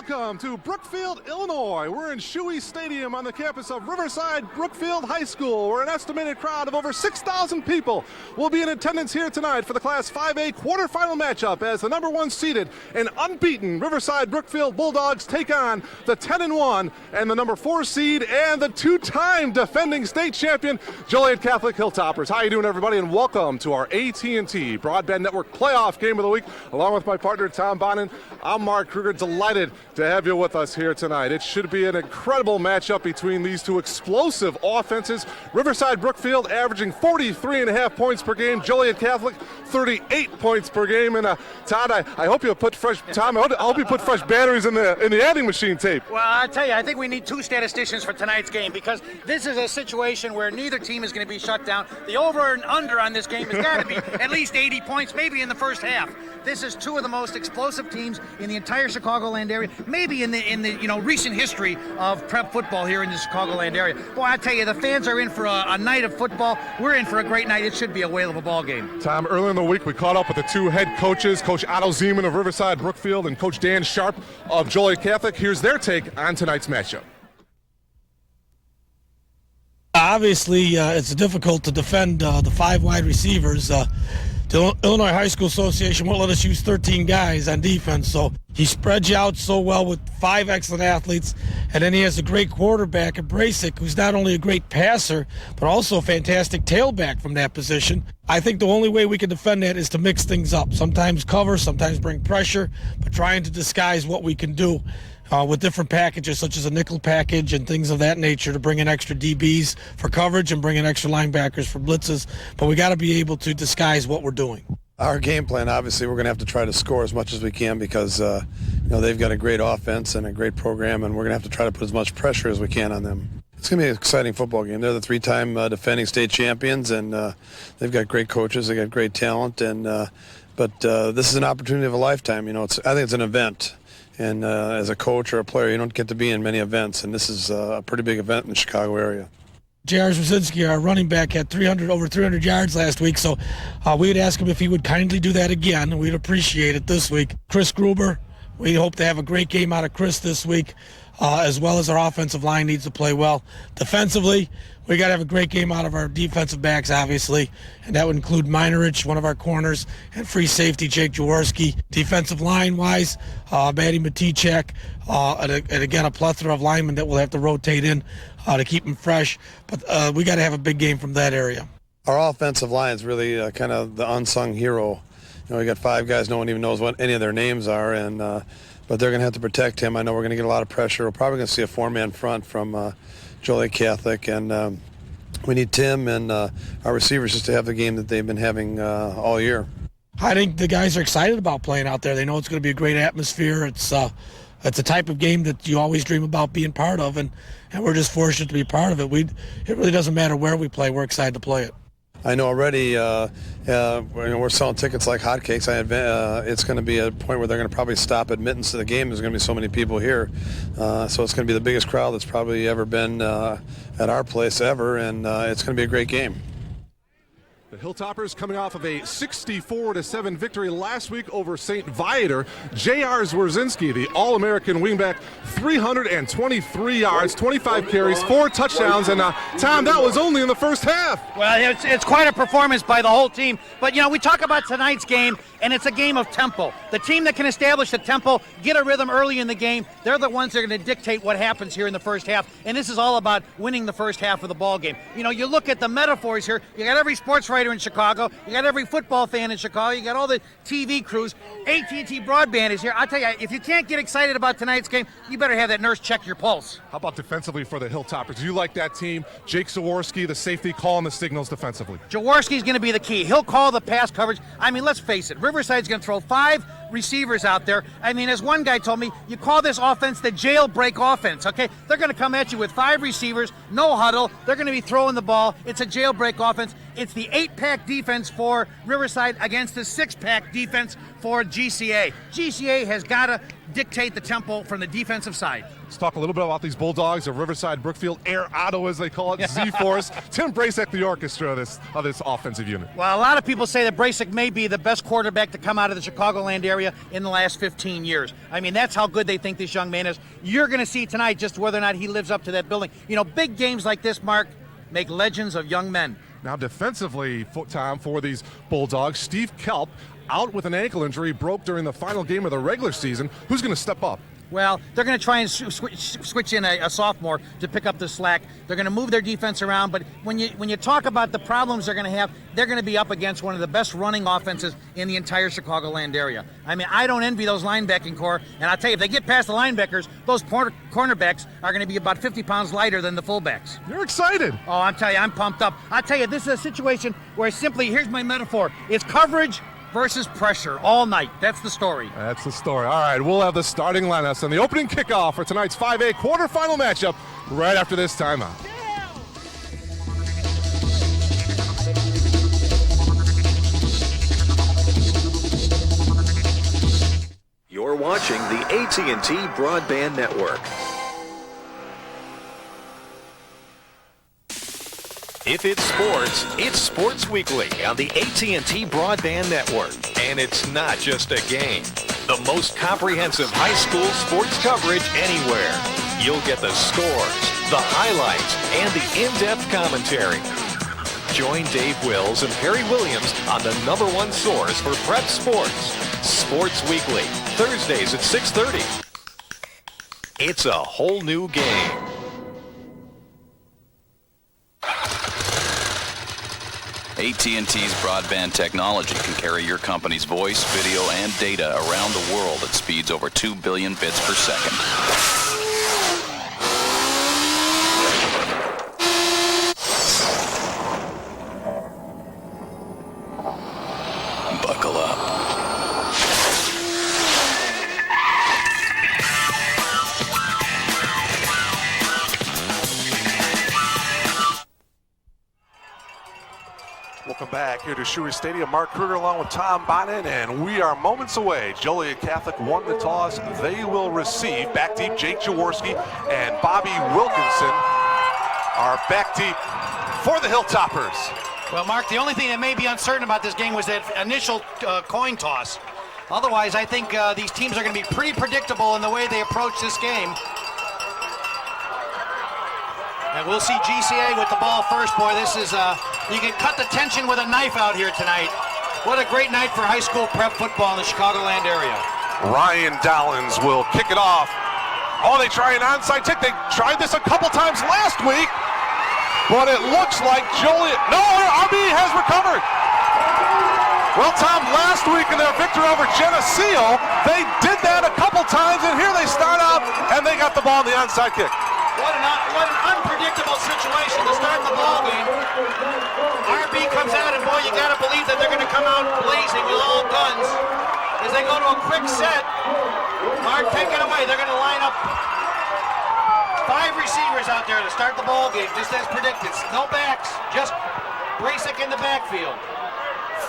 Welcome to Brookfield, Illinois. We're in Shuey Stadium on the campus of Riverside Brookfield High School, where an estimated crowd of over 6,000 people will be in attendance here tonight for the Class 5A quarterfinal matchup as the number one seeded and unbeaten Riverside Brookfield Bulldogs take on the 10-1 and the number 4 seed and the two-time defending state champion Joliet Catholic Hilltoppers. How you doing, everybody, and welcome to our AT&T Broadband Network playoff game of the week. Along with my partner Tom Bonin, I'm Mark Kruger. Delighted to have you with us here tonight. It should be an incredible matchup between these two explosive offenses. Riverside Brookfield averaging 43.5 points per game. Joliet Catholic 38 points per game. And Todd, I hope you put fresh batteries in the adding machine tape. Well, I tell you, I think we need two statisticians for tonight's game because this is a situation where neither team is going to be shut down. The over and under on this game has got to be at least 80 points, maybe in the first half. This is two of the most explosive teams in the entire Chicagoland area, maybe in the recent history of prep football here in the Chicagoland area. Boy, I tell you, the fans are in for a night of football. We're in for a great night. It should be a whale of a ball game. Tom, earlier in the week we caught up with the two head coaches, Coach Otto Zeman of Riverside Brookfield and Coach Dan Sharp of Joliet Catholic. Here's their take on tonight's matchup. Obviously, it's difficult to defend the 5 wide receivers. The Illinois High School Association won't let us use 13 guys on defense, so he spreads you out so well with 5 excellent athletes, and then he has a great quarterback at Brasic, who's not only a great passer, but also a fantastic tailback from that position. I think the only way we can defend that is to mix things up. Sometimes cover, sometimes bring pressure, but trying to disguise what we can do with different packages, such as a nickel package and things of that nature, to bring in extra DBs for coverage and bring in extra linebackers for blitzes. But we got to be able to disguise what we're doing. Our game plan, obviously, we're going to have to try to score as much as we can because they've got a great offense and a great program, and we're going to have to try to put as much pressure as we can on them. It's going to be an exciting football game. They're the 3-time defending state champions, and they've got great coaches. They got great talent, but this is an opportunity of a lifetime. I think it's an event. And as a coach or a player, you don't get to be in many events, and this is a pretty big event in the Chicago area. J.R. Zwazinski, our running back, had over 300 yards last week, so we would ask him if he would kindly do that again, and we'd appreciate it this week. Chris Gruber, we hope to have a great game out of Chris this week, as well as our offensive line needs to play well. Defensively, we got to have a great game out of our defensive backs, obviously, and that would include Minerich, one of our corners, and free safety Jake Jaworski. Defensive line-wise, Matty Maticek, and again, a plethora of linemen that we'll have to rotate in to keep them fresh. But we got to have a big game from that area. Our offensive line is really kind of the unsung hero. We got 5 guys, no one even knows what any of their names are, but they're going to have to protect him. I know we're going to get a lot of pressure. We're probably going to see a 4-man front from Joliet Catholic, and we need Tim and our receivers just to have the game that they've been having all year. I think the guys are excited about playing out there. They know it's going to be a great atmosphere. It's a type of game that you always dream about being part of, and we're just fortunate to be part of it. It really doesn't matter where we play. We're excited to play it. I know already we're selling tickets like hotcakes. It's going to be a point where they're going to probably stop admittance to the game. There's going to be so many people here. So it's going to be the biggest crowd that's probably ever been at our place ever, and it's going to be a great game. The Hilltoppers coming off of a 64-7 victory last week over St. Viator. J.R. Zwazinski, the All-American wingback, 323 yards, 25 carries, 4 touchdowns, and Tom, that was only in the first half. Well, it's quite a performance by the whole team. But, we talk about tonight's game, and it's a game of tempo. The team that can establish the tempo, get a rhythm early in the game, they're the ones that are going to dictate what happens here in the first half. And this is all about winning the first half of the ball game. You look at the metaphors here. You got every sports writer in Chicago, you got every football fan in Chicago, you got all the TV crews. AT&T Broadband is here. I'll tell you, if you can't get excited about tonight's game, you better have that nurse check your pulse. How about defensively for the Hilltoppers? Do you like that team? Jake Jaworski, the safety, calling the signals defensively. Jaworski's going to be the key. He'll call the pass coverage. Let's face it, Riverside's going to throw 5 receivers out there. As one guy told me, you call this offense the jailbreak offense, okay? They're going to come at you with 5 receivers, no huddle. They're going to be throwing the ball. It's a jailbreak offense. It's the 8-pack defense for Riverside against the 6-pack defense for GCA. GCA has got to dictate the tempo from the defensive side. Let's talk a little bit about these Bulldogs of Riverside Brookfield, Air Auto as they call it, Z-Force. Tim Bracek, the orchestra of this offensive unit. Well, a lot of people say that Bracek may be the best quarterback to come out of the Chicagoland area in the last 15 years. I mean, that's how good they think this young man is. You're going to see tonight just whether or not he lives up to that billing. You know, big games like this, Mark, make legends of young men. Now defensively, Tom, for these Bulldogs, Steve Kelp, out with an ankle injury, broke during the final game of the regular season. Who's going to step up? Well, they're going to try and switch in a sophomore to pick up the slack. They're going to move their defense around, but when you talk about the problems they're going to have, they're going to be up against one of the best running offenses in the entire Chicagoland area. I mean, I don't envy those linebacking core, and I'll tell you, if they get past the linebackers, those cornerbacks are going to be about 50 pounds lighter than the fullbacks. You're excited. Oh, I'm telling you, I'm pumped up. I'll tell you, this is a situation where simply, here's my metaphor, it's coverage versus pressure all night. That's the story. That's the story. All right, we'll have the starting lineups and the opening kickoff for tonight's 5A quarterfinal matchup right after this timeout. You're watching the AT&T Broadband Network. If it's Sports Weekly on the AT&T Broadband Network. And it's not just a game. The most comprehensive high school sports coverage anywhere. You'll get the scores, the highlights, and the in-depth commentary. Join Dave Wills and Perry Williams on the #1 source for prep sports. Sports Weekly, Thursdays at 6:30. It's a whole new game. AT&T's broadband technology can carry your company's voice, video, and data around the world at speeds over 2 billion bits per second. Buckle up. Welcome back here to Shuey Stadium. Mark Kruger along with Tom Bonin, and we are moments away. Joliet Catholic won the toss. They will receive. Back deep, Jake Jaworski and Bobby Wilkinson are back deep for the Hilltoppers. Well, Mark, the only thing that may be uncertain about this game was that initial coin toss. Otherwise, I think these teams are going to be pretty predictable in the way they approach this game. And we'll see GCA with the ball first. Boy, this is, you can cut the tension with a knife out here tonight. What a great night for high school prep football in the Chicagoland area. Ryan Dollins will kick it off. Oh, they try an onside kick. They tried this a couple times last week, but it looks like Joliet. No, RB has recovered. Well, Tom, last week in their victory over Geneseo, they did that a couple times, and here they start out, and they got the ball in the onside kick. What an unpredictable situation to start the ball game. RB comes out, and boy, you got to believe that they're going to come out blazing with all guns as they go to a quick set. Mark, take it away. They're going to line up 5 receivers out there to start the ball game, just as predicted. No backs, just Bracek in the backfield.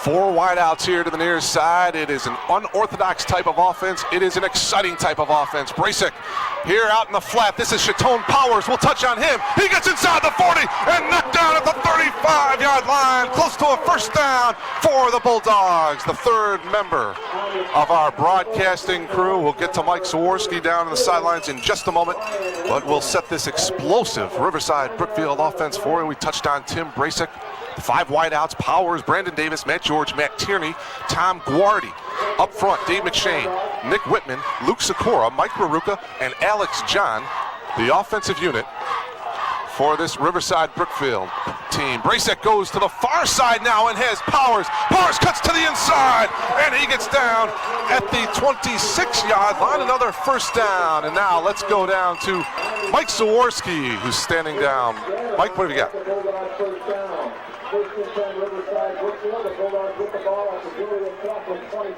4 wideouts here to the near side. It is an unorthodox type of offense. It is an exciting type of offense. Bracek here out in the flat. This is Chatone Powers. We'll touch on him. He gets inside the 40 and knocked down at the 35-yard line. Close to a first down for the Bulldogs. The third member of our broadcasting crew. We'll get to Mike Zaworski down on the sidelines in just a moment. But we'll set this explosive Riverside Brookfield offense for you. We touched on Tim Bracek. 5 wideouts, Powers, Brandon Davis, Matt George, Matt Tierney, Tom Guardi. Up front, Dave McShane, Nick Whitman, Luke Sikora, Mike Baruka, and Alex John, the offensive unit for this Riverside Brookfield team. Bracek goes to the far side now and has Powers. Powers cuts to the inside, and he gets down at the 26-yard line. Another first down, and now let's go down to Mike Zaworski, who's standing down. Mike, what have you got?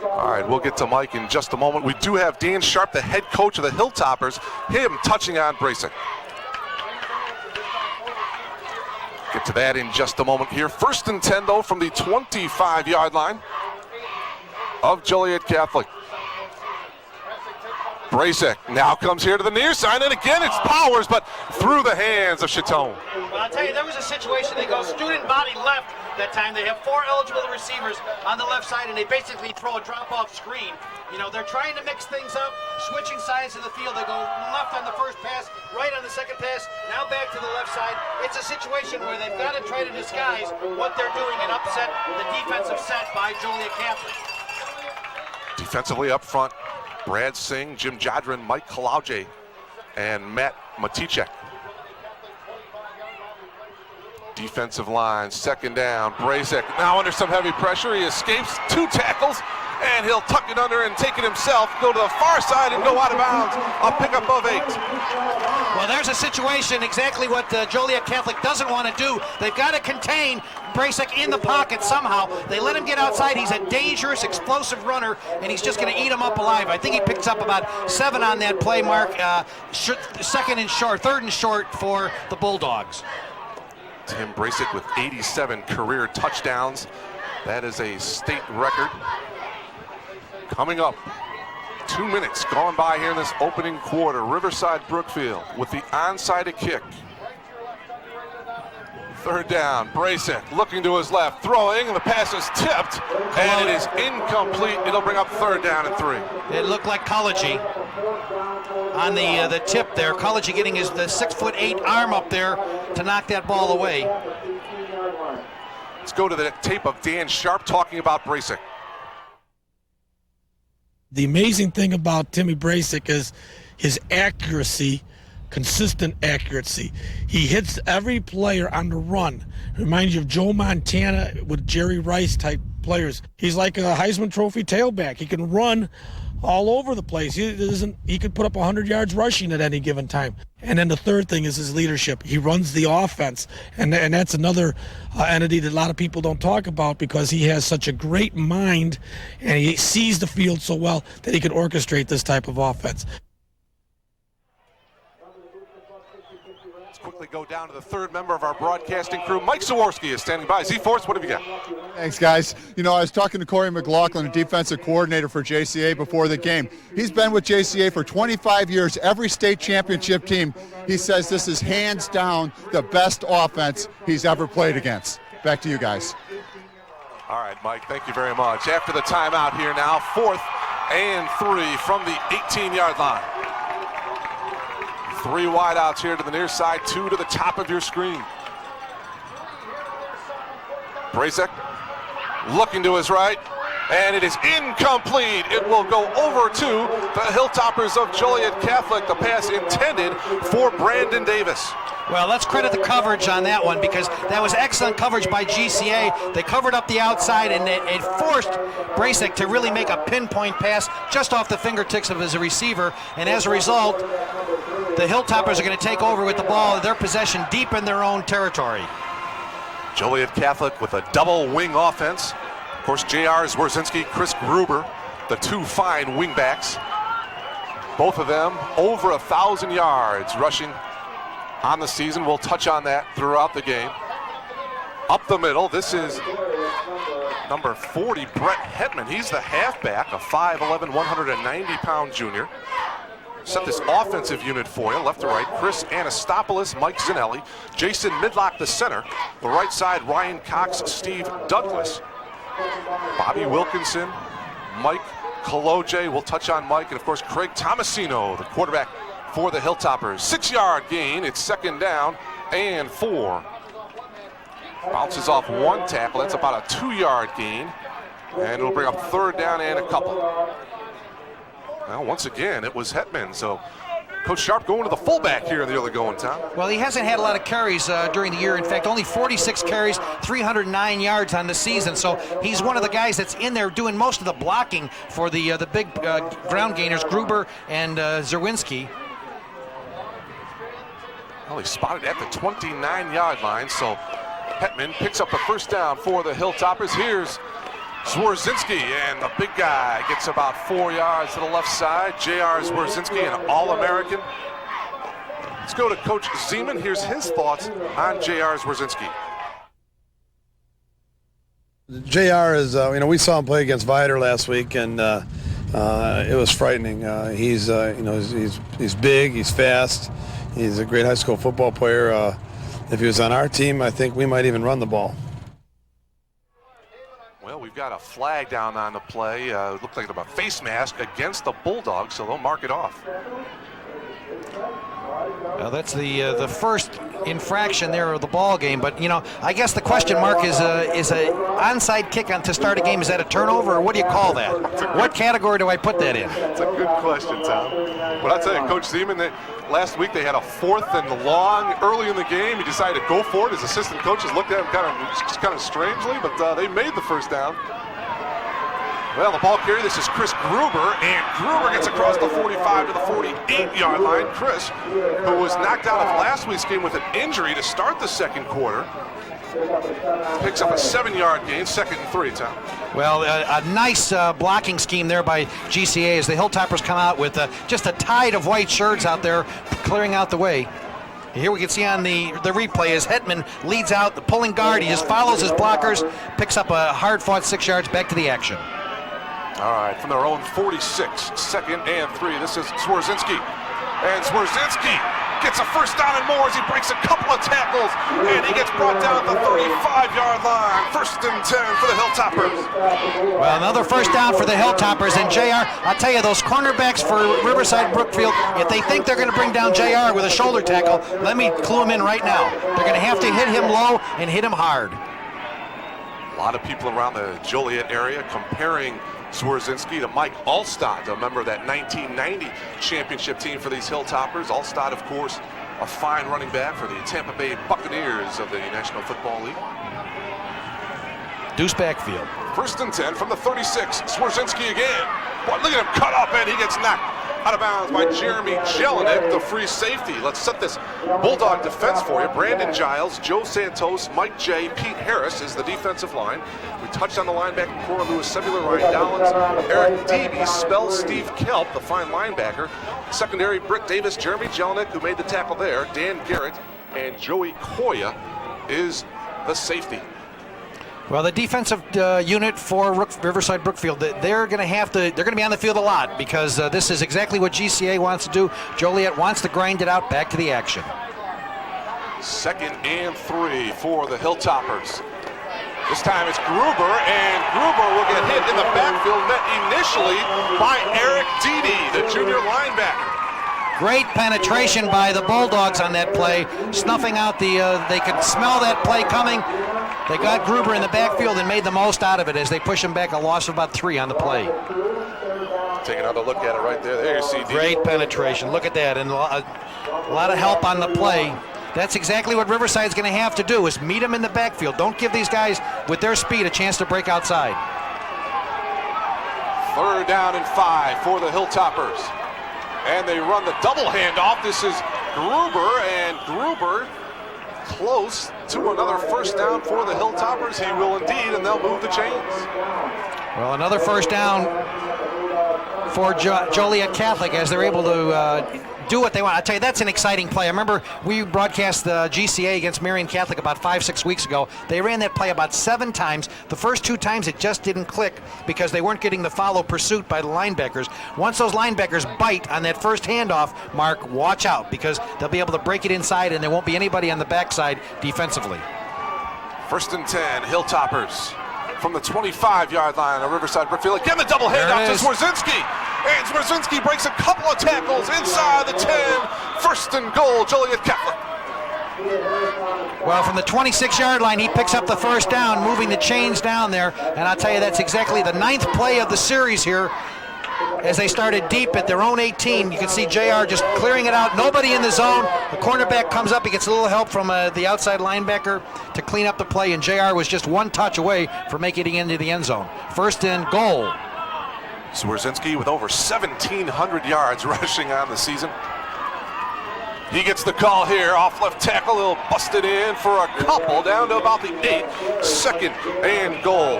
All right, we'll get to Mike in just a moment. We do have Dan Sharp, the head coach of the Hilltoppers, him touching on Bracek. Get to that in just a moment here. 1st and 10, though, from the 25-yard line of Joliet Catholic. Bracek now comes here to the near side, and again it's Powers, but through the hands of Chatone. Well, I'll tell you, there was a situation. They go student body left that time. They have 4 eligible receivers on the left side, and they basically throw a drop-off screen. You know, they're trying to mix things up, switching sides of the field. They go left on the first pass, right on the second pass, now back to the left side. It's a situation where they've got to try to disguise what they're doing and upset the defensive set by Joliet Catholic. Defensively up front, Brad Singh, Jim Jadrin, Mike Kalauje, and Matt Maticek. Defensive line, second down. Bracek now under some heavy pressure. He escapes 2 tackles, and he'll tuck it under and take it himself, go to the far side and go out of bounds. A pickup of 8. Well, there's a situation, exactly what Joliet Catholic doesn't want to do. They've got to contain Bracek in the pocket somehow. They let him get outside. He's a dangerous, explosive runner, and he's just going to eat him up alive. I think he picks up about 7 on that play, Mark. Third and short for the Bulldogs. Tim Bracek with 87 career touchdowns. That is a state record. Coming up, 2 minutes gone by here in this opening quarter. Riverside Brookfield with the onside kick. Third down, Bracek looking to his left, throwing, and the pass is tipped, and it is incomplete. It'll bring up 3rd down and 3. It looked like Kalauje on the tip there. Kalauje getting the 6'8" arm up there to knock that ball away. Let's go to the tape of Dan Sharp talking about Bracek. The amazing thing about Timmy Bracek is his accuracy, consistent accuracy. He hits every player on the run. Reminds you of Joe Montana with Jerry Rice type players. He's like a Heisman Trophy tailback. He can run all over the place. He could put up 100 yards rushing at any given time. And then the third thing is his leadership. He runs the offense, and that's another entity that a lot of people don't talk about, because he has such a great mind and he sees the field so well that he can orchestrate this type of offense. Quickly go down to the 3rd member of our broadcasting crew. Mike Zaworski is standing by. Z-Force, what have you got? Thanks, guys. You know, I was talking to Corey McLaughlin, a defensive coordinator for JCA, before the game. He's been with JCA for 25 years, every state championship team. He says this is hands down the best offense he's ever played against. Back to you guys. All right, Mike, thank you very much. After the timeout here now, 4th and 3 from the 18-yard line. 3 wideouts here to the near side, 2 to the top of your screen. Bracek looking to his right, and it is incomplete. It will go over to the Hilltoppers of Joliet Catholic. The pass intended for Brandon Davis. Well, let's credit the coverage on that one, because that was excellent coverage by GCA. They covered up the outside, and it forced Bracek to really make a pinpoint pass just off the fingertips of his receiver, and as a result, the Hilltoppers are going to take over with the ball, their possession deep in their own territory. Joliet Catholic with a double wing offense. Of course, J.R. Zwerzinski, Chris Gruber, the 2 fine wingbacks. Both of them over 1,000 yards rushing on the season. We'll touch on that throughout the game. Up the middle, this is number 40, Brett Hetman. He's the halfback, a 5'11", 190-pound junior. Set this offensive unit for you, left to right. Chris Anastopoulos, Mike Zanelli, Jason Midlock, the center. The right side, Ryan Cox, Steve Douglas. Bobby Wilkinson, Mike Kaloje, we'll touch on Mike, and of course Craig Tomasino, the quarterback for the Hilltoppers. 6-yard gain, it's 2nd down and 4. Bounces off 1 tackle, that's about a 2-yard gain, and it'll bring up 3rd down and a couple. Well, once again, it was Hetman, so Coach Sharp going to the fullback here in the early going time. Well, he hasn't had a lot of carries during the year. In fact, only 46 carries, 309 yards on the season. So he's one of the guys that's in there doing most of the blocking for the big ground gainers, Gruber and Zerwinski. Well, he's spotted at the 29-yard line, so Hetman picks up the 1st down for the Hilltoppers. Here's Zwerzinski, and the big guy gets about 4 yards to the left side. J.R. Zwerzinski, an All-American. Let's go to Coach Zeman. Here's his thoughts on J.R. Zwerzinski. JR is, we saw him play against Vider last week, and it was frightening. He's big, he's fast, he's a great high school football player. If he was on our team, I think we might even run the ball. Well, we've got a flag down on the play. It looked like a face mask against the Bulldogs, so they'll mark it off. Well, that's the first infraction there of the ball game, but I guess the question mark is a onside kick to start a game. Is that a turnover, or what do you call that? What category do I put that in? That's a good question, Tom. But I'll tell you, Coach Zeman, last week they had a 4th and long early in the game. He decided to go for it. His assistant coaches looked at him kind of strangely, but they made the first down. Well, the ball carrier, this is Chris Gruber, and Gruber gets across the 45 to the 48-yard line. Chris, who was knocked out of last week's game with an injury to start the second quarter, picks up a 7-yard gain, 2nd and 3, Tom. Well, a nice blocking scheme there by GCA as the Hilltoppers come out with just a tide of white shirts out there clearing out the way. Here we can see on the replay as Hetman leads out the pulling guard. He just follows his blockers, picks up a hard-fought 6 yards, back to the action. All right, from their own 46, 2nd and 3, this is Swerzinski. And Swerzinski gets a first down and more as he breaks a couple of tackles, and he gets brought down at the 35-yard line. 1st and 10 for the Hilltoppers. Well, another first down for the Hilltoppers, and JR, I'll tell you, those cornerbacks for Riverside Brookfield, if they think they're going to bring down JR with a shoulder tackle, let me clue them in right now. They're going to have to hit him low and hit him hard. A lot of people around the Joliet area comparing Swerzinski to Mike Alstott, a member of that 1990 championship team for these Hilltoppers. Alstott, of course, a fine running back for the Tampa Bay Buccaneers of the National Football League. Deuce backfield. 1st and 10 from the 36. Swerzinski again. Boy, look at him cut up, and he gets knocked out of bounds by Jeremy Jelinek, the free safety. Let's set this Bulldog defense for you. Brandon Giles, Joe Santos, Mike J, Pete Harris is the defensive line. We touched on the linebacking core: Louis Sebular, Ryan Dowlins, Eric Deeby, Spell, Steve Kelp, the fine linebacker. Secondary, Britt Davis, Jeremy Jelinek, who made the tackle there, Dan Garrett, and Joey Koya is the safety. Well, the defensive unit for Riverside Brookfield, they're going to be on the field a lot because this is exactly what GCA wants to do. Joliet wants to grind it out, back to the action. 2nd and 3 for the Hilltoppers. This time it's Gruber, and Gruber will get hit in the backfield, met initially by Eric Deedy, the junior linebacker. Great penetration by the Bulldogs on that play, snuffing out they could smell that play coming. They got Gruber in the backfield and made the most out of it as they push him back, a loss of about 3 on the play. Take another look at it right there. There you see Deedy. Great penetration. Look at that, and a lot of help on the play. That's exactly what Riverside's going to have to do, is meet them in the backfield. Don't give these guys, with their speed, a chance to break outside. 3rd down and 5 for the Hilltoppers. And they run the double handoff. This is Gruber, and Gruber close to another first down for the Hilltoppers. He will indeed, and they'll move the chains. Well, another first down for Joliet Catholic as they're able to do what they want. I tell you, that's an exciting play. I remember we broadcast the GCA against Marion Catholic about 5-6 weeks ago. They ran that play about 7 times. The first 2 times it just didn't click because they weren't getting the follow pursuit by the linebackers. Once those linebackers bite on that first handoff, Mark, watch out because they'll be able to break it inside and there won't be anybody on the backside defensively. 1st and 10, Hilltoppers from the 25-yard line of Riverside Brookfield. Again, the double handoff to Swerzinski. And Swerzinski breaks a couple of tackles inside the 10. 1st and goal, Joliet Catholic. Well, from the 26-yard line, he picks up the first down, moving the chains down there. And I'll tell you, that's exactly the 9th play of the series here. As they started deep at their own 18, you can see JR just clearing it out. Nobody in the zone. The cornerback comes up. He gets a little help from the outside linebacker to clean up the play, and JR was just 1 touch away from making it into the end zone. 1st and goal. Swerzinski with over 1,700 yards rushing on the season. He gets the call here, off left tackle, he'll bust it in for a couple, down to about the 8, 2nd and goal.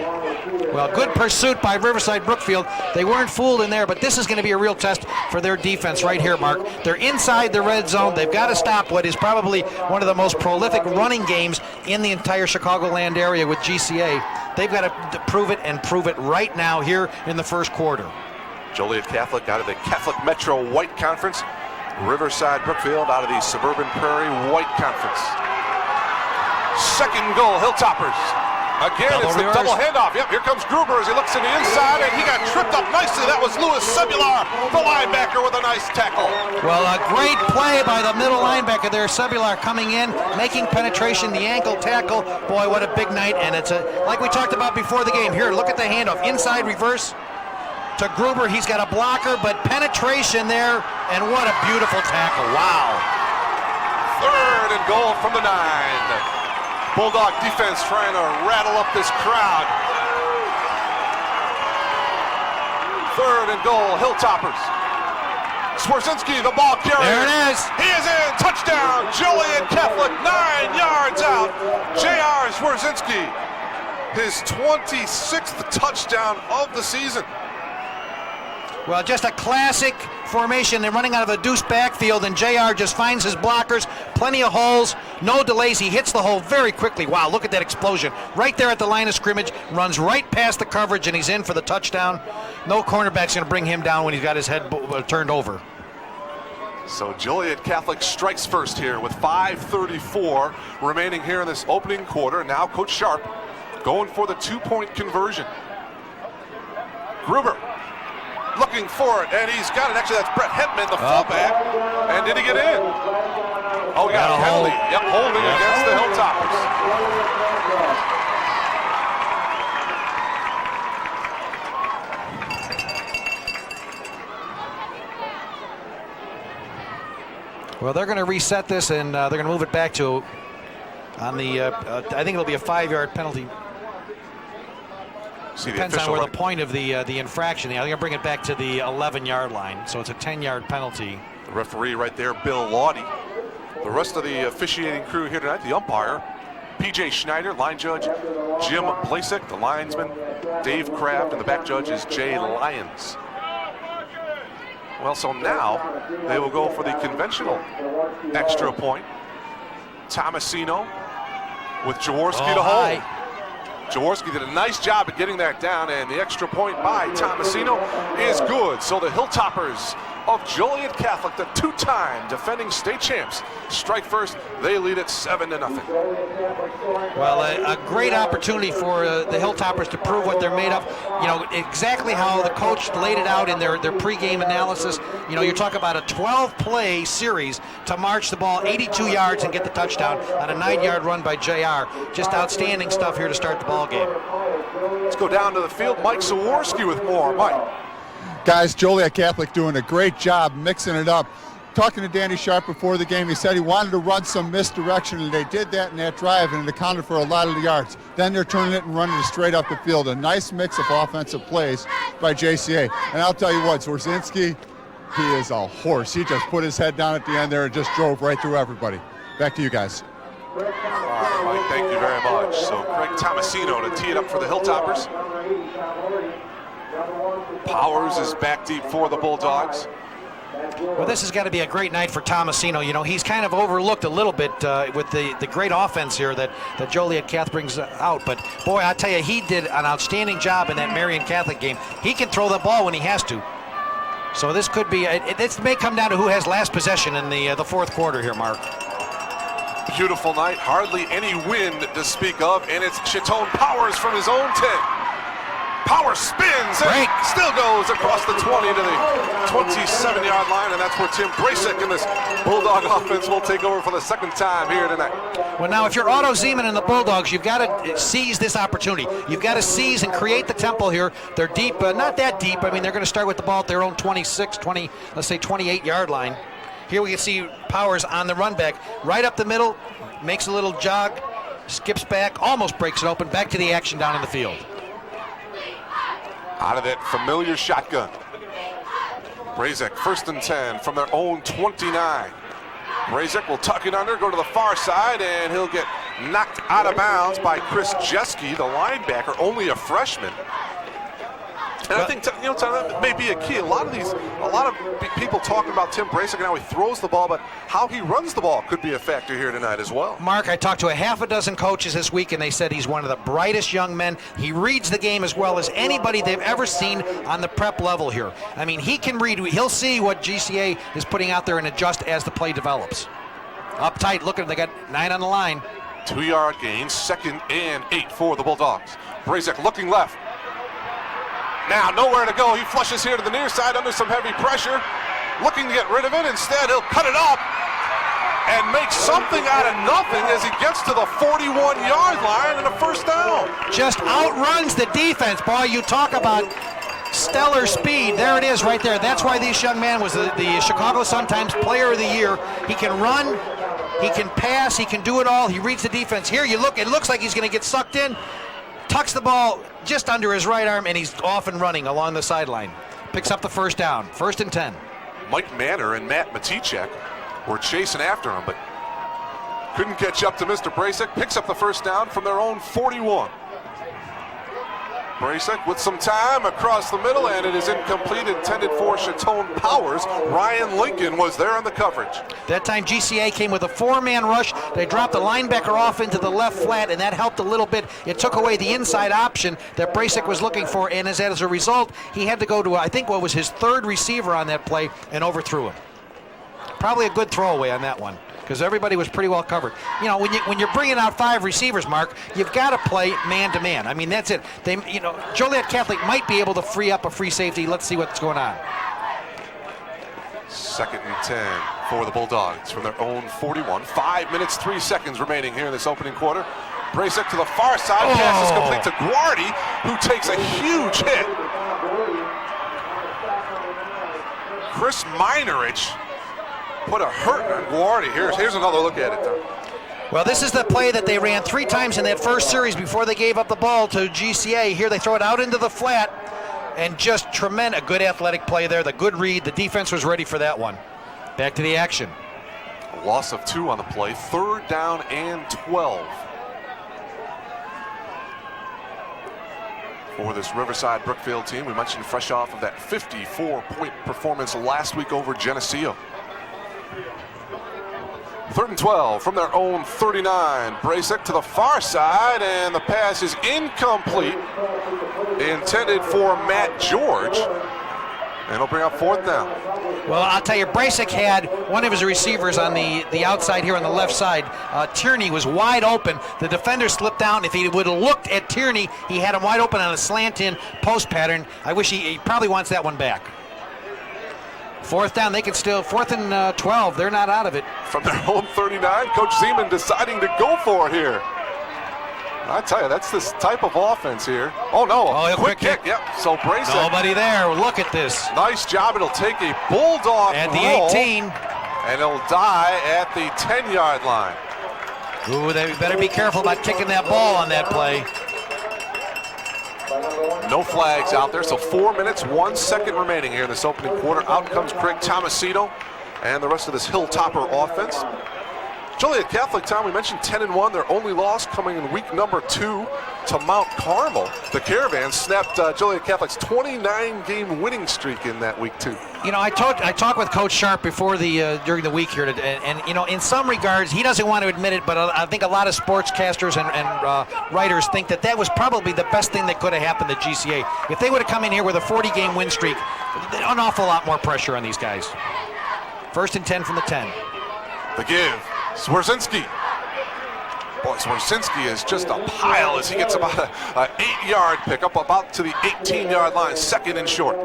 Well, good pursuit by Riverside Brookfield. They weren't fooled in there, but this is going to be a real test for their defense right here, Mark. They're inside the red zone. They've got to stop what is probably one of the most prolific running games in the entire Chicagoland area with GCA. They've got to prove it and prove it right now here in the first quarter. Joliet Catholic out of the Catholic Metro White Conference. Riverside Brookfield out of the Suburban Prairie White Conference. 2nd goal, Hilltoppers. Again, it's the double handoff. Yep, here comes Gruber as he looks to the inside, and he got tripped up nicely. That was Louis Cebular, the linebacker, with a nice tackle. Well, a great play by the middle linebacker there, Cebular, coming in, making penetration, the ankle tackle. Boy, what a big night, and it's like we talked about before the game. Here, look at the handoff. Inside reverse to Gruber. He's got a blocker, but penetration there, and what a beautiful tackle. Wow. 3rd and goal from the 9. Bulldog defense trying to rattle up this crowd. 3rd and goal, Hilltoppers. Swarzinski, the ball carrier. There it is. He is in. Touchdown. Joliet Catholic, 9 yards out. J.R. Swarzinski, his 26th touchdown of the season. Well, just a classic formation. They're running out of a deuce backfield, and JR just finds his blockers. Plenty of holes, no delays. He hits the hole very quickly. Wow, look at that explosion. Right there at the line of scrimmage, runs right past the coverage, and he's in for the touchdown. No cornerback's going to bring him down when he's got his head turned over. So Joliet Catholic strikes first here with 5:34 remaining here in this opening quarter. Now Coach Sharp going for the 2-point conversion. Gruber looking for it, and he's got it. Actually, that's Brett Hetman, the fullback. And did he get in? Oh, he got a penalty. Yep, holding against the Hilltoppers. Well, they're going to reset this, and they're going to move it back to on the, I think it'll be a 5-yard penalty. Depends on where the point of the infraction is. I'm going to bring it back to the 11-yard line, so it's a 10-yard penalty. The referee right there, Bill Laudy. The rest of the officiating crew here tonight, the umpire, P.J. Schneider, line judge, Jim Blasek, the linesman, Dave Kraft, and the back judge is Jay Lyons. Well, so now they will go for the conventional extra point. Tomasino with Jaworski to hold. Jaworski did a nice job at getting that down, and the extra point by Tomasino is good. So the Hilltoppers of Joliet Catholic, the 2-time defending state champs, strike first. They lead it 7-0. Well, a great opportunity for the Hilltoppers to prove what they're made of. You know, exactly how the coach laid it out in their pregame analysis. You know, you're talking about a 12-play series to march the ball 82 yards and get the touchdown on a 9-yard run by JR. Just outstanding stuff here to start the ball game. Let's go down to the field. Mike Zaworski with more. Mike. Guys, Joliet Catholic doing a great job mixing it up. Talking to Danny Sharp before the game, he said he wanted to run some misdirection, and they did that in that drive, and it accounted for a lot of the yards. Then they're turning it and running it straight up the field. A nice mix of offensive plays by JCA. And I'll tell you what, Swarzinski, he is a horse. He just put his head down at the end there and just drove right through everybody. Back to you guys. All right, Mike, thank you very much. So Craig Tomasino to tee it up for the Hilltoppers. Powers is back deep for the Bulldogs. Well, this has got to be a great night for Tomasino. You know, he's kind of overlooked a little bit with the great offense here that Joliet Catholic brings out. But, boy, I tell you, he did an outstanding job in that Marion Catholic game. He can throw the ball when he has to. So this could be, this may come down to who has last possession in the fourth quarter here, Mark. Beautiful night, hardly any wind to speak of, and it's Chatone Powers from his own 10. Power spins and still goes across the 20 to the 27-yard line, and that's where Tim Brasek in this Bulldog offense will take over for the second time here tonight. Well, now, if you're Otto Zeman and the Bulldogs, you've got to seize this opportunity. You've got to seize and create the tempo here. They're deep, not that deep. I mean, they're going to start with the ball at their own 26, 20, let's say 28-yard line. Here we can see Powers on the run back, right up the middle, makes a little jog, skips back, almost breaks it open, back to the action down in the field. Out of that familiar shotgun. Brasek, 1st and 10 from their own 29. Brazick will tuck it under, go to the far side, and he'll get knocked out of bounds by Chris Jeske, the linebacker, only a freshman. And I think, Tom, that may be a key. A lot of people talking about Tim Brazick and how he throws the ball, but how he runs the ball could be a factor here tonight as well. Mark, I talked to a half a dozen coaches this week, and they said he's one of the brightest young men. He reads the game as well as anybody they've ever seen on the prep level here. I mean, he can read. He'll see what GCA is putting out there and adjust as the play develops. Up tight, look at them. They got 9 on the line. 2-yard gain, 2nd and 8 for the Bulldogs. Brazick looking left. Now nowhere to go. He flushes here to the near side under some heavy pressure. Looking to get rid of it. Instead, he'll cut it up and make something out of nothing as he gets to the 41-yard line and a first down. Just outruns the defense. Boy, you talk about stellar speed. There it is right there. That's why this young man was the Chicago Sun-Times Player of the Year. He can run, he can pass, he can do it all. He reads the defense. Here you look, it looks like he's going to get sucked in. Tucks the ball just under his right arm, and he's off and running along the sideline. Picks up the first down. 1st and 10. Mike Manor and Matt Matichek were chasing after him, but couldn't catch up to Mr. Brazick. Picks up the first down from their own 41. Brazick with some time across the middle, and it is incomplete, intended for Chatone Powers. Ryan Lincoln was there on the coverage. That time GCA came with a 4-man rush. They dropped the linebacker off into the left flat, and that helped a little bit. It took away the inside option that Brazick was looking for, and as a result, he had to go to, I think, what was his 3rd receiver on that play, and overthrew him. Probably a good throwaway on that one, because everybody was pretty well covered. You know, when you're bringing out 5 receivers, Mark, you've got to play man-to-man. I mean, that's it. Joliet Catholic might be able to free up a free safety. Let's see what's going on. 2nd and 10 for the Bulldogs from their own 41. 5 minutes, 3 seconds remaining here in this opening quarter. Brazick to the far side. Pass is complete to Guardi, who takes a huge hit. Chris Minerich put a hurt on Guardi. Here's another look at it, though. Well, this is the play that they ran 3 times in that first series before they gave up the ball to GCA. Here they throw it out into the flat, and just tremendous, a good athletic play there, the good read. The defense was ready for that one. Back to the action. A loss of 2 on the play, 3rd down and 12. For this Riverside Brookfield team, we mentioned fresh off of that 54-point performance last week over Geneseo. 3rd and 12 from their own 39. Brazick to the far side, and the pass is incomplete. Intended for Matt George, and it'll bring up 4th down. Well, I'll tell you, Brazick had one of his receivers on the outside here on the left side. Tierney was wide open. The defender slipped down. If he would have looked at Tierney, he had him wide open on a slant-in post pattern. I wish he probably wants that one back. 4th down, they can still, 4th and 12, they're not out of it. From their own 39, Coach Zeman deciding to go for it here. I tell you, that's this type of offense here. Oh, no, a quick kick. Yep, so Brazick. Nobody there, look at this. Nice job, it'll take a bulldog at the roll, 18. and it'll die at the 10-yard line. Ooh, they better be careful about kicking that ball on that play. No flags out there, so 4 minutes, 1 second remaining here in this opening quarter. Out comes Craig Tomasino and the rest of this Hilltopper offense. Joliet Catholic, Tom, we mentioned 10-1. Their only loss coming in week number 2 to Mount Carmel. The Caravan snapped Joliet Catholic's 29-game winning streak in that week 2. You know, I talked with Coach Sharp before during the week here, and you know, in some regards, he doesn't want to admit it, but I think a lot of sportscasters and writers think that was probably the best thing that could have happened to GCA. If they would have come in here with a 40-game win streak, an awful lot more pressure on these guys. 1st and 10 from the 10. The give. Swerzinski. Boy, Swerzinski is just a pile as he gets about an 8-yard pick up about to the 18-yard line, 2nd and short.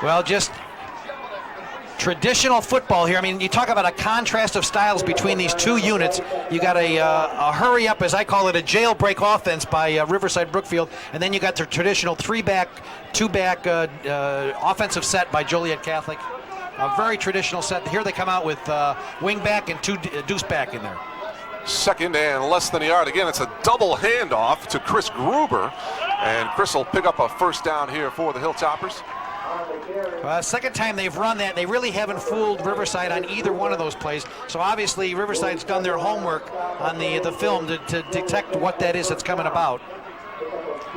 Well, just traditional football here. I mean, you talk about a contrast of styles between these 2 units. You got a hurry up, as I call it, a jailbreak offense by Riverside Brookfield, and then you got the traditional 3-back, 2-back offensive set by Joliet Catholic. A very traditional set. Here they come out with wing back and 2 deuce back in there. 2nd and less than a yard. Again, it's a double handoff to Chris Gruber, and Chris will pick up a first down here for the Hilltoppers. Second time they've run that. They really haven't fooled Riverside on either one of those plays. So obviously Riverside's done their homework on the film to detect what that is that's coming about.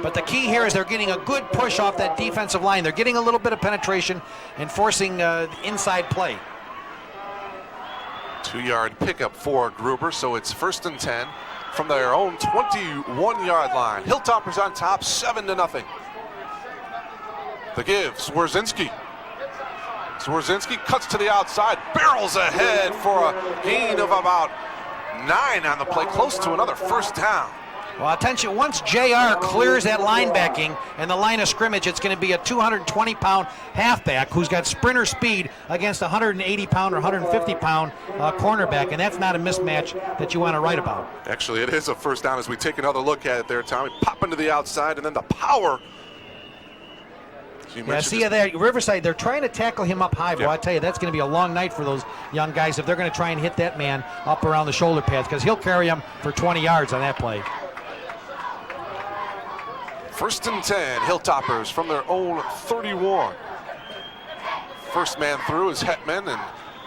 But the key here is they're getting a good push off that defensive line. They're getting a little bit of penetration and forcing inside play. 2-yard pickup for Gruber, so it's 1st and 10 from their own 21-yard line. Hilltoppers on top, 7-0. The give, Swerzinski. Swerzinski cuts to the outside, barrels ahead for a gain of about 9 on the play, close to another first down. Well, attention, once JR clears that linebacking and the line of scrimmage, it's going to be a 220-pound halfback who's got sprinter speed against a 180-pound or 150-pound cornerback, and that's not a mismatch that you want to write about. Actually, it is a first down as we take another look at it there, Tommy. Pop into the outside, and then the power. Yeah, see there, Riverside, they're trying to tackle him up high. Well, I tell you, that's going to be a long night for those young guys if they're going to try and hit that man up around the shoulder pads, because he'll carry him for 20 yards on that play. 1st and 10, Hilltoppers from their own 31. First man through is Hetman, and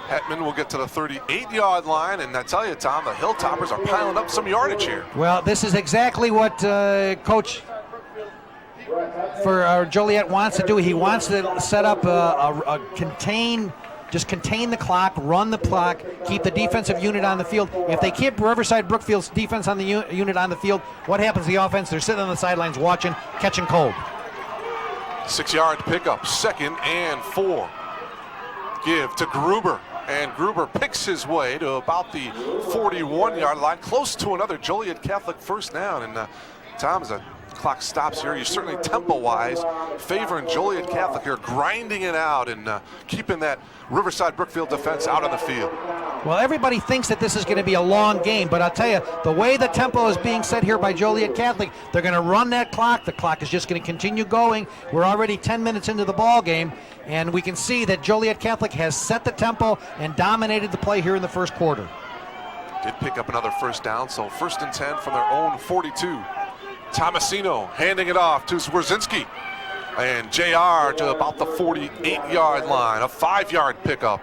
Hetman will get to the 38-yard line. And I tell you, Tom, the Hilltoppers are piling up some yardage here. Well, this is exactly what Coach for Joliet wants to do. He wants to set up a contain the clock, run the clock, keep the defensive unit on the field. If they keep Riverside Brookfield's defense on the unit on the field, what happens to the offense? They're sitting on the sidelines watching, catching cold. 6-yard pickup, 2nd and 4. Give to Gruber, and Gruber picks his way to about the 41-yard line, close to another Joliet Catholic first down. And Tom, as the clock stops here, you're certainly tempo-wise favoring Joliet Catholic here, grinding it out and keeping that Riverside Brookfield defense out on the field. Well, everybody thinks that this is going to be a long game, but I'll tell you, the way the tempo is being set here by Joliet Catholic, they're going to run that clock. The clock is just going to continue going. We're already 10 minutes into the ball game, and we can see that Joliet Catholic has set the tempo and dominated the play here in the first quarter. Did pick up another first down, so 1st and 10 from their own 42. Tomasino handing it off to Swerzinski, and JR to about the 48-yard line, a 5-yard pickup.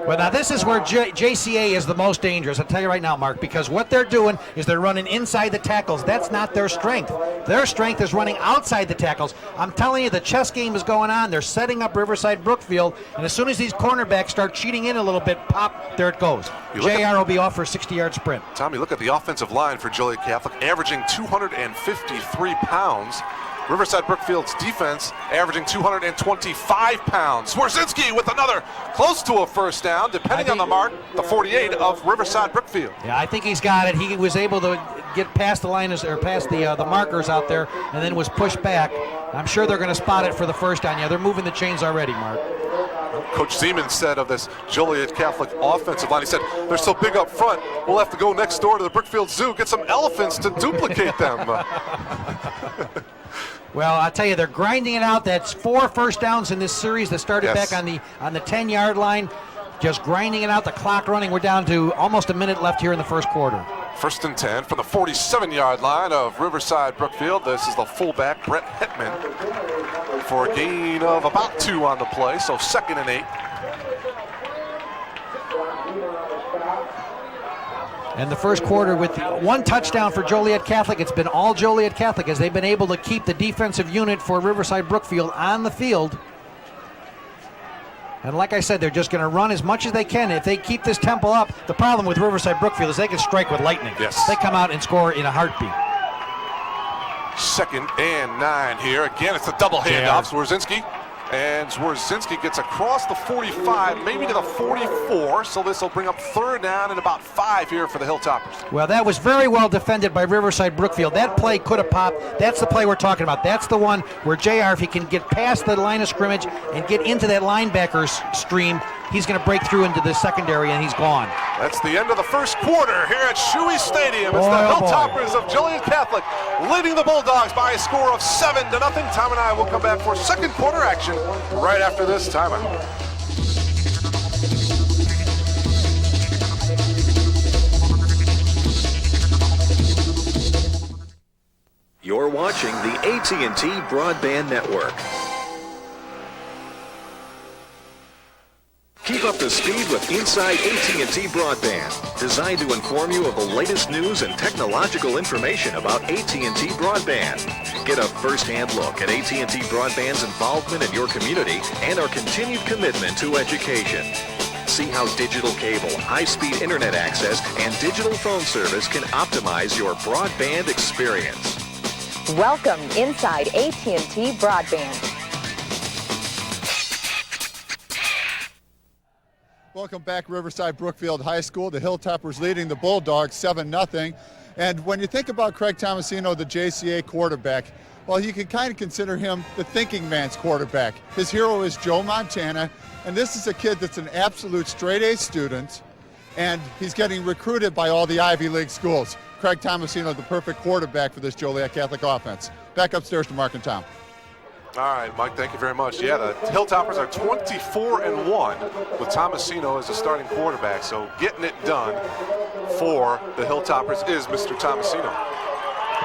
Well, now this is where JCA is the most dangerous. I'll tell you right now, Mark, because what they're doing is they're running inside the tackles. That's not their strength. Their strength is running outside the tackles. I'm telling you, the chess game is going on. They're setting up Riverside Brookfield, and as soon as these cornerbacks start cheating in a little bit, pop, there it goes. JR will be off for a 60-yard sprint. Tommy, look at the offensive line for Joliet Catholic, averaging 253 pounds. Riverside Brookfield's defense averaging 225 pounds. Swerzinski with another close to a first down, depending on the mark, the 48 of Riverside Brookfield. Yeah, I think he's got it. He was able to get past the line or past the markers out there, and then was pushed back. I'm sure they're going to spot it for the first down. Yeah, they're moving the chains already, Mark. Coach Zeman said of this Joliet Catholic offensive line, he said, they're so big up front, we'll have to go next door to the Brookfield Zoo, get some elephants to duplicate them. Well, I'll tell you, they're grinding it out. That's 4 first downs in this series that started back on the 10-yard line. Just grinding it out, the clock running. We're down to almost a minute left here in the first quarter. 1st and 10 from the 47-yard line of Riverside Brookfield. This is the fullback, Brett Hetman, for a gain of about 2 on the play, so 2nd and 8. And the first quarter with 1 touchdown for Joliet Catholic. It's been all Joliet Catholic as they've been able to keep the defensive unit for Riverside Brookfield on the field. And like I said, they're just going to run as much as they can. If they keep this tempo up, the problem with Riverside Brookfield is they can strike with lightning. Yes. They come out and score in a heartbeat. 2nd and 9 here. Again, it's a double handoff. Swerzinski. And Swerzinski gets across the 45, maybe to the 44, so this will bring up 3rd down and about 5 here for the Hilltoppers. Well, that was very well defended by Riverside Brookfield. That play could have popped. That's the play we're talking about. That's the one where JR, if he can get past the line of scrimmage and get into that linebacker's stream, he's going to break through into the secondary, and he's gone. That's the end of the first quarter here at Shuey Stadium. It's the Hilltoppers of Joliet Catholic leading the Bulldogs by a score of 7-0. Tom and I will come back for second quarter action right after this timeout. You're watching the AT&T Broadband Network. Inside AT&T Broadband, designed to inform you of the latest news and technological information about AT&T Broadband. Get a first-hand look at AT&T Broadband's involvement in your community and our continued commitment to education. See how digital cable, high-speed internet access, and digital phone service can optimize your broadband experience. Welcome inside AT&T Broadband. Welcome back, Riverside Brookfield High School. The Hilltoppers leading the Bulldogs 7-0. And when you think about Craig Tomasino, the JCA quarterback, well, you can kind of consider him the thinking man's quarterback. His hero is Joe Montana, and this is a kid that's an absolute straight-A student, and he's getting recruited by all the Ivy League schools. Craig Tomasino, the perfect quarterback for this Joliet Catholic offense. Back upstairs to Mark and Tom. All right, Mike, thank you very much. Yeah, the Hilltoppers are 24-1 with Tomasino as a starting quarterback, so getting it done for the Hilltoppers is Mr. Tomasino.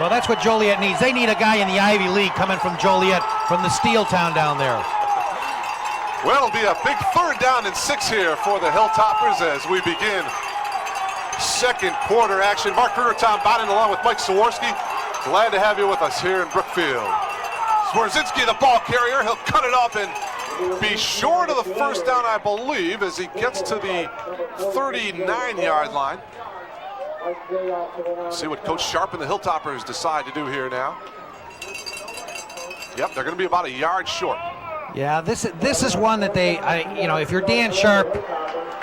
Well, that's what Joliet needs. They need a guy in the Ivy League coming from Joliet, from the steel town down there. Well, it'll be a big 3rd down and 6 here for the Hilltoppers as we begin second quarter action. Mark Kruger, Tom Biden, along with Mike Sawarski. Glad to have you with us here in Brookfield. Swerzinski, the ball carrier, he'll cut it up and be short of the first down, I believe, as he gets to the 39-yard line. See what Coach Sharp and the Hilltoppers decide to do here now. Yep, they're going to be about a yard short. Yeah, this is one that if you're Dan Sharp,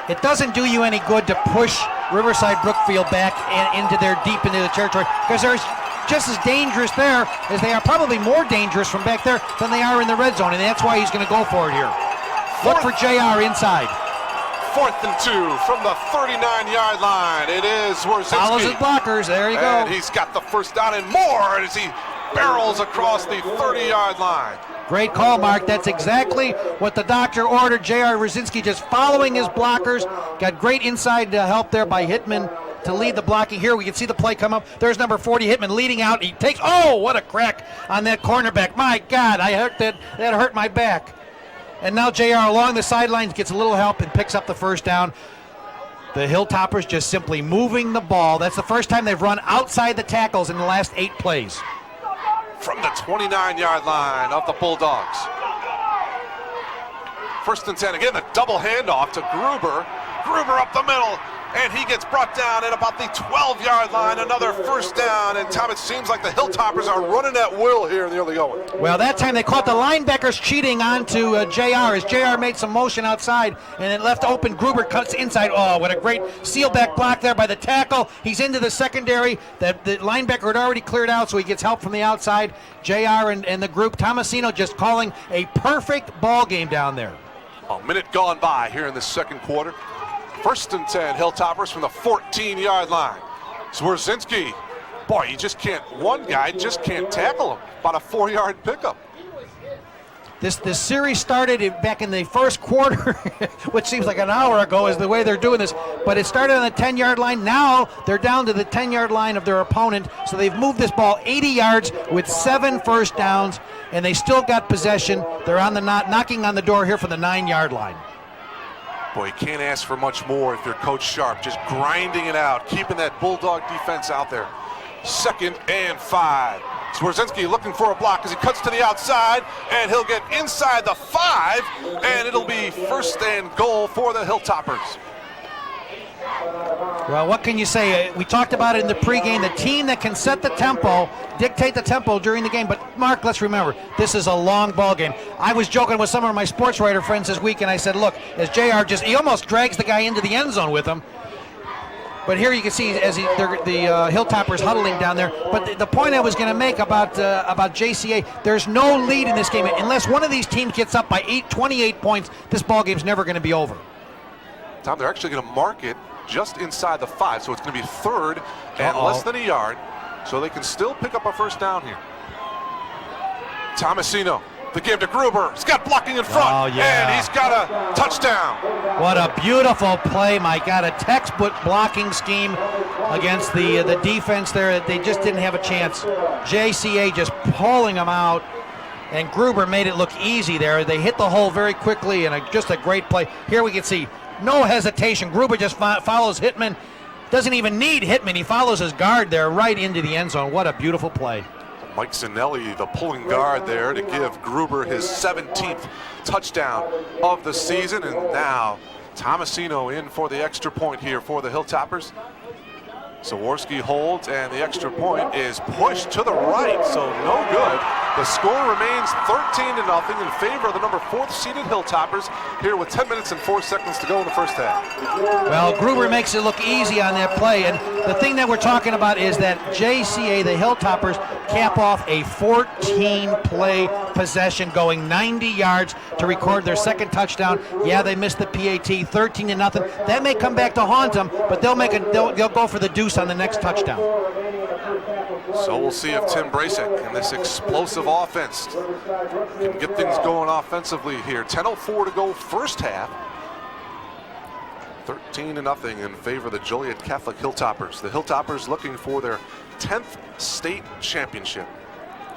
it doesn't do you any good to push Riverside Brookfield back into the territory, because there's just as dangerous there as they are, probably more dangerous from back there than they are in the red zone, and that's why he's going to go for it here. Look for JR inside. 4th and 2 from the 39-yard line. It is Swerzinski. Follows his blockers. There you go. And he's got the first down and more as he barrels across the 30-yard line. Great call, Mark. That's exactly what the doctor ordered. J.R. Rzinski just following his blockers. Got great inside help there by Hittman to lead the blocking. Here we can see the play come up. There's number 40, Hittman, leading out. He takes, what a crack on that cornerback. My God, I hurt that hurt my back. And now J.R. along the sidelines gets a little help and picks up the first down. The Hilltoppers just simply moving the ball. That's the first time they've run outside the tackles in the last 8 plays. From the 29-yard line of the Bulldogs. 1st and 10. Again, the double handoff to Gruber. Gruber up the middle, and he gets brought down at about the 12-yard line. Another first down, and Tom, it seems like the Hilltoppers are running at will here in the early going. Well, that time they caught the linebackers cheating onto JR as JR made some motion outside, and it left open. Gruber cuts inside. Oh, what a great seal-back block there by the tackle. He's into the secondary. The linebacker had already cleared out, so he gets help from the outside. JR and the group. Tomasino just calling a perfect ball game down there. A minute gone by here in the second quarter. 1st and 10, Hilltoppers from the 14-yard line. Swerzinski, boy, one guy just can't tackle him. About a 4-yard pickup. This series started back in the first quarter, which seems like an hour ago is the way they're doing this, but it started on the 10-yard line. Now they're down to the 10-yard line of their opponent, so they've moved this ball 80 yards with 7 first downs, and they still got possession. They're on the knocking on the door here for the 9-yard line. Boy, you can't ask for much more if you're Coach Sharp, just grinding it out, keeping that Bulldog defense out there. 2nd and 5. Swerzinski looking for a block as he cuts to the outside, and he'll get inside the 5, and it'll be 1st and goal for the Hilltoppers. Well, what can you say? We talked about it in the pregame, the team that can set the tempo, dictate the tempo during the game. But, Mark, let's remember, this is a long ball game. I was joking with some of my sports writer friends this week, and I said, look, as JR he almost drags the guy into the end zone with him. But here you can see as the Hilltoppers huddling down there. But the point I was going to make about JCA, there's no lead in this game. Unless one of these teams gets up by 28 points, this ball game's never going to be over. Tom, they're actually going to mark it just inside the 5, so it's going to be 3rd and less than a yard, so they can still pick up a first down here. Tomasino, the give to Gruber. He's got blocking in front, and he's got a touchdown. What a beautiful play, my God. A textbook blocking scheme against the defense there. They just didn't have a chance. JCA just pulling them out, and Gruber made it look easy there. They hit the hole very quickly, and just a great play. Here we can see no hesitation. Gruber just follows Hittman. Doesn't even need Hittman. He follows his guard there right into the end zone. What a beautiful play. Mike Zanelli, the pulling guard there to give Gruber his 17th touchdown of the season. And now Tomasino in for the extra point here for the Hilltoppers. Zaworski holds, and the extra point is pushed to the right, so no good. The score remains 13-0 in favor of the number 4th seeded Hilltoppers here with 10 minutes and 4 seconds to go in the first half. Well, Gruber makes it look easy on that play, and the thing that we're talking about is that JCA, the Hilltoppers, cap off a 14-play possession going 90 yards to record their second touchdown. Yeah, they missed the PAT, 13-0. That may come back to haunt them, but they'll go for the deuce on the next touchdown. So we'll see if Tim Bracek and this explosive offense can get things going offensively here. 10:04 to go first half. 13-0 in favor of the Joliet Catholic Hilltoppers. The Hilltoppers looking for their 10th state championship.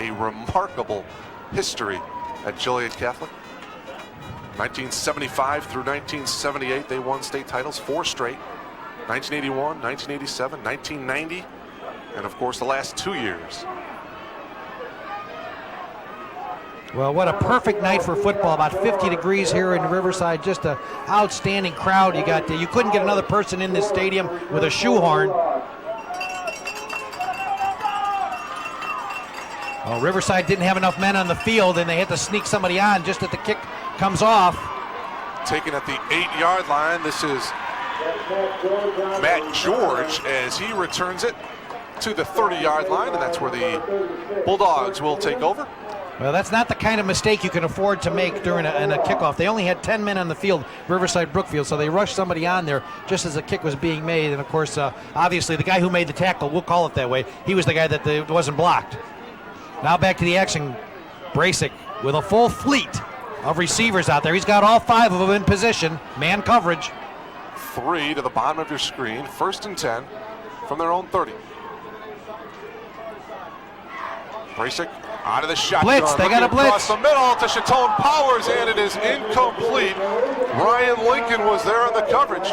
A remarkable history at Joliet Catholic. 1975 through 1978, they won state titles 4 straight. 1981, 1987, 1990, and of course the last 2 years. Well, what a perfect night for football. About 50 degrees here in Riverside. Just an outstanding crowd. You couldn't get another person in this stadium with a shoehorn. Well, Riverside didn't have enough men on the field, and they had to sneak somebody on just as the kick comes off. Taken at the 8-yard line. This is Matt George as he returns it to the 30-yard line, and that's where the Bulldogs will take over. Well, that's not the kind of mistake you can afford to make during a kickoff. They only had 10 men on the field, Riverside Brookfield, so they rushed somebody on there just as the kick was being made. And, of course, obviously the guy who made the tackle, we'll call it that way, he was the guy that wasn't blocked. Now back to the action. Bracek with a full fleet of receivers out there. He's got all 5 of them in position, man coverage. 3 to the bottom of your screen. 1st and 10 from their own 30. Bracek out of the shotgun. Blitz, they got a blitz. Across the middle to Chatone Powers, and it is incomplete. Ryan Lincoln was there on the coverage.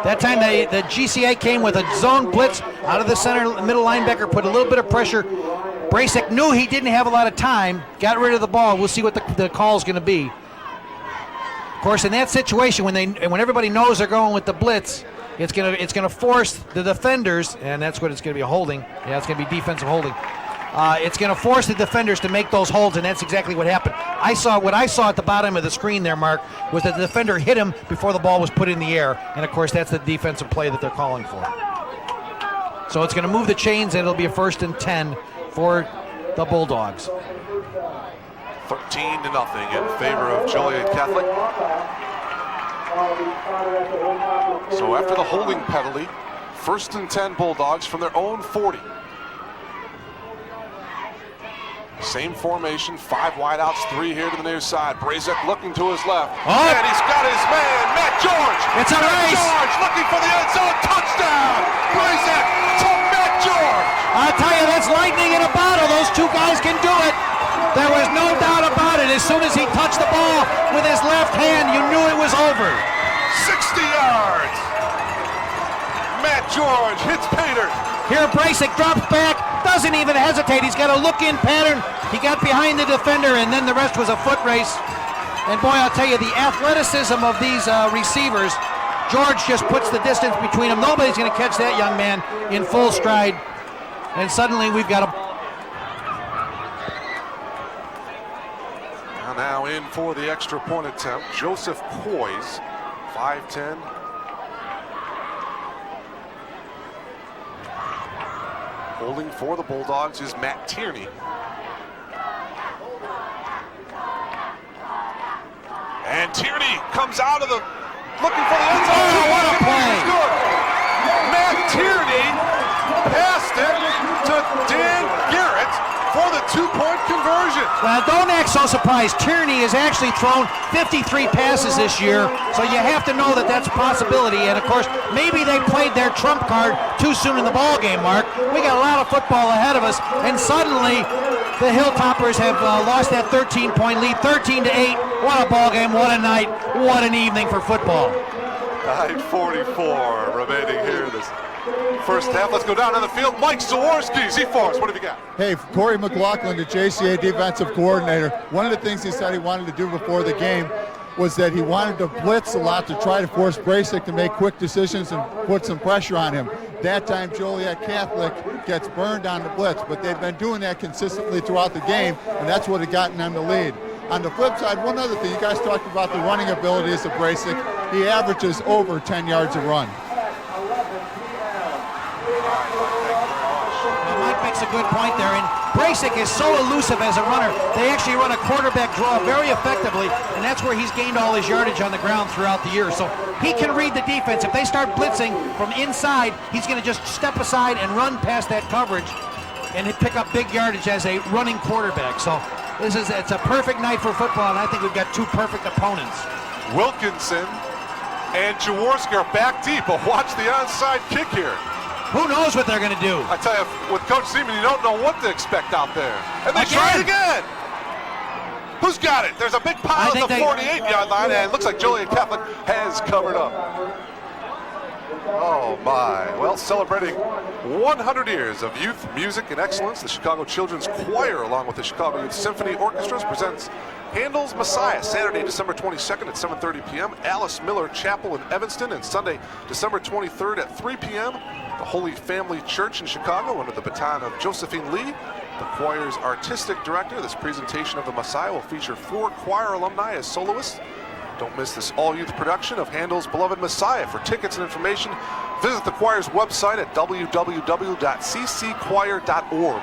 That time the GCA came with a zone blitz out of the center middle linebacker, put a little bit of pressure. Bracek knew he didn't have a lot of time, got rid of the ball. We'll see what the call is going to be. Of course, in that situation, when everybody knows they're going with the blitz, it's gonna force the defenders, and that's what it's going to be, a holding. Yeah, it's going to be defensive holding. It's going to force the defenders to make those holds, and that's exactly what happened. What I saw at the bottom of the screen there, Mark, was that the defender hit him before the ball was put in the air, and of course that's the defensive play that they're calling for. So it's going to move the chains, and it'll be a 1st and 10 for the Bulldogs. 13-0 in favor of Joliet Catholic. So after the holding penalty, 1st and 10 Bulldogs from their own 40. Same formation, 5 wideouts, 3 here to the near side. Bracek looking to his left. Oh. And he's got his man, Matt George. It's a race. George looking for the end zone. Touchdown. Bracek to Matt George. I'll tell you, that's lightning in a bottle. Those 2 guys can do it. There was no doubt about it. As soon as he touched the ball with his left hand, you knew it was over. 60 yards. Matt George hits Pater. Here Bracek drops back, doesn't even hesitate. He's got a look-in pattern. He got behind the defender, and then the rest was a foot race. And boy, I'll tell you, the athleticism of these receivers, George just puts the distance between them. Nobody's going to catch that young man in full stride. And suddenly we've got a... Now in for the extra point attempt, Joseph Poise, 5'10". Holding for the Bulldogs is Matt Tierney. And Tierney comes out of the, looking for the end zone. Oh, what a play. Good. Matt Tierney passed it to Dan Garrett for the 2-point conversion. Well, don't act so surprised. Tierney has actually thrown 53 passes this year, so you have to know that that's a possibility. And, of course, maybe they played their trump card too soon in the ball game, Mark. We got a lot of football ahead of us, and suddenly the Hilltoppers have lost that 13-point lead, 13-8. What a ball game, what a night, what an evening for football. 9:44 remaining here in this first half. Let's go down on the field. Mike Zawarski, Z-Force, what have you got? Hey, Corey McLaughlin, the JCA defensive coordinator, one of the things he said he wanted to do before the game was that he wanted to blitz a lot to try to force Brasic to make quick decisions and put some pressure on him. That time, Joliet Catholic gets burned on the blitz, but they've been doing that consistently throughout the game, and that's what had gotten them the lead. On the flip side, one other thing, you guys talked about the running abilities of Brasic. He averages over 10 yards a run. Mike makes a good point there, and Brasic is so elusive as a runner. They actually run a quarterback draw very effectively, and that's where he's gained all his yardage on the ground throughout the year. So he can read the defense. If they start blitzing from inside, he's going to just step aside and run past that coverage and pick up big yardage as a running quarterback. So it's a perfect night for football, and I think we've got two perfect opponents. Wilkinson and Jaworski are back deep, but watch the onside kick here. Who knows what they're going to do? I tell you, with Coach Seaman, you don't know what to expect out there. And they try it again. Who's got it? There's a big pile at the 48-yard line, and it looks like Joliet Catholic has covered up. Oh, my. Well, celebrating 100 years of youth music and excellence, the Chicago Children's Choir, along with the Chicago Youth Symphony Orchestras, presents Handel's Messiah, Saturday, December 22nd at 7:30 p.m. Alice Miller Chapel in Evanston, and Sunday, December 23rd at 3 p.m. The Holy Family Church in Chicago under the baton of Josephine Lee, the choir's artistic director. This presentation of the Messiah will feature 4 choir alumni as soloists. Don't miss this all-youth production of Handel's beloved Messiah. For tickets and information, visit the choir's website at www.ccchoir.org.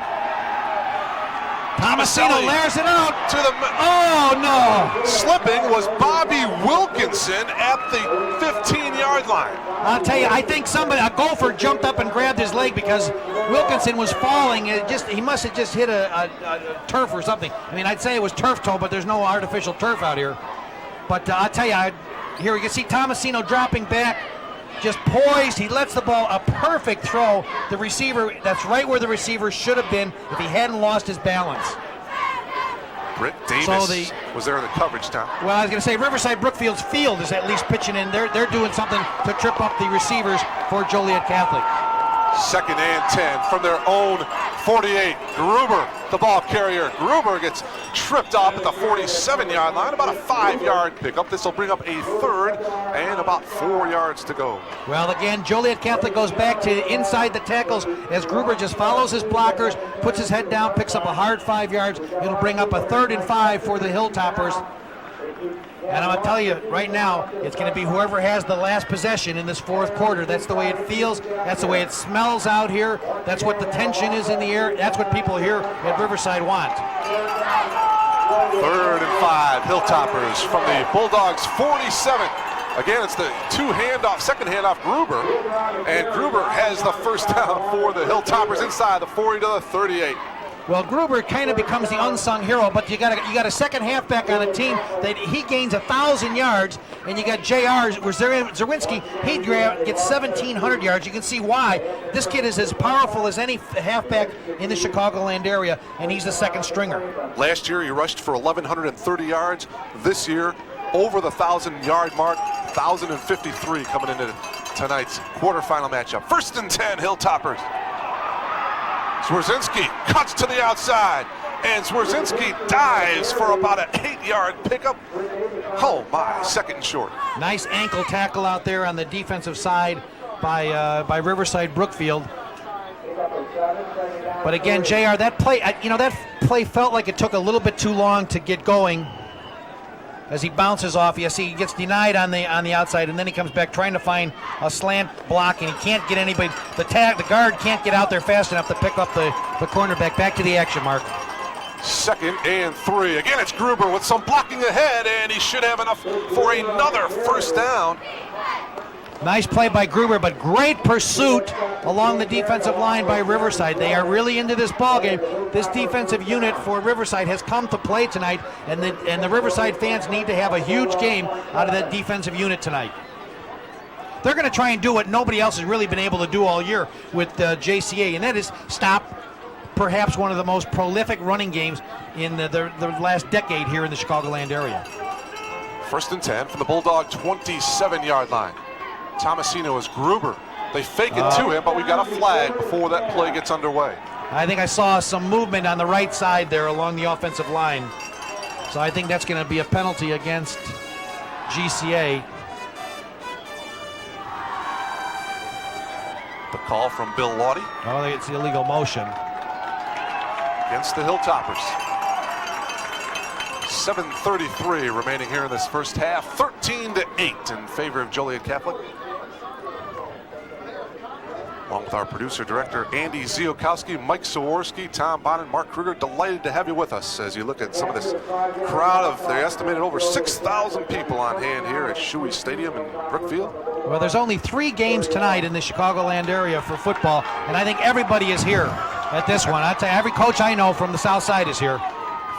Tomasino layers it out to the. Oh no! Slipping was Bobby Wilkinson at the 15-yard line. I'll tell you, I think a golfer jumped up and grabbed his leg because Wilkinson was falling. He must have just hit a turf or something. I mean, I'd say it was turf toe, but there's no artificial turf out here. But I'll tell you, here we can see Tomasino dropping back, just poised. He lets the ball, a perfect throw. The receiver, that's right where the receiver should have been if he hadn't lost his balance. Britt Davis was there in the coverage, Tom. Well, I was going to say Riverside Brookfield's field is at least pitching in. They're doing something to trip up the receivers for Joliet Catholic. 2nd and 10 from their own 48. Gruber, the ball carrier. Gruber gets tripped up at the 47-yard line, about a 5-yard pickup. This will bring up a 3rd and about 4 yards to go. Well, again, Joliet Catholic goes back to inside the tackles as Gruber just follows his blockers, puts his head down, picks up a hard 5 yards. It'll bring up a 3rd and 5 for the Hilltoppers. And I'm going to tell you right now, it's going to be whoever has the last possession in this 4th quarter. That's the way it feels. That's the way it smells out here. That's what the tension is in the air. That's what people here at Riverside want. 3rd and 5, Hilltoppers from the Bulldogs 47. Again, it's the second handoff, Gruber. And Gruber has the first down for the Hilltoppers inside the 40 to the 38. Well, Gruber kind of becomes the unsung hero, but you got a second halfback on a team that he gains 1,000 yards, and you got J.R. Zerwinski, he gets 1,700 yards. You can see why. This kid is as powerful as any halfback in the Chicagoland area, and he's the second stringer. Last year, he rushed for 1,130 yards. This year, over the 1,000-yard mark, 1,053 coming into tonight's quarterfinal matchup. 1st and 10, Hilltoppers. Swerzinski cuts to the outside, and Swerzinski dives for about an 8-yard pickup. Oh my, 2nd and short. Nice ankle tackle out there on the defensive side by Riverside Brookfield. But again, JR, that play felt like it took a little bit too long to get going. As he bounces off, you see he gets denied on the outside, and then he comes back trying to find a slant block, and he can't get anybody. The guard can't get out there fast enough to pick up the cornerback. Back to the action, Mark. 2nd and 3. Again, it's Gruber with some blocking ahead, and he should have enough for another 1st down. Nice play by Gruber, but great pursuit along the defensive line by Riverside. They are really into this ballgame. This defensive unit for Riverside has come to play tonight, and the Riverside fans need to have a huge game out of that defensive unit tonight. They're going to try and do what nobody else has really been able to do all year with JCA, and that is stop perhaps one of the most prolific running games in the last decade here in the Chicagoland area. 1st and 10 from the Bulldog 27-yard line. Tomasino is Gruber. They fake it to him, but we got a flag before that play gets underway. I think I saw some movement on the right side there along the offensive line. So I think that's going to be a penalty against GCA. The call from Bill Lawdy. Oh, it's illegal motion. Against the Hilltoppers. 7:33 remaining here in this first half. 13-8 in favor of Joliet Catholic. Along with our producer-director Andy Ziokowski, Mike Saworski, Tom Bonin, Mark Kruger, delighted to have you with us as you look at some of this crowd of, they estimated over 6,000 people on hand here at Shuey Stadium in Brookfield. Well, there's only 3 games tonight in the Chicagoland area for football, and I think everybody is here at this one. I tell you, every coach I know from the South Side is here.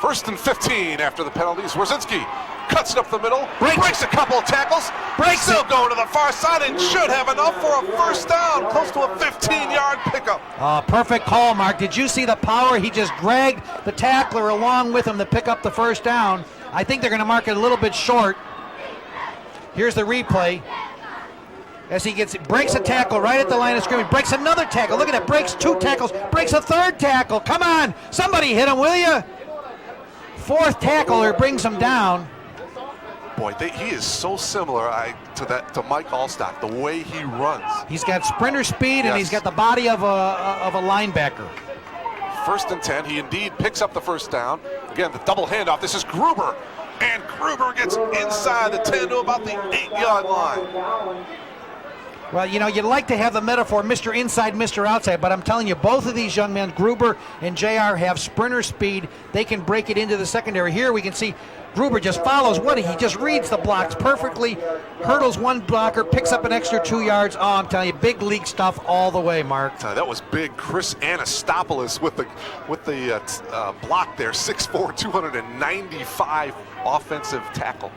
1st and 15 after the penalties. Wierzinski cuts it up the middle, breaks a couple of tackles, still going to the far side and should have enough for a first down, close to a 15-yard pickup. Perfect call, Mark. Did you see the power? He just dragged the tackler along with him to pick up the first down. I think they're going to mark it a little bit short. Here's the replay. As he breaks a tackle right at the line of scrimmage, breaks another tackle. Look at that, breaks 2 tackles, breaks a 3rd tackle. Come on, somebody hit him, will you? 4th tackler brings him down. Boy, he is so similar to Mike Allstock, the way he runs. He's got sprinter speed, and he's got the body of a linebacker. 1st and 10, he indeed picks up the first down. Again, the double handoff. This is Gruber, and Gruber gets inside the 10 to about the 8-yard line. Well, you know, you'd like to have the metaphor, Mr. Inside, Mr. Outside, but I'm telling you, both of these young men, Gruber and JR, have sprinter speed. They can break it into the secondary. Here we can see Gruber just follows Woody. He just reads the blocks perfectly, hurdles one blocker, picks up an extra 2 yards. Oh, I'm telling you, big league stuff all the way, Mark. That was big. Chris Anastopoulos with the block there, 6'4", 295 offensive tackle.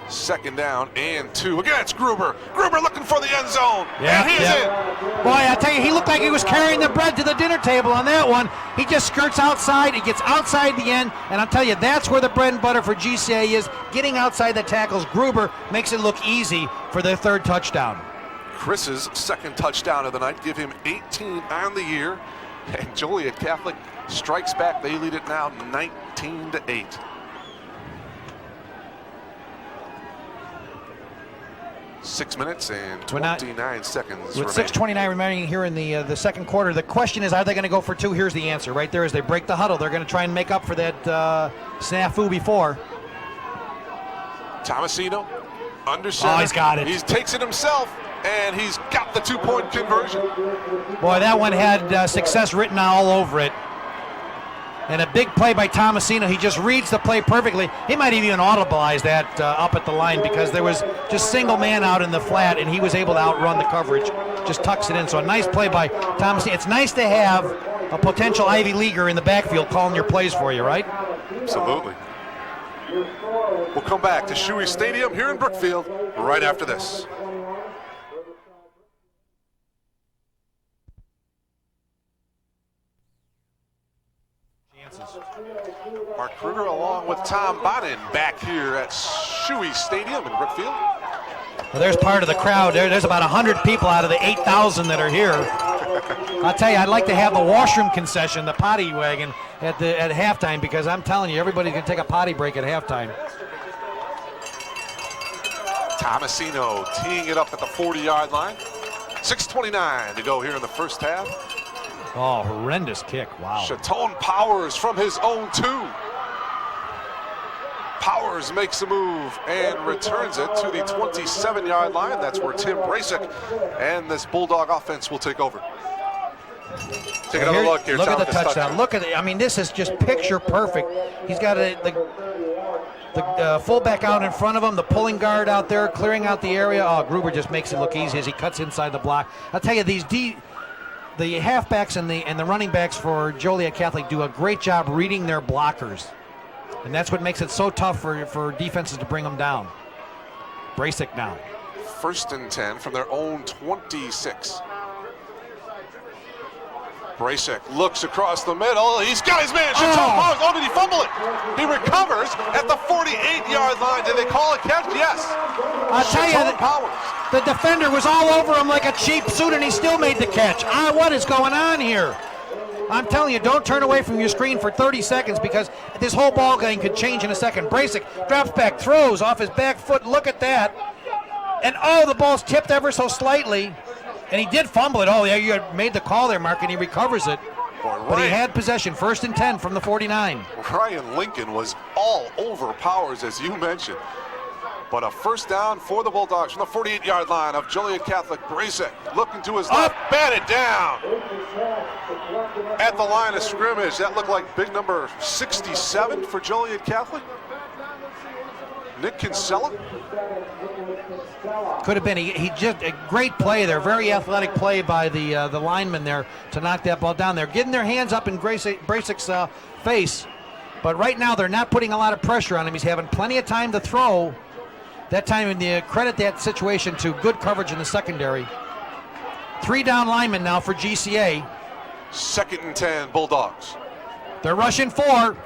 2nd down and 2. Again, it's Gruber. Gruber looking for the end zone. And he is in. Boy, I tell you, he looked like he was carrying the bread to the dinner table on that one. He just skirts outside. He gets outside the end. And I'll tell you, that's where the bread and butter for GCA is, getting outside the tackles. Gruber makes it look easy for their 3rd touchdown. Chris's 2nd touchdown of the night, give him 18 on the year. And Joliet Catholic strikes back. They lead it now 19-8. 6 minutes and 29 seconds with 6:29 remaining here in the 2nd quarter. The question is, are they going to go for 2? Here's the answer right there. As they break the huddle, they're going to try and make up for that snafu before. Tomasino under center. Oh, he's got it. He takes it himself, and he's got the 2-point conversion. Boy, that one had success written all over it. And a big play by Tomasino. He just reads the play perfectly. He might even audibilize that up at the line, because there was just single man out in the flat, and he was able to outrun the coverage. Just tucks it in. So a nice play by Tomasino. It's nice to have a potential Ivy Leaguer in the backfield calling your plays for you, right? Absolutely. We'll come back to Shuey Stadium here in Brookfield right after this. Mark Kruger along with Tom Bonin back here at Shuey Stadium in Brookfield. Well, there's part of the crowd. There's about 100 people out of the 8,000 that are here. I'll tell you, I'd like to have the washroom concession, the potty wagon, at halftime, because I'm telling you, everybody's going to take a potty break at halftime. Tomasino teeing it up at the 40-yard line. 6:29 to go here in the first half. Oh, horrendous kick. Wow. Chatone Powers from his own 2. Powers makes a move and returns it to the 27-yard line. That's where Tim Brasic and this Bulldog offense will take over. Take another look here. Look at the touchdown. Look at it. I mean, this is just picture perfect. He's got the fullback out in front of him, the pulling guard out there, clearing out the area. Oh, Gruber just makes it look easy as he cuts inside the block. I'll tell you, the halfbacks and the running backs for Joliet Catholic do a great job reading their blockers. And that's what makes it so tough for defenses to bring them down. Brasic now. 1st and 10 from their own 26. Brasic looks across the middle. He's got his man. Chatone Powers. Oh, did he fumble it? He recovers at the 48-yard line. Did they call a catch? Yes. I'll tell you, the defender was all over him like a cheap suit, and he still made the catch. What is going on here? I'm telling you, don't turn away from your screen for 30 seconds because this whole ball game could change in a second. Brasic drops back, throws off his back foot. Look at that. And the ball's tipped ever so slightly. And he did fumble it. Oh, yeah, you had made the call there, Mark, and he recovers it. But he had possession, 1st and 10 from the 49. Ryan Lincoln was all over Powers, as you mentioned. But a first down for the Bulldogs from the 48-yard line of Joliet Catholic. Brasic looking to his left, batted down at the line of scrimmage. That looked like big number 67 for Joliet Catholic. Nick Kinsella. Could have been. He just a great play there. Very athletic play by the lineman there to knock that ball down there. Getting their hands up in Brasic's face. But right now they're not putting a lot of pressure on him. He's having plenty of time to throw. That time, and you credit that situation to good coverage in the secondary. 3 down linemen now for GCA. 2nd and 10, Bulldogs. They're rushing 4.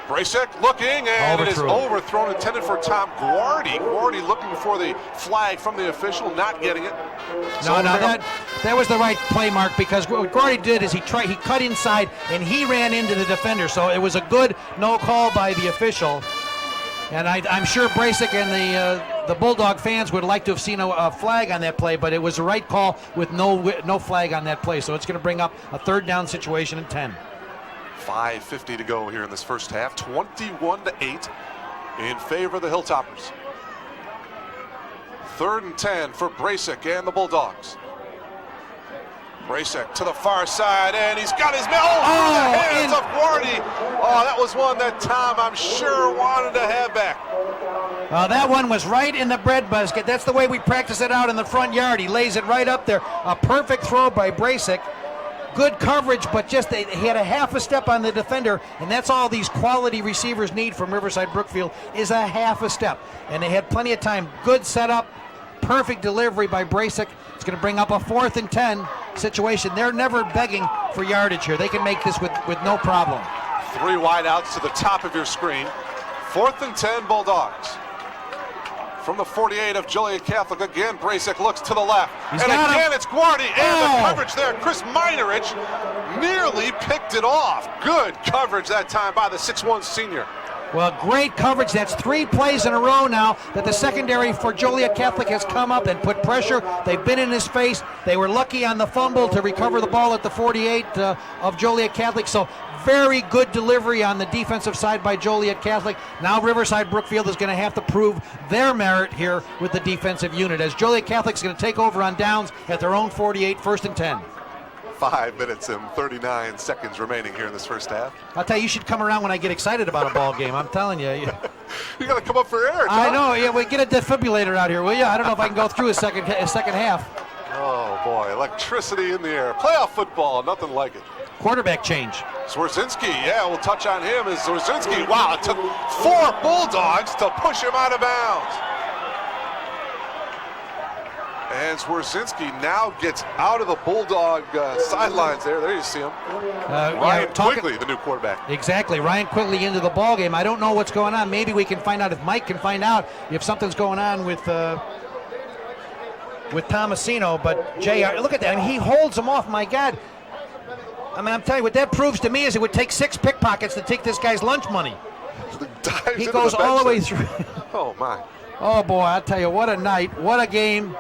Brasic looking, and it is overthrown, intended for Tom Guardi. Guardi looking for the flag from the official, not getting it. No, that was the right play, Mark, because what Guardi did is he cut inside, and he ran into the defender. So it was a good no call by the official. And I'm sure Brasic and the Bulldog fans would like to have seen a flag on that play, but it was the right call with no flag on that play. So it's going to bring up a 3rd down situation and 10. 5:50 to go here in this first half. 21-8 in favor of the Hilltoppers. 3rd and 10 for Brasic and the Bulldogs. Brasic to the far side, and he's got his hands of Guardi. That was one that Tom, I'm sure, wanted to have back. That one was right in the bread basket. That's the way we practice it out in the front yard. He lays it right up there. A perfect throw by Brasic. Good coverage, but just he had a half a step on the defender, and that's all these quality receivers need from Riverside Brookfield is a half a step. And they had plenty of time. Good setup, perfect delivery by Brasic. It's going to bring up a 4th and 10 situation. They're never begging for yardage here. They can make this with no problem. 3 wide outs to the top of your screen. 4th and 10 Bulldogs. From the 48 of Joliet Catholic, again, Brasic looks to the left. It's Guardi, and the coverage there. Chris Meinerich nearly picked it off. Good coverage that time by the 6'1 senior. Well, great coverage. That's 3 plays in a row now that the secondary for Joliet Catholic has come up and put pressure. They've been in his face. They were lucky on the fumble to recover the ball at the 48 of Joliet Catholic. So very good delivery on the defensive side by Joliet Catholic. Now Riverside Brookfield is going to have to prove their merit here with the defensive unit as Joliet Catholic is going to take over on downs at their own 48, 1st and 10. 5 minutes and 39 seconds remaining here in this first half. I'll tell you, you should come around when I get excited about a ball game. I'm telling you. You got to come up for air, Tom. I know. Yeah, we get a defibrillator out here, will you? I don't know if I can go through a second half. Oh, boy. Electricity in the air. Playoff football. Nothing like it. Quarterback change. Swerzinski, we'll touch on him. As Swerzinski, wow, it took 4 Bulldogs to push him out of bounds. And Swerzinski now gets out of the Bulldog sidelines there. There you see him. Ryan Quigley, the new quarterback. Exactly. Ryan Quigley into the ball game. I don't know what's going on. Maybe we can find out if Mike can find out if something's going on with Tomasino. But JR, look at that. I mean, he holds him off. My God. I mean, I'm telling you, what that proves to me is it would take 6 pickpockets to take this guy's lunch money. He goes all the way through. Oh, my. Oh, boy, I'll tell you, what a night, what a game,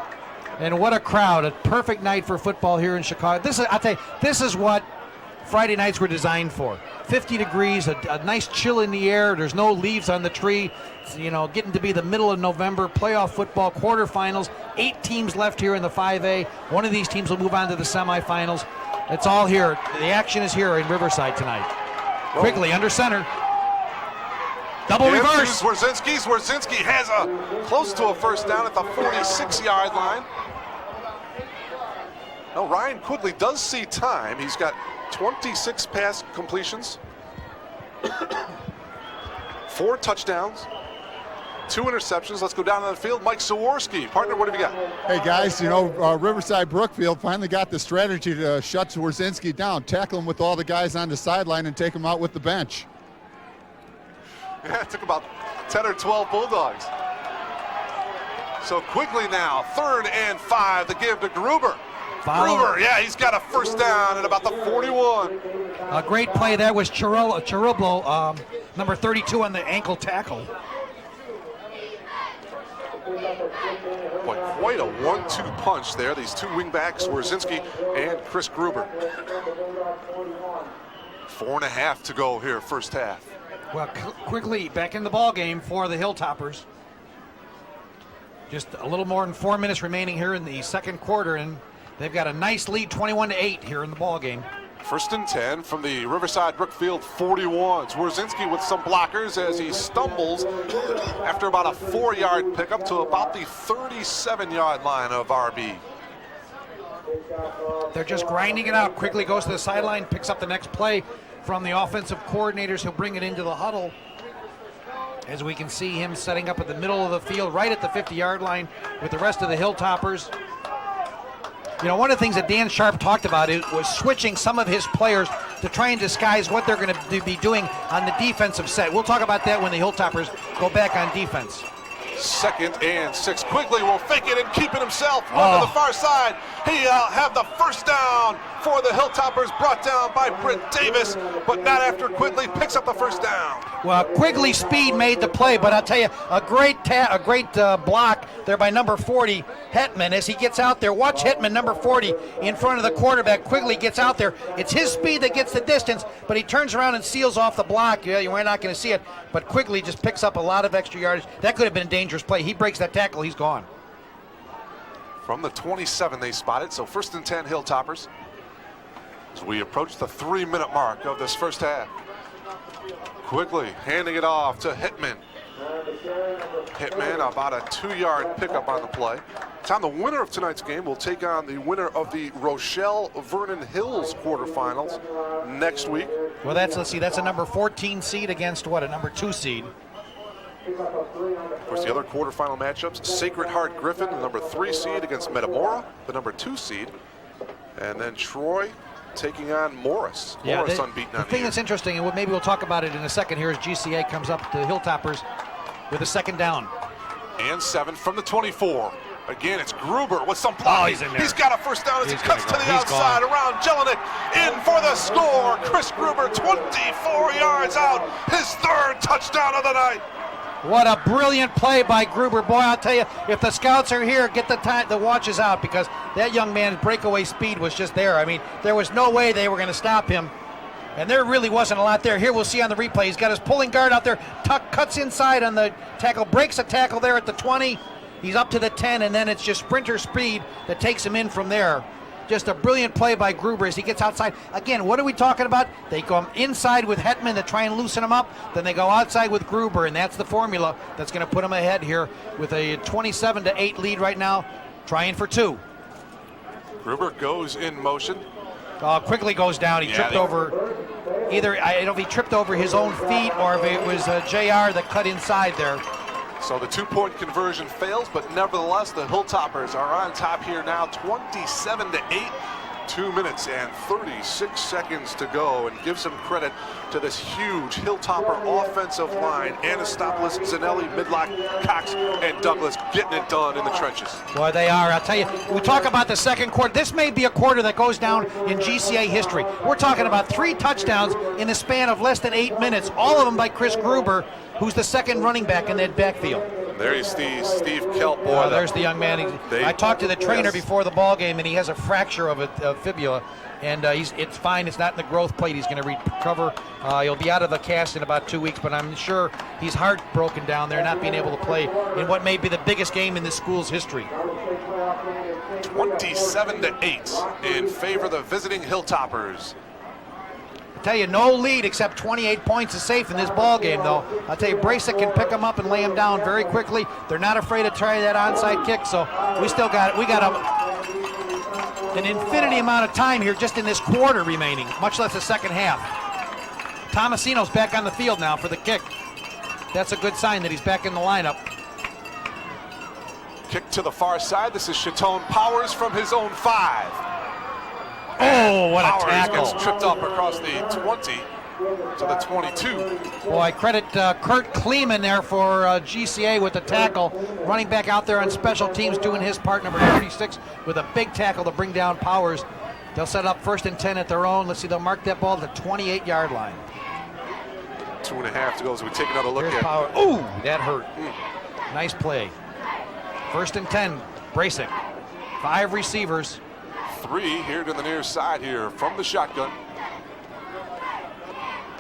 and what a crowd. A perfect night for football here in Chicago. I'll tell you, this is what Friday nights were designed for. 50 degrees, a nice chill in the air. There's no leaves on the tree. It's, getting to be the middle of November. Playoff football, quarterfinals. 8 teams left here in the 5A. One of these teams will move on to the semifinals. It's all here. The action is here in Riverside tonight. Quigley under center. Double reverse. Swerzinski has close to a first down at the 46-yard line. Now Ryan Quigley does see time. He's got 26 pass completions, 4 touchdowns, 2 interceptions. Let's go down on the field. Mike Sawarski, partner, what have you got? Hey guys, Riverside Brookfield finally got the strategy to shut Swerzinski down, tackle him with all the guys on the sideline and take him out with the bench. Yeah, it took about 10 or 12 Bulldogs. So Quigley now, 3rd and 5, the give to Gruber. Gruber, yeah, he's got a first down at about the 41. A great play there was Cherublo, number 32 on the ankle tackle. Boy, quite a 1-2 punch there. These two wingbacks, Wierzinski and Chris Gruber. 4.5 to go here, first half. Well, Quigley back in the ball game for the Hilltoppers. Just a little more than 4 minutes remaining here in the second quarter, and they've got a nice lead, 21-8 here in the ball game. 1st and 10 from the Riverside Brookfield 41s. Wierzinski with some blockers as he stumbles after about a 4-yard pickup to about the 37-yard line of RB. They're just grinding it out. Quigley goes to the sideline, picks up the next play from the offensive coordinators. He'll bring it into the huddle. As we can see him setting up at the middle of the field, right at the 50-yard line with the rest of the Hilltoppers. You know, one of the things that Dan Sharp talked about was switching some of his players to try and disguise what they're going to be doing on the defensive set. We'll talk about that when the Hilltoppers go back on defense. 2nd and 6. Quigley will fake it and keep it himself. Run to the far side. He'll have the first down for the Hilltoppers, brought down by Britt Davis, but not after Quigley picks up the first down. Well, Quigley's speed made the play, but I'll tell you, a great block there by number 40, Hetman, as he gets out there. Watch Hetman, number 40, in front of the quarterback. Quigley gets out there. It's his speed that gets the distance, but he turns around and seals off the block. Yeah, you're not going to see it, but Quigley just picks up a lot of extra yardage. That could have been a dangerous play. He breaks that tackle, he's gone. From the 27 they spotted, so 1st and 10 Hilltoppers as we approach the 3-minute mark of this first half. Quigley handing it off to Hitman. Hitman about a 2-yard pickup on the play. Tom, the winner of tonight's game will take on the winner of the Rochelle Vernon Hills quarterfinals next week. Well, let's see, that's a number 14 seed against what, a number 2 seed. Of course, the other quarterfinal matchups, Sacred Heart Griffin, the number 3 seed against Metamora, the number 2 seed. And then Troy taking on Morris. Yeah, Morris unbeaten on the thing year. that's interesting, and maybe we'll talk about it in a second here, as GCA comes up to the Hilltoppers with a 2nd down. And 7 from the 24. Again, it's Gruber with some blocking. He's in there. He's got a first down as he cuts to the outside around Jelinek. In for the score. Chris Gruber, 24 yards out. His 3rd touchdown of the night. What a brilliant play by Gruber. Boy, I'll tell you, if the scouts are here, get the watches out, because that young man's breakaway speed was just there. I mean, there was no way they were going to stop him. And there really wasn't a lot there. Here we'll see on the replay, he's got his pulling guard out there, cuts inside on the tackle, breaks a tackle there at the 20. He's up to the 10, and then it's just sprinter speed that takes him in from there. Just a brilliant play by Gruber as he gets outside. Again, what are we talking about? They go inside with Hetman to try and loosen him up. Then they go outside with Gruber, and that's the formula that's going to put him ahead here with a 27-8 lead right now, trying for 2. Gruber goes in motion. Quickly goes down. He tripped over either, I don't know if he tripped over his own feet or if it was JR that cut inside there. So the 2-point conversion fails, but nevertheless, the Hilltoppers are on top here now, 27-8. 2 minutes and 36 seconds to go, and give some credit to this huge Hilltopper offensive line. Anastopoulos, Zanelli, Midlock, Cox, and Douglas getting it done in the trenches. Boy, they are. I'll tell you, we talk about the second quarter. This may be a quarter that goes down in GCA history. We're talking about 3 touchdowns in the span of less than 8 minutes, all of them by Chris Gruber, who's the second running back in that backfield. There you see Steve Kelp. Boy, there's the young man. I talked to the trainer before the ball game, and he has a fracture of a fibula, and it's fine. It's not in the growth plate. He's going to recover. He'll be out of the cast in about 2 weeks, but I'm sure he's heartbroken down there, not being able to play in what may be the biggest game in this school's history. 27-8 in favor of the visiting Hilltoppers. I tell you, no lead except 28 points is safe in this ball game, though. I'll tell you, Brasic can pick them up and lay them down very quickly. They're not afraid to try that onside kick, so we still got it. We got an infinity amount of time here just in this quarter remaining, much less the second half. Tomasino's back on the field now for the kick. That's a good sign that he's back in the lineup. Kick to the far side. This is Chatone Powers from his own 5. Oh, what a Powers tackle. gets tripped up across the 20. to the 22. Boy, credit Kurt Kleeman there for GCA with the tackle. Running back out there on special teams doing his part, number 36, with a big tackle to bring down Powers. They'll set up 1st and 10 at their own. Let's see, they'll mark that ball at the 28-yard line. 2.5 to go as we take another look Here's at. Power. Ooh, that hurt. Nice play. 1st and 10, Bracek. 5 receivers. 3 here to the near side here from the shotgun.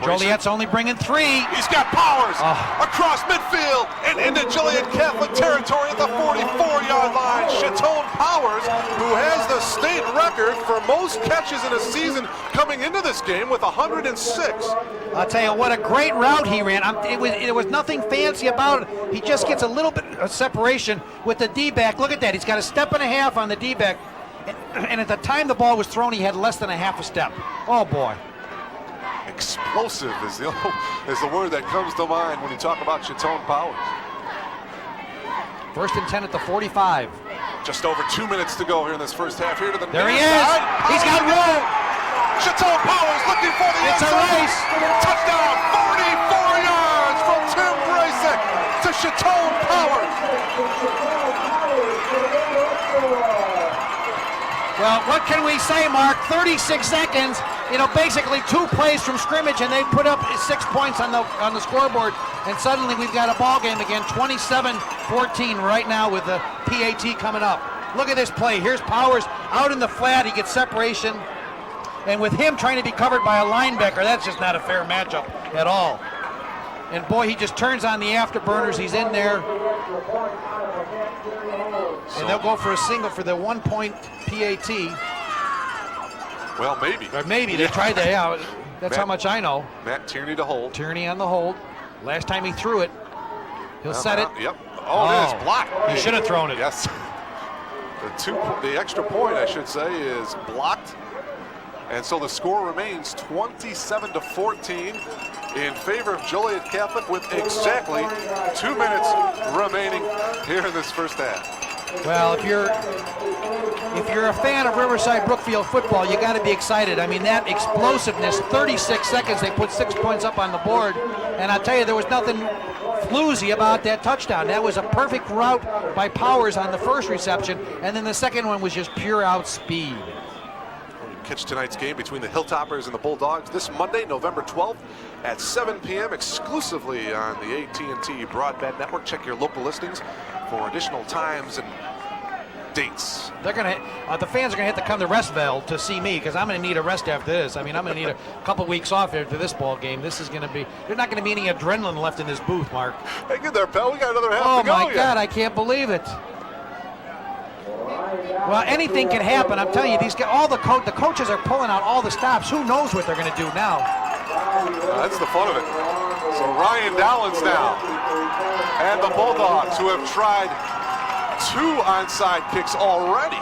Joliet's only bringing 3. He's got Powers across midfield and into Joliet Catholic territory at the 44-yard line. Chatone Powers, who has the state record for most catches in a season coming into this game with 106. I'll tell you what, a great route he ran. It was nothing fancy about it. He just gets a little bit of separation with the D-back. Look at that. He's got a step and a half on the D-back. And at the time the ball was thrown, he had less than a half a step. Oh, boy. Explosive is the word that comes to mind when you talk about Chatone Powers. 1st and 10 at the 45. Just over 2 minutes to go here in this first half. Here to the there he is. Side. He's got room. Chatone Powers looking for the it's end zone. A race. Touchdown, 44 yards from Tim Bracek to Chatone Powers. Well, what can we say, Mark? 36 seconds. You know, basically 2 plays from scrimmage, and they put up 6 points on the scoreboard, and suddenly we've got a ball game again, 27-14 right now with the PAT coming up. Look at this play. Here's Powers out in the flat. He gets separation, and with him trying to be covered by a linebacker, that's just not a fair matchup at all. And boy, he just turns on the afterburners. He's in there. And they'll go for a single for the 1-point PAT. Well, maybe. Or maybe. They tried that out. That's how much I know. Matt Tierney to hold. Tierney on the hold. Last time he threw it, he'll set it. Yep. Oh, it is blocked. He should have thrown it. Yes. The extra point, I should say, is blocked. And so the score remains 27-14 in favor of Joliet Catholic with exactly 2 minutes remaining here in this first half. Well, if you're a fan of Riverside Brookfield football, you got to be excited. I mean, that explosiveness, 36 seconds, they put 6 points up on the board. And I'll tell you, there was nothing floozy about that touchdown. That was a perfect route by Powers on the first reception, and then the second one was just pure out speed. Catch tonight's game between the Hilltoppers and the Bulldogs this Monday, November 12th at 7 p.m. exclusively on the AT&T Broadband Network. Check your local listings for additional times and dates. They're gonna, the fans are gonna have to come to Restville to see me because I'm gonna need a rest after this. I mean, I'm gonna need a couple weeks off after this ball game. This is gonna be. There's not gonna be any adrenaline left in this booth, Mark. Hey, good there, pal. We got another half to go. Oh my God, I can't believe it. Well, anything can happen. I'm telling you, these guys, all the coaches are pulling out all the stops. Who knows what they're going to do now? That's the fun of it. So Ryan Dowlins now, and the Bulldogs, who have tried 2 onside kicks already.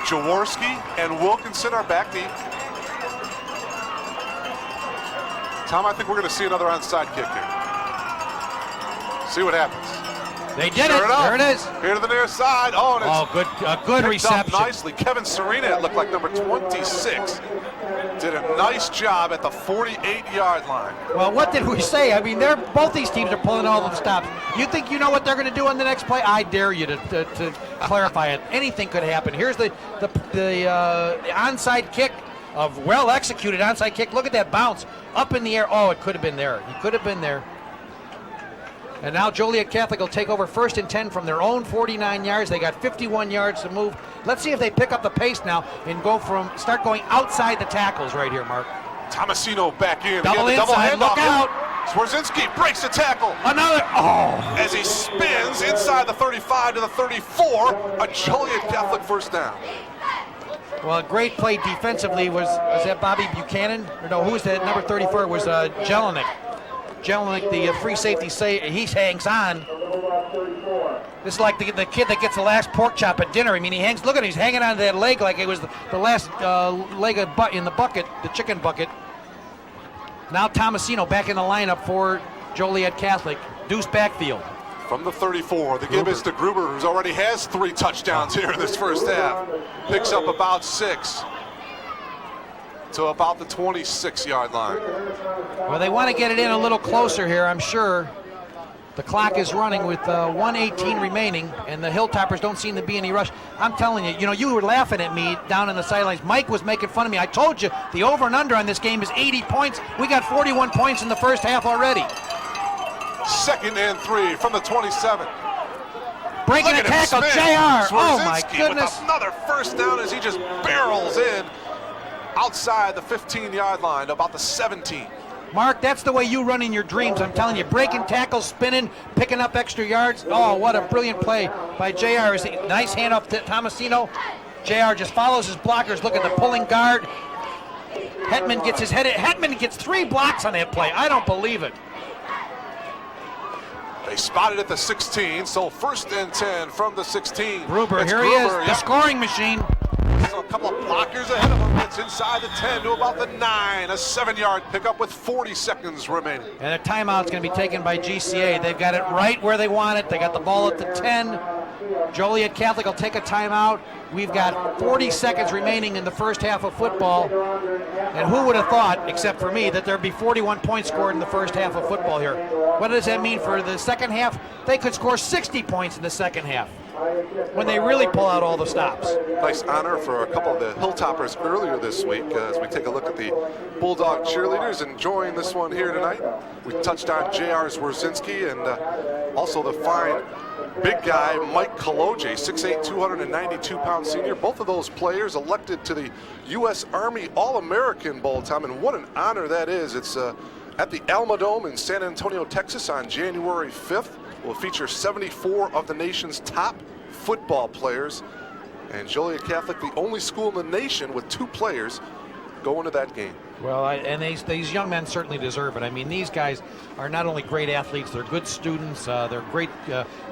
Jaworski and Wilkinson are back deep. Tom, I think we're going to see another onside kick here. See what happens. They did it. There it is. Here to the near side. Oh, and it's a good reception. Nicely. Kevin Serena, it looked like number 26, did a nice job at the 48-yard line. Well, what did we say? I mean, both these teams are pulling all the stops. You think you know what they're going to do on the next play? I dare you to clarify it. Anything could happen. Here's the onside kick, of well-executed onside kick. Look at that bounce up in the air. Oh, it could have been there. He could have been there. And now Joliet Catholic will take over 1st and 10 from their own 49 yards. They got 51 yards to move. Let's see if they pick up the pace now and start going outside the tackles right here, Mark. Tomasino back in. Double inside, look out. Swarzinski breaks the tackle. Another, as he spins inside the 35 to the 34, a Joliet Catholic first down. Well, a great play defensively was that Bobby Buchanan? Or no, who was that? Number 34 was Jelinek. Jelinek, the free safety, he hangs on. This is like the kid that gets the last pork chop at dinner. I mean, look at him, he's hanging onto that leg like it was the last leg in the bucket, the chicken bucket. Now Tomasino back in the lineup for Joliet Catholic. Deuce backfield. From the 34, the give is to Gruber, who already has 3 touchdowns here in this first half. Picks up about 6. to about the 26-yard line. Well, they want to get it in a little closer here, I'm sure. The clock is running with 1:18 remaining, and the Hilltoppers don't seem to be any rush. I'm telling you, you were laughing at me down in the sidelines. Mike was making fun of me. I told you the over and under on this game is 80 points. We got 41 points in the first half already. 2nd and 3 from the 27. Breaking a tackle, JR. Oh my Swerzinski goodness. with another first down as he just barrels in outside the 15-yard line, about the 17. Mark, that's the way you run in your dreams, I'm telling you. Breaking tackles, spinning, picking up extra yards. Oh, what a brilliant play by JR. Nice handoff to Tomasino. JR just follows his blockers. Look at the pulling guard. Hetman gets his head. Hetman gets 3 blocks on that play. I don't believe it. They spotted at the 16, so 1st and 10 from the 16. Gruber, It's here he is, Gruber, the scoring machine. So a couple of blockers ahead of him. It's inside the 10 to about the 9. A 7-yard pickup with 40 seconds remaining. And a timeout's going to be taken by GCA. They've got it right where they want it. They got the ball at the 10. Joliet Catholic will take a timeout. We've got 40 seconds remaining in the first half of football. And who would have thought, except for me, that there'd be 41 points scored in the first half of football here? What does that mean for the second half? They could score 60 points in the second half when they really pull out all the stops. Nice honor for a couple of the Hilltoppers earlier this week as we take a look at the Bulldog cheerleaders enjoying this one here tonight. We touched on J.R. Zwerzinski and also the fine big guy Mike Kaloje, 6'8", 292-pound senior. Both of those players elected to the U.S. Army All-American Bowl, Tom, and what an honor that is. It's at the Alma Dome in San Antonio, Texas on January 5th. Will feature 74 of the nation's top football players. And Joliet Catholic, the only school in the nation with 2 players going to that game. Well, and these young men certainly deserve it. I mean, these guys are not only great athletes, they're good students, they're great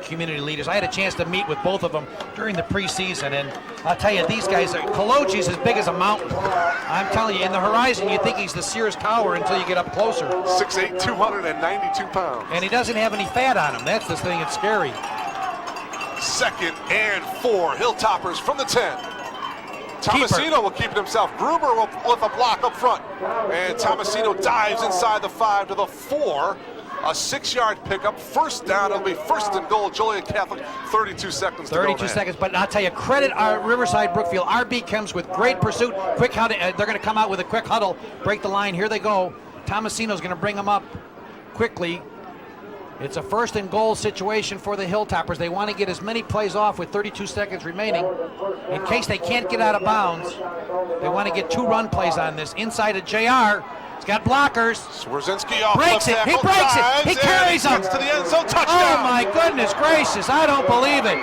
community leaders. I had a chance to meet with both of them during the preseason, and I'll tell you, these guys, Kaloji's as big as a mountain. I'm telling you, in the horizon, you think he's the Sears Tower until you get up closer. 6'8", 292 pounds. And he doesn't have any fat on him. That's the thing that's scary. 2nd and 4, Hilltoppers from the 10. Tomasino will keep it himself. Gruber with a block up front. And Tomasino dives inside the 5 to the 4. A 6-yard pickup. First down. It'll be 1st and goal. Joliet Catholic. 32 seconds to go. 32 seconds. But I'll tell you, credit our Riverside Brookfield. RB comes with great pursuit. Quick huddle. They're going to come out with a quick huddle. Break the line. Here they go. Tomasino's going to bring them up quickly. It's a 1st and goal situation for the Hilltoppers. They want to get as many plays off with 32 seconds remaining. In case they can't get out of bounds, they want to get 2 run plays on this. Inside of JR. He's got blockers. Zwerzinski off breaks it. He breaks it. He carries him. To the end zone. Touchdown. Oh my goodness gracious! I don't believe it.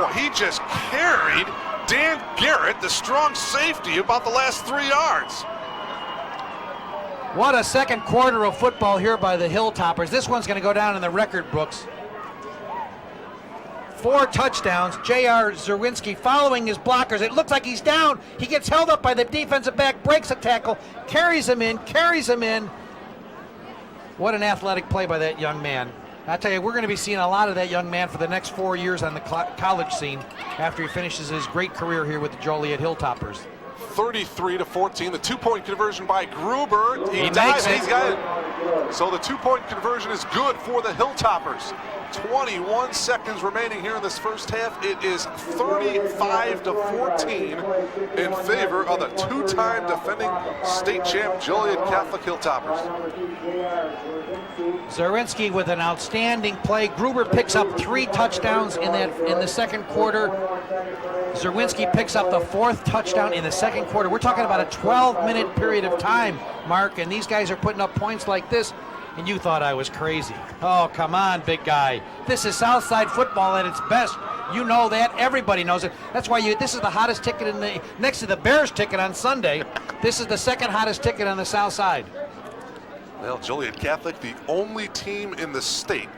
Well, he just carried Dan Garrett, the strong safety, about the last 3 yards. What a second quarter of football here by the Hilltoppers. This one's going to go down in the record books. 4 touchdowns. J.R. Zerwinski following his blockers. It looks like he's down. He gets held up by the defensive back, breaks a tackle, carries him in. What an athletic play by that young man. I tell you, we're going to be seeing a lot of that young man for the next 4 years on the college scene after he finishes his great career here with the Joliet Hilltoppers. 33-14. The 2-point conversion by Gruber. He makes it. He's got it. So the 2-point conversion is good for the Hilltoppers. 21 seconds remaining here in this first half. It is 35-14 in favor of the 2-time defending state champ Joliet Catholic Hilltoppers. Zerwinski with an outstanding play. Gruber picks up 3 touchdowns in the second quarter. Zerwinski picks up the 4th touchdown in the second quarter. We're talking about a 12-minute period of time, Mark, and these guys are putting up points like this, and you thought I was crazy. Oh, come on, big guy. This is Southside football at its best. You know that. Everybody knows it. That's why this is the hottest ticket next to the Bears ticket on Sunday. This is the second hottest ticket on the South Side. Well, Joliet Catholic, the only team in the state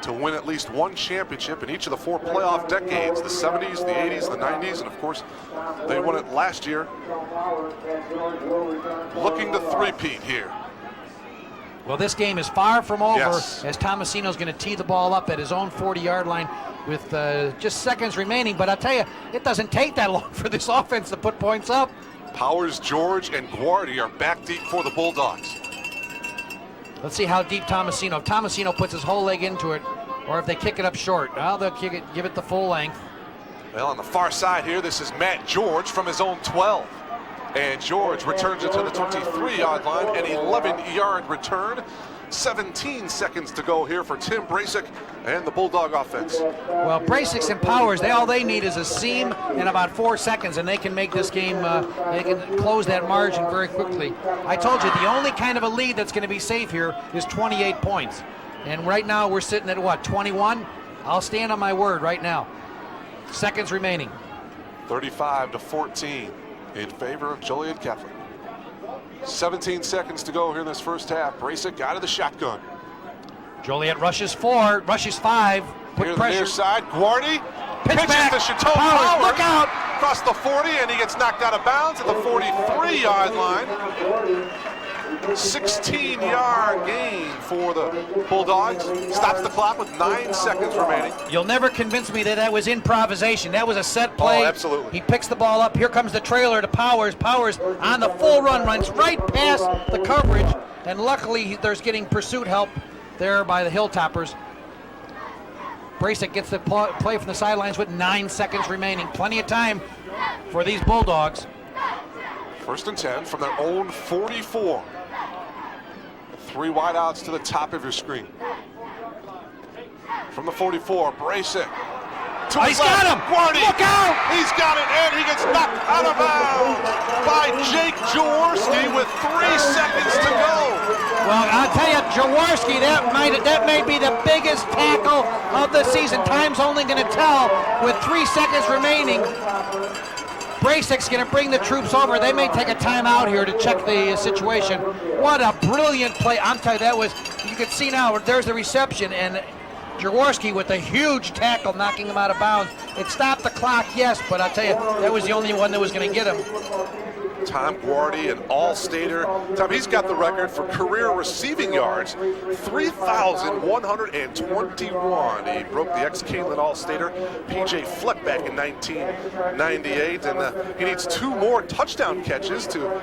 to win at least 1 championship in each of the 4 playoff decades, the 70s, the 80s, the 90s, and of course, they won it last year. Looking to three-peat here. Well, this game is far from over, yes, as Tomasino's going to tee the ball up at his own 40-yard line with just seconds remaining. But I'll tell you, it doesn't take that long for this offense to put points up. Powers, George, and Guardi are back deep for the Bulldogs. Let's see how deep Tomasino. If Tomasino puts his whole leg into it, or if they kick it up short. Well, they'll kick it, give it the full length. Well, on the far side here, this is Matt George from his own 12. And George returns it to the 23-yard line, an 11-yard return. 17 seconds to go here for Tim Brasic and the Bulldog offense. Well, Brasic and Powers, all they need is a seam in about 4 seconds, and they can make this game, they can close that margin very quickly. I told you, the only kind of a lead that's going to be safe here is 28 points. And right now we're sitting at what, 21? I'll stand on my word right now. Seconds remaining. 35-14 in favor of Joliet Catholic. 17 seconds to go here in this first half. Brasic out of the shotgun. Joliet rushes 4, rushes 5. Put Here to pressure. the near side, Guardi pitches back. to Chateau Powers, look out! across the 40, and he gets knocked out of bounds at the 43-yard line. 16-yard gain for the Bulldogs. Stops the clock with 9 seconds remaining. You'll never convince me that was improvisation. That was a set play. Oh, absolutely. He picks the ball up. Here comes the trailer to Powers. Powers on the full run, runs right past the coverage, and luckily there's getting pursuit help there by the Hilltoppers. Brasic gets the play from the sidelines with 9 seconds remaining. Plenty of time for these Bulldogs. 1st and 10 from their own 44. 3 wideouts to the top of your screen. From the 44, Brasic. He's got him! Guardi. Look out! He's got it, and he gets knocked out of bounds by Jake Jaworski with 3 seconds to go. Well, I'll tell you, Jaworski, that may be the biggest tackle of the season. Time's only going to tell with 3 seconds remaining. Brasic's going to bring the troops over. They may take a timeout here to check the situation. What a brilliant play. I'm telling you, you can see now, there's the reception, and Jaworski with a huge tackle knocking him out of bounds. It stopped the clock, yes, but I'll tell you, that was the only one that was going to get him. Tom Guardi, an all-stater. Tom, he's got the record for career receiving yards, 3,121. He broke the ex-Canelan all-stater, P.J. Fleck, back in 1998, and he needs 2 more touchdown catches to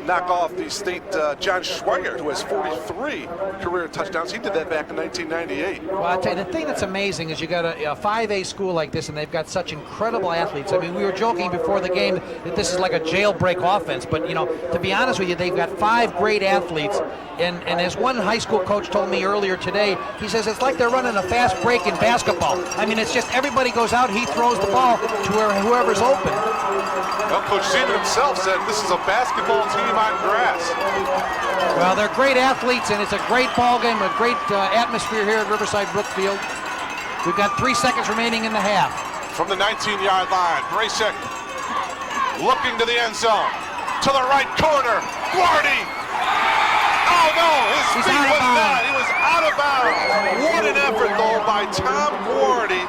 knock off the state John Schweigert, who has 43 career touchdowns. He did that back in 1998. Well, I'll tell you, the thing that's amazing is you got a 5A school like this, and they've got such incredible athletes. I mean, we were joking before the game that this is like a jailbreak offense, but to be honest with you, they've got 5 great athletes, and as one high school coach told me earlier today, he says it's like they're running a fast break in basketball. I mean, it's just everybody goes out, he throws the ball to whoever's open. Well, Coach Seaman himself said this is a basketball team on grass. Well, they're great athletes, and it's a great ball game, a great atmosphere here at Riverside Brookfield. We've got 3 seconds remaining in the half. From the 19-yard line, Brasic looking to the end zone. To the right corner, Guardi. Oh no, his feet was not. He was out of bounds. What an effort though by Tom Guardi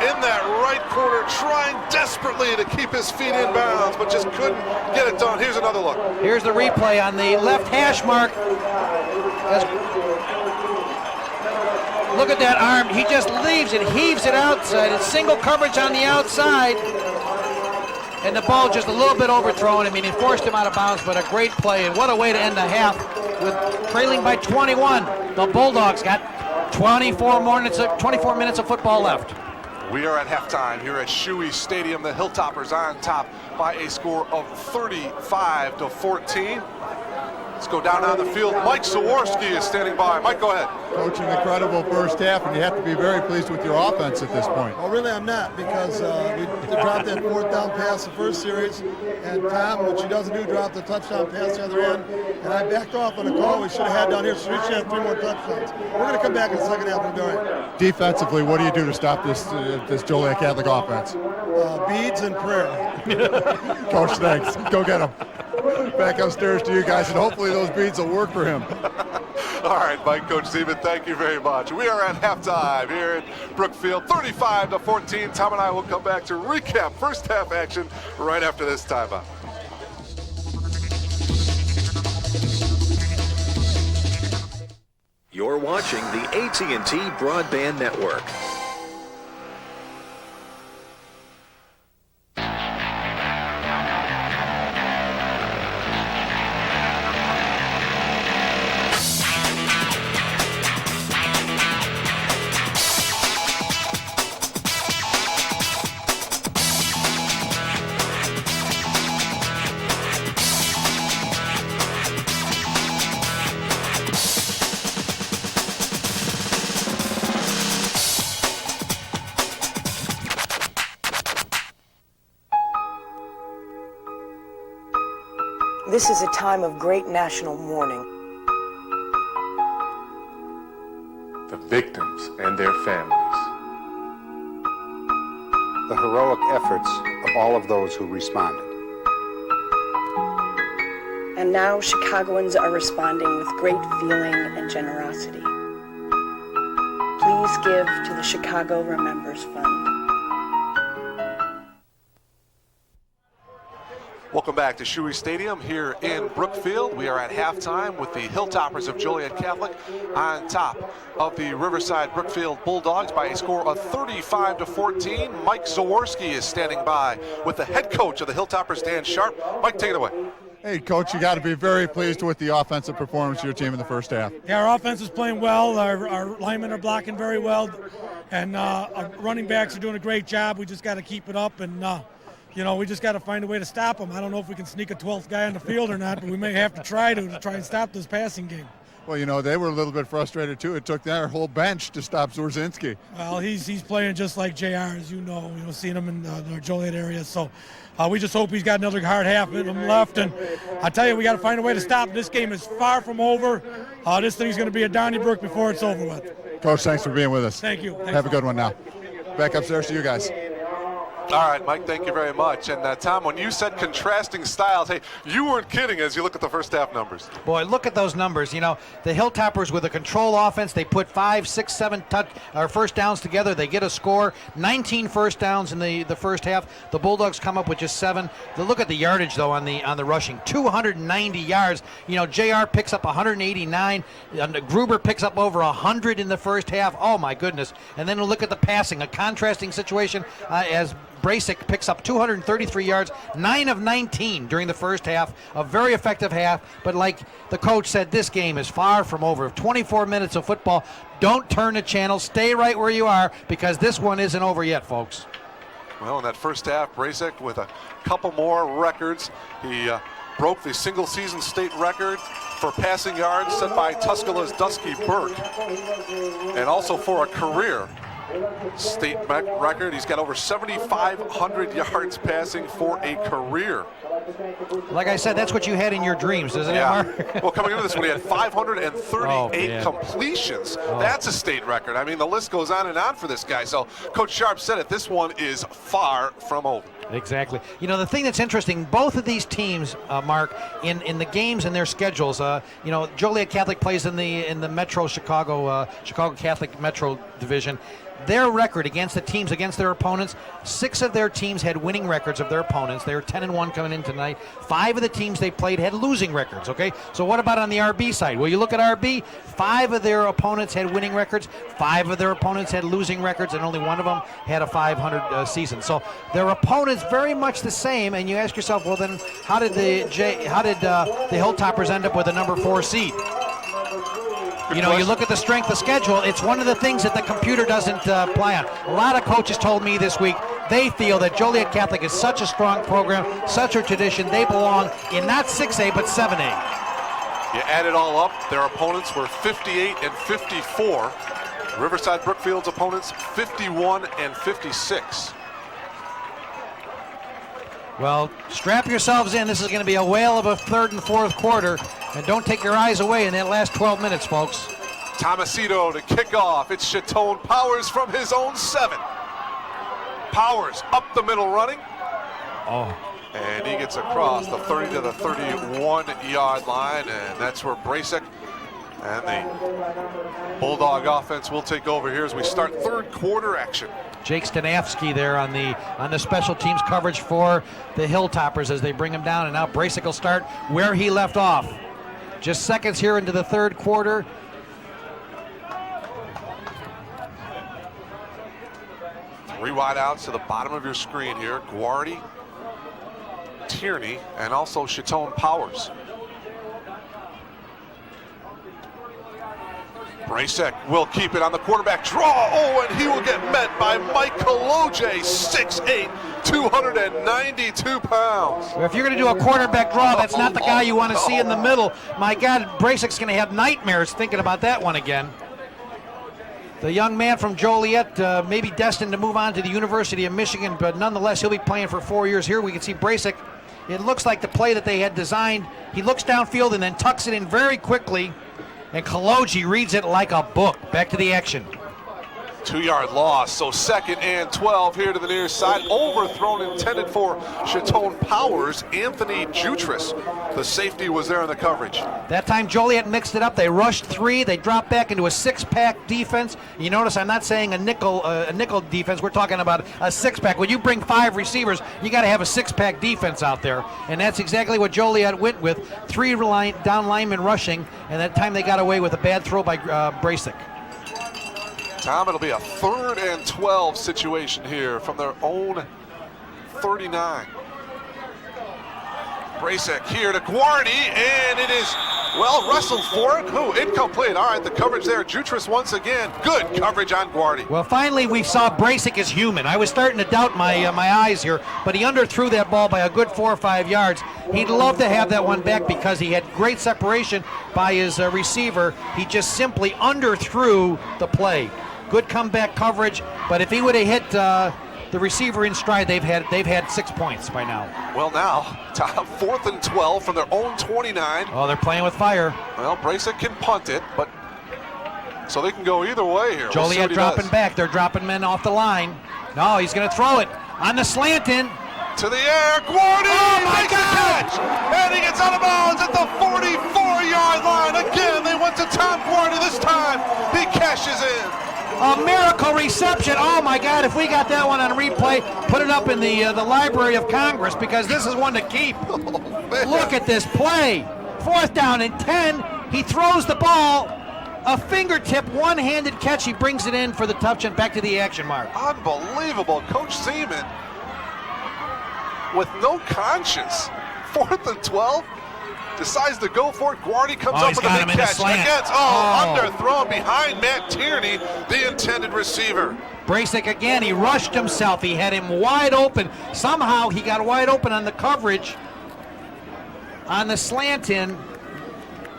in that right corner, trying desperately to keep his feet in bounds, but just couldn't get it done. Here's another look. Here's the replay on the left hash mark. Look at that arm. He just leaves it, heaves it outside. It's single coverage on the outside. And the ball just a little bit overthrown. I mean, he forced him out of bounds, but a great play. And what a way to end the half with trailing by 21. The Bulldogs got 24 minutes of football left. We are at halftime here at Shuey Stadium. The Hilltoppers on top by a score of 35-14. Let's go down on the field. Mike Zaworski is standing by. Mike, go ahead. Coach, an incredible first half, and you have to be very pleased with your offense at this point. Well, really, I'm not, because we dropped that 4th down pass the first series, and Tom, which he doesn't do, dropped the touchdown pass the other end, and I backed off on a call we should have had down here, so we should have 3 more touchdowns. We're going to come back in the second half and do it. Defensively, what do you do to stop this Joliet Catholic offense? Beads and prayer. Coach, thanks. Go get them. Back upstairs to you guys, and hopefully those beads will work for him. All right, Mike, Coach Seaman, thank you very much. We are at halftime here at Brookfield, 35-14. Tom and I will come back to recap first half action right after this timeout. You're watching the AT&T Broadband Network. This is a time of great national mourning. The victims and their families. The heroic efforts of all of those who responded. And now Chicagoans are responding with great feeling and generosity. Please give to the Chicago Remembers Fund. Welcome back to Shuey Stadium here in Brookfield. We are at halftime with the Hilltoppers of Joliet Catholic on top of the Riverside Brookfield Bulldogs by a score of 35-14. Mike Zaworski is standing by with the head coach of the Hilltoppers, Dan Sharp. Mike, take it away. Hey, Coach, you got to be very pleased with the offensive performance of your team in the first half. Yeah, our offense is playing well. Our linemen are blocking very well, and our running backs are doing a great job. We just got to keep it up, and we just got to find a way to stop them. I don't know if we can sneak a 12th guy on the field or not, but we may have to try and stop this passing game. Well, they were a little bit frustrated, too. It took their whole bench to stop Zorzinski. Well, he's playing just like JR, as you know, seeing him in the Joliet area. So we just hope he's got another hard half of him left. And I tell you, we got to find a way to stop him. This game is far from over. This thing's going to be a Donnybrook before it's over with. Coach, thanks for being with us. Thank you. Have a good one now. Back upstairs to you guys. All right, Mike, thank you very much. And Tom, when you said contrasting styles, hey, you weren't kidding as you look at the first half numbers. Boy, look at those numbers. The Hilltoppers with a control offense, they put 5, 6, 7 first downs together. They get a score. 19 first downs in the first half. The Bulldogs come up with just 7. Look at the yardage, though, on the rushing. 290 yards. JR picks up 189. Gruber picks up over 100 in the first half. Oh, my goodness. And then look at the passing. A contrasting situation as Brasic picks up 233 yards, 9 of 19 during the first half. A very effective half, but like the coach said, this game is far from over. 24 minutes of football. Don't turn the channel. Stay right where you are because this one isn't over yet, folks. Well, in that first half, Brasic with a couple more records. He broke the single-season state record for passing yards set by Tuscaloosa's Dusky Burke, and also for a career state record. He's got over 7,500 yards passing for a career. Like I said, that's what you had in your dreams, isn't it, Mark? Well, coming into this one, he had 538 completions. That's a state record. I mean, the list goes on and on for this guy. So Coach Sharp said it, this one is far from over. Exactly. The thing that's interesting, both of these teams, Mark, in the games and their schedules, Joliet Catholic plays in the Metro Chicago Catholic Metro Division. Their record against their opponents, 6 of their teams had winning records of their opponents. They were 10-1 coming in tonight. 5 of the teams they played had losing records, okay? So what about on the RB side? Well, you look at RB, 5 of their opponents had winning records, 5 of their opponents had losing records, and only one of them had a 500 season. So their opponents very much the same, and you ask yourself, well, then how did the Hilltoppers end up with a number 4 seed? You look at the strength of schedule, it's one of the things that the computer doesn't play on. A lot of coaches told me this week they feel that Joliet Catholic is such a strong program, such a tradition, they belong in not 6A but 7A. You add it all up, their opponents were 58 and 54. Riverside Brookfield's opponents 51 and 56. Well, strap yourselves in. This is going to be a whale of a third and fourth quarter. And don't take your eyes away in that last 12 minutes, folks. Tomasito to kick off. It's Chatone Powers from his own 7. Powers up the middle running. And he gets across the 30 to the 31-yard line. And that's where Brasic and the Bulldog offense will take over here as we start third quarter action. Jake Stanavsky there on the special teams coverage for the Hilltoppers as they bring him down, and now Brasic will start where he left off. Just seconds here into the third quarter. Three wide outs to the bottom of your screen here. Guardi, Tierney, and also Chatone Powers. Brasic will keep it on the quarterback draw. Oh, and he will get met by Mike Koloje, 6'8", 292 pounds. If you're going to do a quarterback draw, that's not the guy you want to see in the middle. My God, Brasic's going to have nightmares thinking about that one again. The young man from Joliet, maybe destined to move on to the University of Michigan, but nonetheless, he'll be playing for 4 years here. We can see Brasic It looks like the play that they had designed. He looks downfield and then tucks it in very quickly, and Kaloji reads it like a book. Back to the action. 2-yard loss, so 2nd and 12 here to the near side. Overthrown intended for Chatone Powers. Anthony Jutras, the safety, was there in the coverage. That time Joliet mixed it up. They rushed 3. They dropped back into a 6-pack defense. You notice I'm not saying a nickel defense. We're talking about a 6-pack. When you bring 5 receivers, you got to have a 6-pack defense out there, and that's exactly what Joliet went with. 3 down linemen rushing, and that time they got away with a bad throw by Brasic. Tom, it'll be a 3rd and 12 situation here from their own 39. Brasic here to Guardy, and it is, well, wrestled for it. Incomplete. All right, the coverage there. Jutras once again. Good coverage on Guardy. Well, finally we saw Brasic is human. I was starting to doubt my eyes here, but he underthrew that ball by a good 4 or 5 yards. He'd love to have that one back because he had great separation by his receiver. He just simply underthrew the play. Good comeback coverage, but if he would have hit the receiver in stride, they've had 6 points by now. Well, now, 4th and 12 from their own 29. Oh, they're playing with fire. Well, Brasic can punt it, but so they can go either way here. Joliet dropping back. They're dropping men off the line. No, he's going to throw it on the slant in. To the air, Guardy! Oh my makes a catch! And he gets out of bounds at the 44-yard line. Again, they went to Tom Guardy this time. He cashes in. A miracle reception. Oh my God, if we got that one on replay, put it up in the Library of Congress, because this is one to keep. Look at this play. 4th down and 10. He throws the ball. A fingertip, one-handed catch. He brings it in for the touchdown. Back to the action, Mark. Unbelievable. Coach Seaman with no conscience. 4th and 12. Decides to go for it. Guardy comes up with a big catch. Against, underthrown behind Matt Tierney, the intended receiver. Brasic again, he rushed himself. He had him wide open. Somehow he got wide open on the coverage. On the slant in,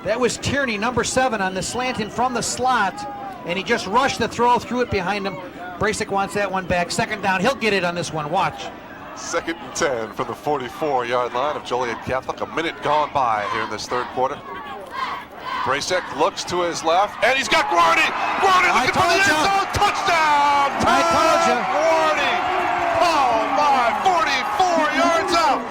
that was Tierney, number 7, on the slant in from the slot, and he just rushed the throw, threw it behind him. Brasic wants that one back. 2nd down, he'll get it on this one. Watch. 2nd and 10 from the 44-yard line of Joliet Catholic. A minute gone by here in this 3rd quarter. Brasic looks to his left, and he's got Guardy! Guardy looking for the end zone! Touchdown! I told you. Guardy! Oh my, 44 yards out!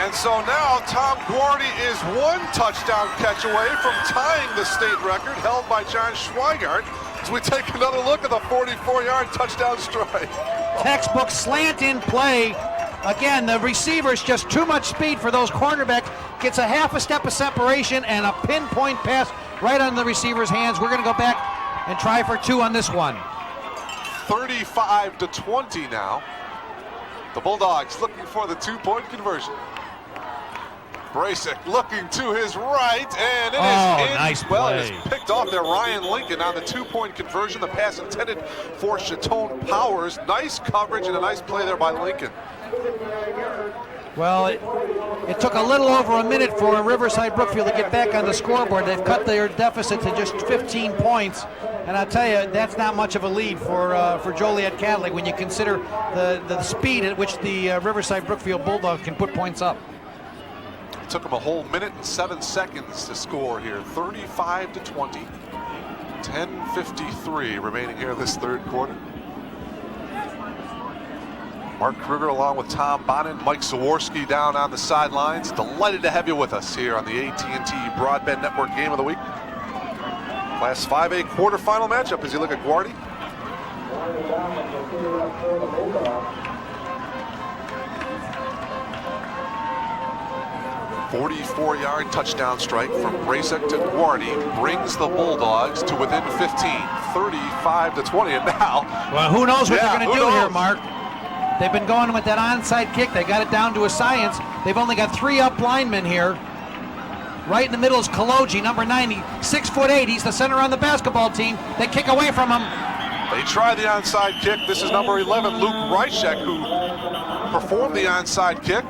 And so now Tom Guardy is 1 touchdown catch away from tying the state record held by John Schweigart. As we take another look at the 44-yard touchdown strike. Textbook slant in play. Again, the receiver's just too much speed for those cornerbacks. Gets a half a step of separation and a pinpoint pass right on the receiver's hands. We're going to go back and try for 2 on this one. 35-20 now. The Bulldogs looking for the 2-point conversion. Brasic looking to his right, and it is in. Nice well, play. it is picked off there. Ryan Lincoln on the 2-point conversion. The pass intended for Chatone Powers. Nice coverage and a nice play there by Lincoln. Well, it took a little over a minute for Riverside Brookfield to get back on the scoreboard. They've cut their deficit to just 15 points. And I'll tell you, that's not much of a lead for Joliet Catholic when you consider the speed at which the Riverside Brookfield Bulldogs can put points up. It took them a whole minute and 7 seconds to score here. 35-20. 10:53 remaining here this 3rd quarter. Mark Kruger along with Tom Bonin, Mike Zaworski down on the sidelines. Delighted to have you with us here on the AT&T Broadband Network Game of the Week. Class 5A quarterfinal matchup as you look at Guardy. "44-yard touchdown strike from Brasic to Guardy brings the Bulldogs to within 15, 35-20, and now. Well, who knows what they're going to do here, Mark? They've been going with that onside kick. They got it down to a science. They've only got 3 up linemen here. Right in the middle is Kaloji, number 90, 6'8". He's the center on the basketball team. They kick away from him. They try the onside kick. This is number 11, Luke Reichek, who performed the onside kick.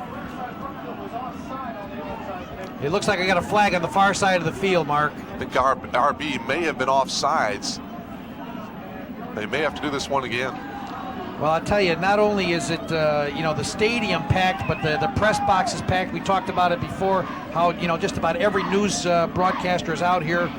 It looks like I got a flag on the far side of the field, Mark. I think RB may have been offsides. They may have to do this one again. Well, I'll tell you, not only is it, the stadium packed, but the press box is packed. We talked about it before, how, just about every news broadcaster is out here.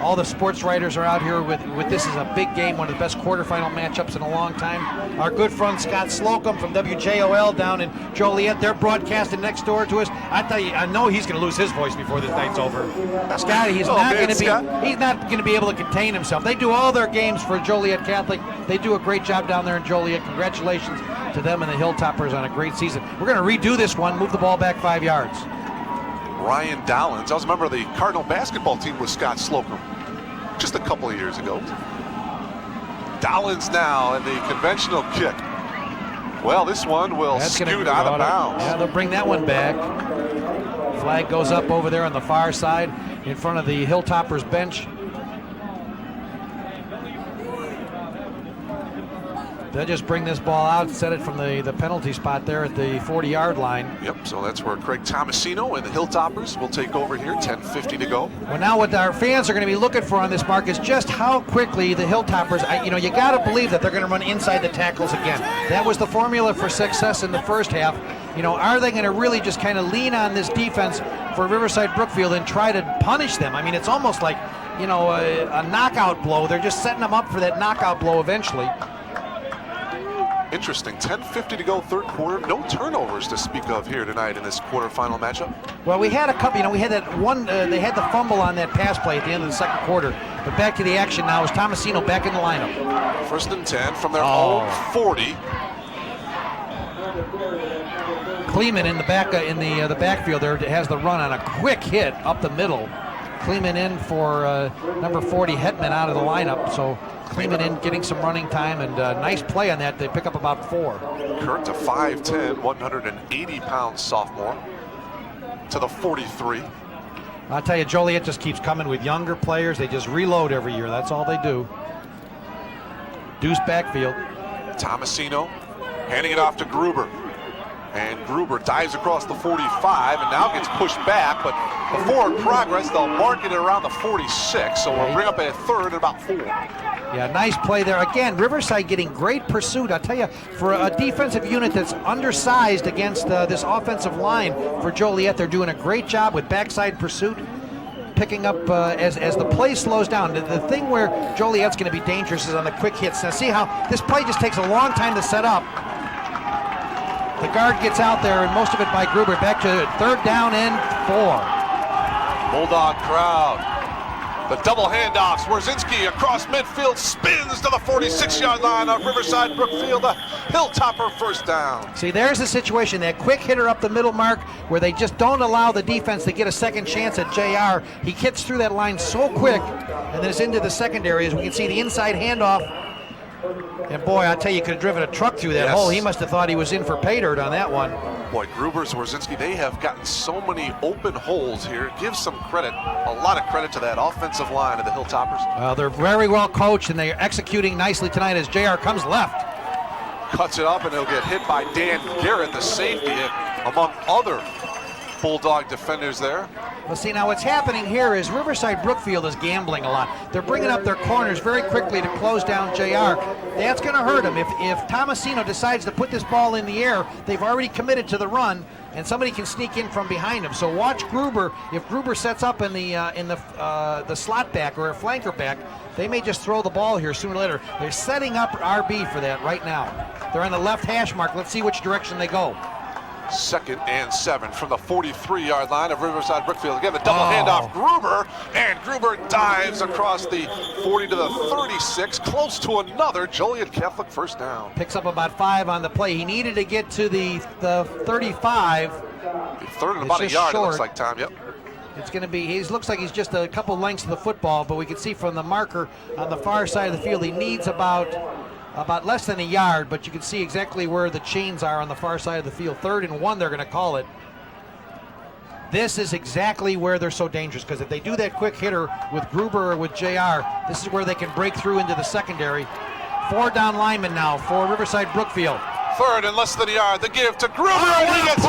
All the sports writers are out here with this is a big game, one of the best quarterfinal matchups in a long time. Our good friend Scott Slocum from WJOL down in Joliet, they're broadcasting next door to us. I tell you, I know he's going to lose his voice before this night's over. Scotty, he's not going to be able to contain himself. They do all their games for Joliet Catholic. They do a great job down there in Joliet. Congratulations to them and the Hilltoppers on a great season. We're going to redo this one, move the ball back 5 yards. Ryan Dowlins, I was a member of the Cardinal basketball team with Scott Slocum just a couple of years ago. Dowlins now in the conventional kick. Well, this one will scoot out of bounds. Yeah, they'll bring that one back. Flag goes up over there on the far side in front of the Hilltoppers bench. They'll just bring this ball out, set it from the penalty spot there at the 40-yard line. Yep, so that's where Craig Tomasino and the Hilltoppers will take over here, 10:50 to go. Well, now what our fans are going to be looking for on this, Mark, is just how quickly the Hilltoppers, you got to believe that they're going to run inside the tackles again. That was the formula for success in the first half. Are they going to really just kind of lean on this defense for Riverside Brookfield and try to punish them? I mean, it's almost like, a knockout blow. They're just setting them up for that knockout blow eventually. Interesting, 10:50 to go, third quarter. No turnovers to speak of here tonight in this quarterfinal matchup. Well, we had a couple, we had that one, they had the fumble on that pass play at the end of the second quarter. But back to the action now is Tomasino back in the lineup. 1st and 10 from their own 40. Kleeman in the back, in the backfield there has the run on a quick hit up the middle. Kleeman in for number 40, Hetman out of the lineup. So Kleeman in getting some running time, and nice play on that. They pick up about 4. Kurt to 5'10", 180-pound sophomore to the 43. I'll tell you, Joliet just keeps coming with younger players. They just reload every year. That's all they do. Deuce backfield. Tomasino handing it off to Gruber. And Gruber dives across the 45 and now gets pushed back, but the forward progress, they'll mark it around the 46, so we'll bring up a third at about 4. Yeah, nice play there. Again, Riverside getting great pursuit. I'll tell you, for a defensive unit that's undersized against this offensive line for Joliet, they're doing a great job with backside pursuit, picking up as the play slows down. The thing where Joliet's going to be dangerous is on the quick hits. Now see how this play just takes a long time to set up. The guard gets out there, and most of it by Gruber. Back to 3rd down and 4. Bulldog crowd. The double handoffs. Wierzinski across midfield, spins to the 46-yard line of Riverside Brookfield. A Hilltopper first down. See, there's the situation. That quick hitter up the middle, Mark, where they just don't allow the defense to get a second chance at JR. He gets through that line so quick, and then it's into the secondary. As we can see, the inside handoff. And boy, I tell you, could have driven a truck through that hole. He must have thought he was in for pay dirt on that one. Boy, Gruber's, Wierzinski, they have gotten so many open holes here. Give some credit, a lot of credit to that offensive line of the Hilltoppers. They're very well coached, and they're executing nicely tonight as JR comes left. Cuts it up, and he'll get hit by Dan Garrett, the safety, among other Bulldog defenders there. Well, see, now what's happening here is Riverside Brookfield is gambling a lot. They're bringing up their corners very quickly to close down JR. That's going to hurt him. If Tomasino decides to put this ball in the air, they've already committed to the run, and somebody can sneak in from behind him. So watch Gruber. If Gruber sets up in the slot back or a flanker back, they may just throw the ball here sooner or later. They're setting up RB for that right now. They're on the left hash mark. Let's see which direction they go. 2nd and 7 from the 43-yard line of Riverside Brookfield. Again, the double handoff, Gruber, and Gruber dives across the 40 to the 36, close to another Joliet Catholic first down. Picks up about 5 on the play. He needed to get to the 35. 3rd and about a yard, short. It looks like, Tom, yep. It's going to be, he looks like he's just a couple lengths of the football, but we can see from the marker on the far side of the field, he needs about less than a yard, but you can see exactly where the chains are on the far side of the field. 3rd and 1, they're going to call it. This is exactly where they're so dangerous, because if they do that quick hitter with Gruber or with JR, this is where they can break through into the secondary. 4 down linemen now for Riverside Brookfield. 3rd and less than a yard. The give to Gruber. He gets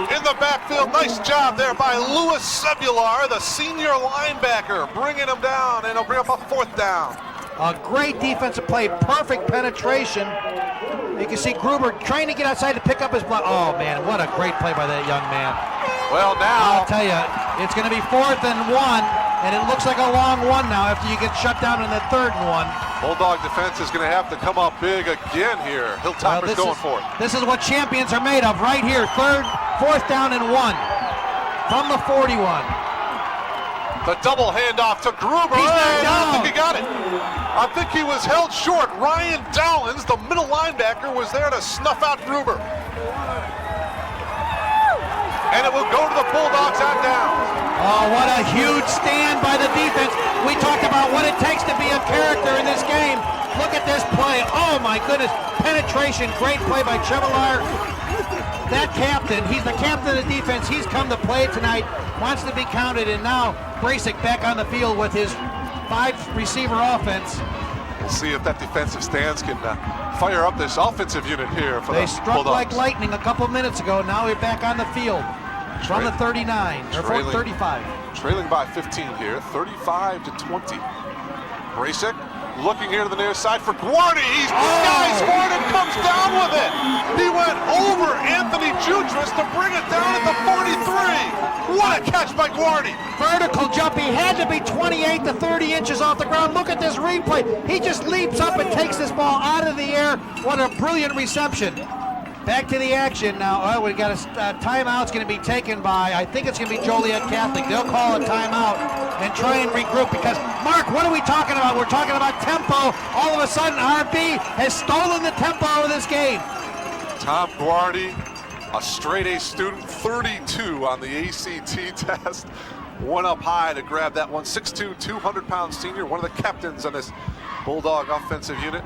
in the backfield. Nice job there by Louis Cebular, the senior linebacker, bringing him down, and he'll bring up a 4th down. A great defensive play, perfect penetration. You can see Gruber trying to get outside to pick up his block. Oh man, what a great play by that young man. Well, now I'll tell you, it's going to be 4th and 1, and it looks like a long one now after you get shut down in the 3rd and 1. Bulldog defense is going to have to come up big again here. Hilltopper's going for it. This is what champions are made of right here. 4th down and 1 from the 41. The double handoff to Gruber. I don't think he got it. I think he was held short. Ryan Dowlins, the middle linebacker, was there to snuff out Gruber. And it will go to the Bulldogs on downs. Oh, what a huge stand by the defense. We talked about what it takes to be a character in this game. Look at this play. Oh, my goodness. Penetration. Great play by Chevalier. That captain, he's the captain of the defense. He's come to play tonight, wants to be counted, and now Brasic back on the field with his 5-receiver offense. We'll see if that defensive stance can fire up this offensive unit here for the Bulldogs. They struck like lightning a couple minutes ago. Now we're back on the field from the 39, or 35. Trailing by 15 here, 35-20. Brasic looking here to the near side for Guardi. He's disguised for it and comes down with it. He went over Anthony Jutras to bring it down at the 43. What a catch by Guardi. Vertical jump. He had to be 28 to 30 inches off the ground. Look at this replay. He just leaps up and takes this ball out of the air. What a brilliant reception. Back to the action now. Oh, we got a timeout's going to be taken by, I think it's going to be Joliet Catholic. They'll call a timeout and try and regroup because, Mark, what are we talking about? We're talking about tempo. All of a sudden, RB has stolen the tempo of this game. Tom Guardi, a straight A student, 32 on the ACT test. One up high to grab that one. 6'2", 200-pound senior, one of the captains on this Bulldog offensive unit.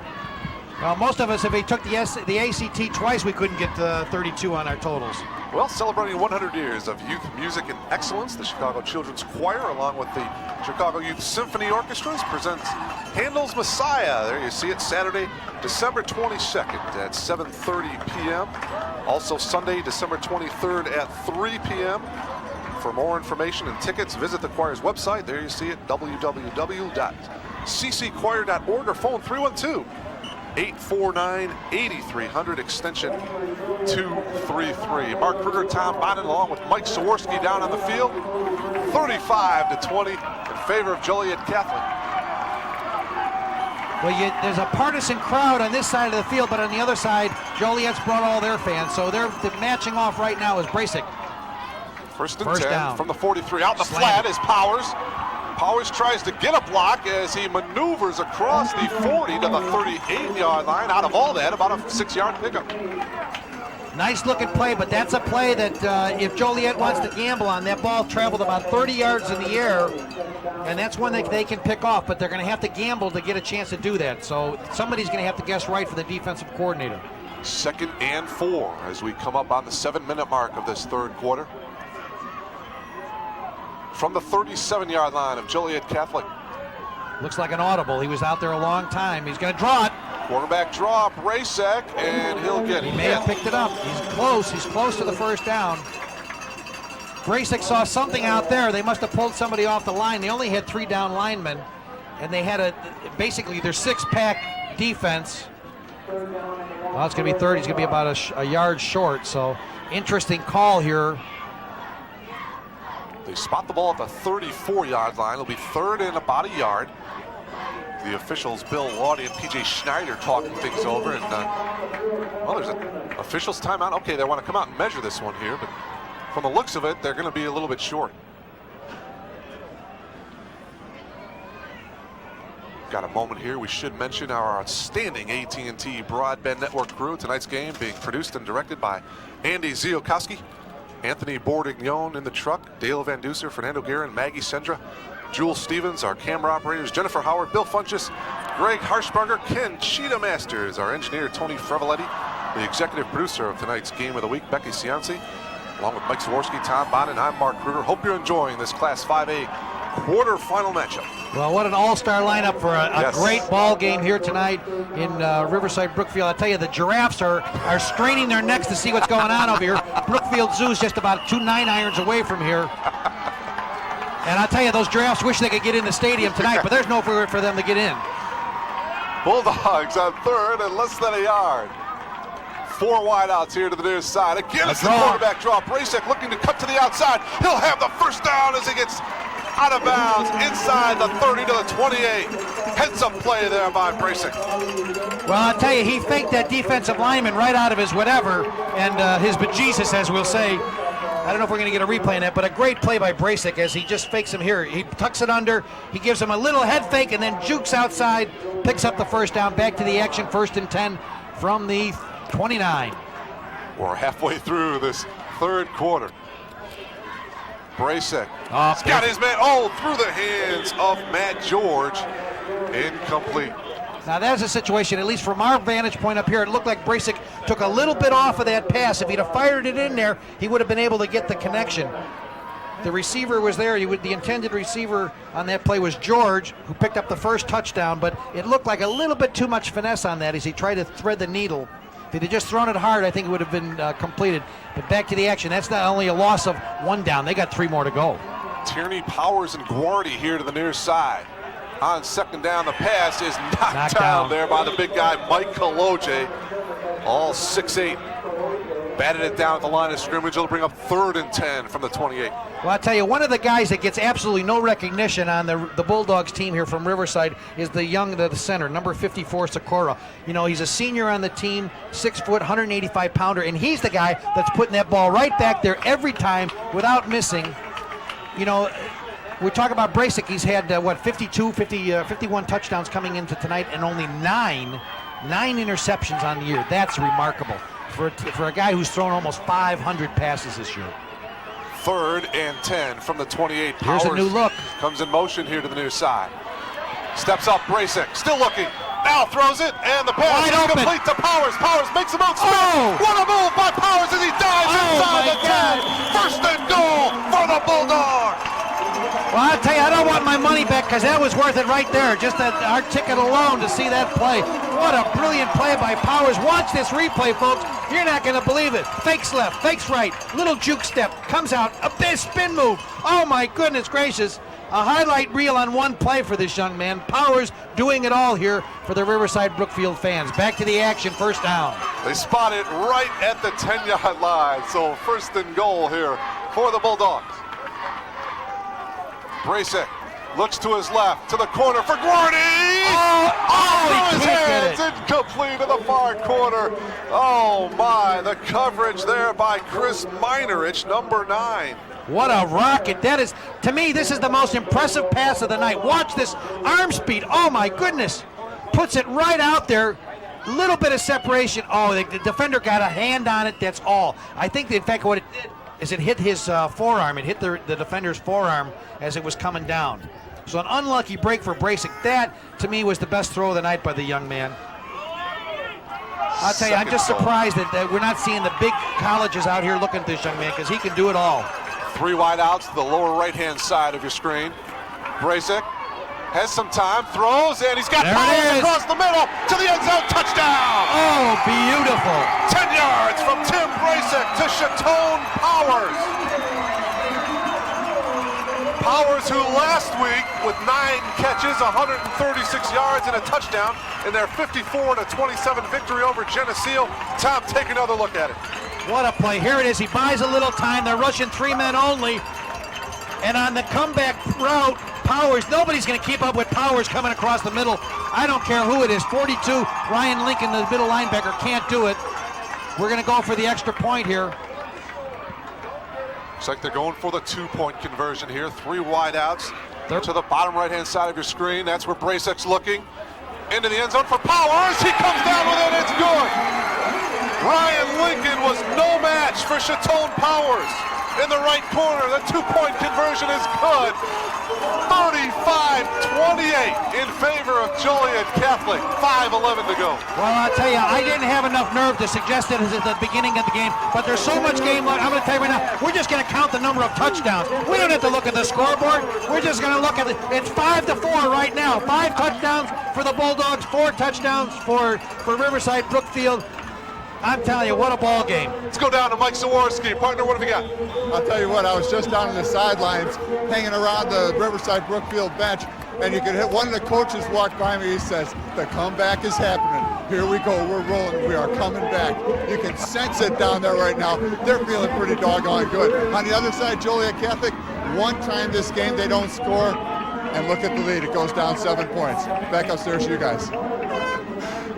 Well, most of us, if we took the ACT twice, we couldn't get 32 on our totals. Well, celebrating 100 years of youth music and excellence, the Chicago Children's Choir, along with the Chicago Youth Symphony Orchestras, presents Handel's Messiah. There you see it, Saturday, December 22nd at 7:30 p.m. Also Sunday, December 23rd at 3 p.m. For more information and tickets, visit the choir's website. There you see it, www.ccchoir.org, or phone 312-849-8300, extension 233. Mark Kruger, Tom Bonnet, along with Mike Sawarski down on the field. 35-20 in favor of Joliet Catholic. Well, there's a partisan crowd on this side of the field, but on the other side, Joliet's brought all their fans, so they're matching off right now is Brasic. First and 10 down from the 43. Out in the flat is Powers. Powers tries to get a block as he maneuvers across the 40 to the 38-yard line. Out of all that, about a 6-yard pickup. Nice looking play, but that's a play that if Joliet wants to gamble on, that ball traveled about 30 yards in the air, and that's one that they can pick off, but they're going to have to gamble to get a chance to do that. So somebody's going to have to guess right for the defensive coordinator. 2nd and 4 as we come up on the 7-minute mark of this third quarter. From the 37-yard line of Joliet Catholic. Looks like an audible. He was out there a long time. He's going to draw it. Quarterback draw, Brasic, and he'll get He may have picked it up. He's close. He's close to the first down. Brasic saw something out there. They must have pulled somebody off the line. They only had 3 down linemen, and they had basically their 6-pack defense. Well, it's going to be 30. He's going to be about a yard short, so interesting call here. They spot the ball at the 34-yard line. It'll be 3rd and about a yard. The officials, Bill Laudy and P.J. Schneider, talking things over. And, well, there's an officials timeout. Okay, they want to come out and measure this one here, but from the looks of it, they're going to be a little bit short. Got a moment here. We should mention our outstanding AT&T Broadband Network crew. Tonight's game being produced and directed by Andy Ziokowski. Anthony Bourdignon in the truck, Dale Van Duser, Fernando Guerin, Maggie Sendra, Jules Stevens, our camera operators, Jennifer Howard, Bill Funches, Greg Harshbarger, Ken Cheetah Masters, our engineer, Tony Frevaletti, the executive producer of tonight's Game of the Week, Becky Cianci, along with Mike Zaworski, Tom Bonnet, and I'm Mark Kruger. Hope you're enjoying this Class 5A quarterfinal matchup. Well, what an all-star lineup for a great ball game here tonight in Riverside Brookfield. I tell you, the giraffes are straining their necks to see what's going on over here. Brookfield Zoo's just about 2 9-irons away from here. And I tell you, those giraffes wish they could get in the stadium tonight, but there's no way for them to get in. Bulldogs on third and less than a yard. 4 wideouts here to the near side. Again, it's the quarterback draw. Bracek looking to cut to the outside. He'll have the first down as he gets out of bounds inside the 30 to the 28. Heads up play there by Bracek. Well, I'll tell you, he faked that defensive lineman right out of his whatever, and his bejesus, as we'll say. I don't know if we're going to get a replay on that, but a great play by Bracek as he just fakes him here. He tucks it under, he gives him a little head fake, and then jukes outside, picks up the first down, back to the action, 1st and 10 from the 29. We're halfway through this third quarter. Bracek has got his man, through the hands of Matt George. Incomplete. Now that's a situation, at least from our vantage point up here, it looked like Bracek took a little bit off of that pass. If he'd have fired it in there, he would have been able to get the connection. The receiver was there. The intended receiver on that play was George, who picked up the first touchdown, but it looked like a little bit too much finesse on that as he tried to thread the needle. If he'd have just thrown it hard, I think it would have been completed. But back to the action. That's not only a loss of 1 down. They got 3 more to go. Tierney, Powers, and Guardy here to the near side. On 2nd down, the pass is knocked down there by the big guy, Mike Kaloje. All 6'8". Batted it down at the line of scrimmage. It'll bring up 3rd and 10 from the 28. Well, I'll tell you, one of the guys that gets absolutely no recognition on the Bulldogs team here from Riverside is the center, number 54, Sikora. You know, he's a senior on the team, 6 foot, 185 pounder, and he's the guy that's putting that ball right back there every time without missing. You know, we talk about Bracek. He's had, 51 touchdowns coming into tonight and only 9 interceptions on the year. That's remarkable for a guy who's thrown almost 500 passes this year. 3rd and 10 from the 28. Here's a new look. Comes in motion here to the near side. Steps up, Bracek, still looking. Now throws it, and the pass is complete to Powers. Powers makes a move. What a move by Powers as he dives inside the 10. 1st and goal for the Bulldogs. Well, I'll tell you, I don't want my money back because that was worth it right there. Just our ticket alone to see that play. What a brilliant play by Powers. Watch this replay, folks. You're not going to believe it. Fakes left, fakes right, little juke step, comes out, a big spin move. Oh, my goodness gracious. A highlight reel on one play for this young man. Powers doing it all here for the Riverside Brookfield fans. Back to the action, 1st down. They spot it right at the 10-yard line. So 1st and goal here for the Bulldogs. Bracek looks to his left, to the corner for Guardy! Through his hands, incomplete in the far corner. Oh my, the coverage there by Chris Minerich, number 9. What a rocket. That is, to me, this is the most impressive pass of the night. Watch this arm speed. Oh my goodness. Puts it right out there. Little bit of separation. Oh, the defender got a hand on it, that's all. I think, in fact, what it did is it hit his forearm. It hit the defender's forearm as it was coming down. So an unlucky break for Bracek. That, to me, was the best throw of the night by the young man. I'll tell you, I'm just surprised that we're not seeing the big colleges out here looking at this young man because he can do it all. 3 wideouts to the lower right-hand side of your screen. Bracek has some time, throws, and he's got Powers across the middle to the end zone, touchdown! Oh, beautiful. 10 yards from Tim Bracek to Chatone Powers. Powers, who last week with 9 catches, 136 yards and a touchdown in their 54-27 victory over Geneseo. Tom, take another look at it. What a play. Here it is. He buys a little time. They're rushing 3 men only. And on the comeback route, Powers, nobody's going to keep up with Powers coming across the middle. I don't care who it is. 42, Ryan Lincoln, the middle linebacker, can't do it. We're going to go for the extra point here. Looks like they're going for the 2-point conversion here. 3 wideouts to the bottom right-hand side of your screen. That's where Bracek's looking. Into the end zone for Powers. He comes down with it. It's good. Ryan Lincoln was no match for Chatone Powers in the right corner. The 2-point conversion is good. 35-28 in favor of Joliet Catholic. 5:11 to go. Well, I'll tell you, I didn't have enough nerve to suggest it at the beginning of the game, but there's so much game left. I'm going to tell you right now, we're just going to count the number of touchdowns. We don't have to look at the scoreboard. We're just going to look at it. It's 5-4 right now. 5 touchdowns for the Bulldogs, 4 touchdowns for Riverside Brookfield. I'm telling you, what a ball game. Let's go down to Mike Zawarski. Partner, what have we got? I'll tell you what, I was just down on the sidelines hanging around the Riverside Brookfield bench. And you can hit one of the coaches walked by me. He says, "The comeback is happening. Here we go. We're rolling. We are coming back." You can sense it down there right now. They're feeling pretty doggone good. On the other side, Joliet Catholic, one time this game they don't score, and look at the lead. It goes down 7 points. Back upstairs to you guys.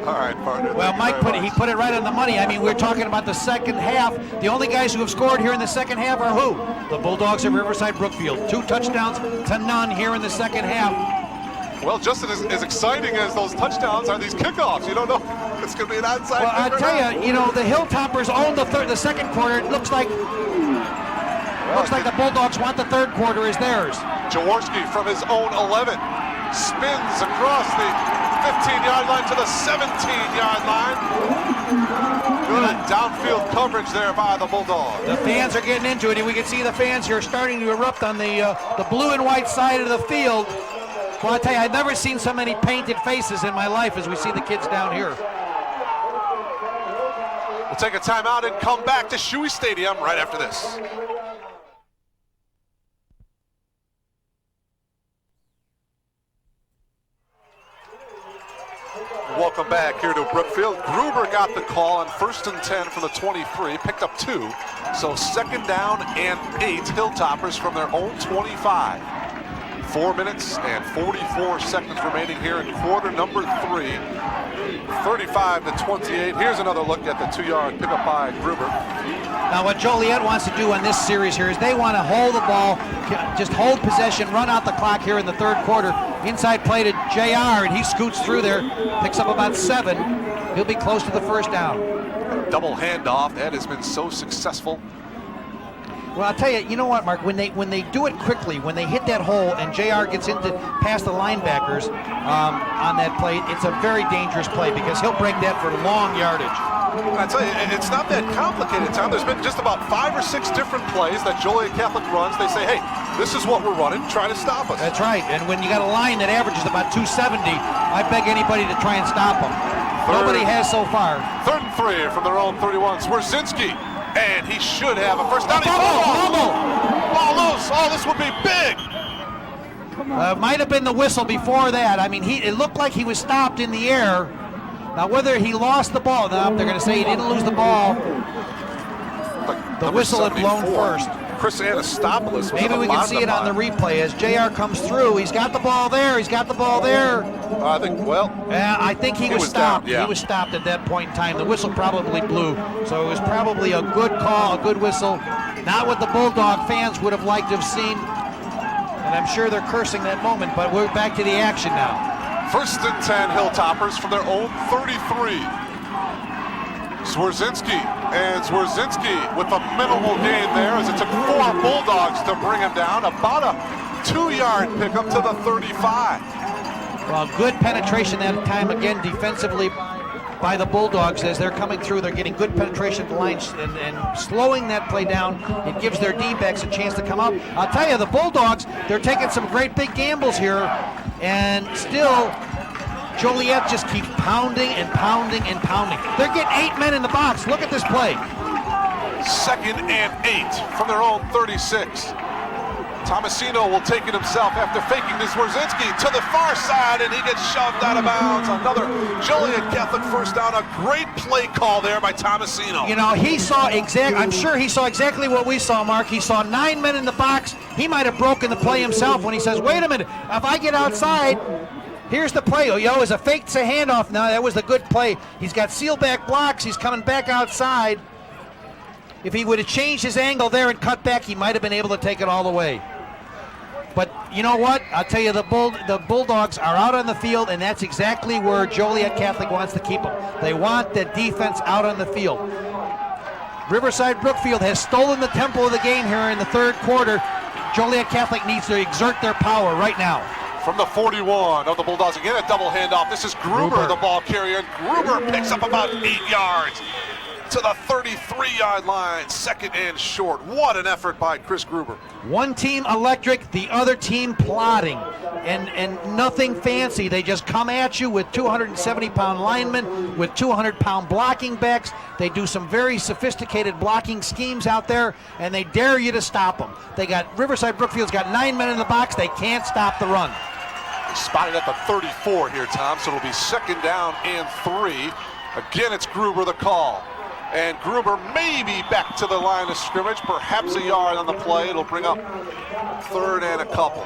All right, partner. Well, Mike put it right on the money. I mean, we're talking about the second half. The only guys who have scored here in the second half are who? The Bulldogs of Riverside Brookfield. 2 touchdowns to none here in the second half. Well, just as exciting as those touchdowns are these kickoffs. You don't know it's going to be an onside. Well, I tell you, the Hilltoppers own the second quarter. It looks like the Bulldogs want the third quarter as theirs. Jaworski from his own 11 spins across the 15-yard line to the 17-yard line. Good downfield coverage there by the Bulldogs. The fans are getting into it, and we can see the fans here starting to erupt on the blue and white side of the field. Well, I tell you, I've never seen so many painted faces in my life as we see the kids down here. We'll take a timeout and come back to Shuey Stadium right after this. Welcome back here to Brookfield. Gruber got the call on 1st and 10 from the 23, picked up 2. So 2nd down and 8, Hilltoppers from their own 25. 4 minutes and 44 seconds remaining here in quarter number 3. 35-28. Here's another look at the 2-yard pickup by Gruber. Now what Joliet wants to do on this series here is they want to hold the ball, just hold possession, run out the clock here in the third quarter. Inside play to JR, and he scoots through there, picks up about 7. He'll be close to the first down. Double handoff, that has been so successful. Well, I'll tell you, you know what, Mark, when they do it quickly, when they hit that hole and JR gets into past the linebackers on that play, it's a very dangerous play because he'll break that for long yardage. I tell you, it's not that complicated, Tom. There's been just about 5 or 6 different plays that Joliet Catholic runs. They say, hey, this is what we're running. Try to stop us. That's right. And when you got a line that averages about 270, I beg anybody to try and stop them. Nobody has so far. 3rd and 3 from their own 31. Swerzinski, and he should have a first down. Ball loose. Oh, this would be big. Might have been the whistle before that. I mean, it looked like he was stopped in the air. Now, whether he lost the ball, they're going to say he didn't lose the ball. The whistle had blown first. Chris Anastopoulos. Maybe we can see it on the replay as JR comes through. He's got the ball there. He's got the ball there. I think he was stopped. He was stopped at that point in time. The whistle probably blew. So it was probably a good call, a good whistle. Not what the Bulldog fans would have liked to have seen. And I'm sure they're cursing that moment, but we're back to the action now. 1st and 10 Hilltoppers from their own 33. Swerzinski with a minimal gain there as it took 4 Bulldogs to bring him down. About a 2-yard pickup to the 35. Well, good penetration that time again defensively by the Bulldogs as they're coming through. They're getting good penetration at the line and slowing that play down. It gives their D-backs a chance to come up. I'll tell you, the Bulldogs, they're taking some great big gambles here, and still Joliet just keeps pounding and pounding and pounding. They're getting 8 men in the box. Look at this play. 2nd and 8 from their own 36. Tomasino will take it himself after faking this Swerzinski to the far side, and he gets shoved out of bounds. Another Joliet Catholic first down. A great play call there by Tomasino. You know, I'm sure he saw exactly what we saw, Mark. He saw 9 men in the box. He might have broken the play himself when he says, wait a minute, if I get outside, here's the play. Oh, it's a fake to handoff. Now, that was the good play. He's got seal back blocks. He's coming back outside. If he would have changed his angle there and cut back, he might have been able to take it all the way. But you know what? I'll tell you, the Bulldogs are out on the field, and that's exactly where Joliet Catholic wants to keep them. They want the defense out on the field. Riverside Brookfield has stolen the tempo of the game here in the third quarter. Joliet Catholic needs to exert their power right now. From the 41 of the Bulldogs, again a double handoff. This is Gruber, the ball carrier. Gruber picks up about 8 yards to the 33-yard line. 2nd and short. What an effort by Chris Gruber. One team electric, the other team plodding, and nothing fancy. They just come at you with 270-pound linemen, with 200-pound blocking backs. They do some very sophisticated blocking schemes out there, and they dare you to stop them. Riverside Brookfield's got 9 men in the box. They can't stop the run. spotted at the 34 here, Tom, so it'll be 2nd down and 3. Again, it's Gruber the call. And Gruber maybe back to the line of scrimmage, perhaps a yard on the play. It'll bring up 3rd and a couple.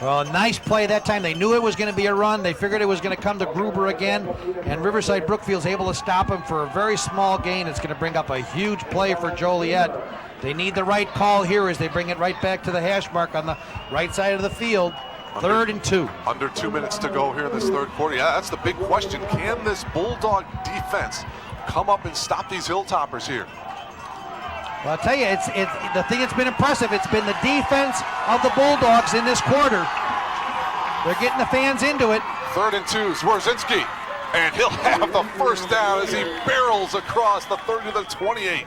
Well, nice play that time. They knew it was going to be a run. They figured it was going to come to Gruber again. And Riverside Brookfield's able to stop him for a very small gain. It's going to bring up a huge play for Joliet. They need the right call here as they bring it right back to the hash mark on the right side of the field. 3rd and 2. Under 2 minutes to go here in this 3rd quarter. Yeah, that's the big question. Can this Bulldog defense come up and stop these Hilltoppers here? Well, I'll tell you, it's the thing that's been impressive. It's been the defense of the Bulldogs in this quarter. They're getting the fans into it. 3rd and 2, Zwerzinski. And he'll have the 1st down as he barrels across the 30 to the 28.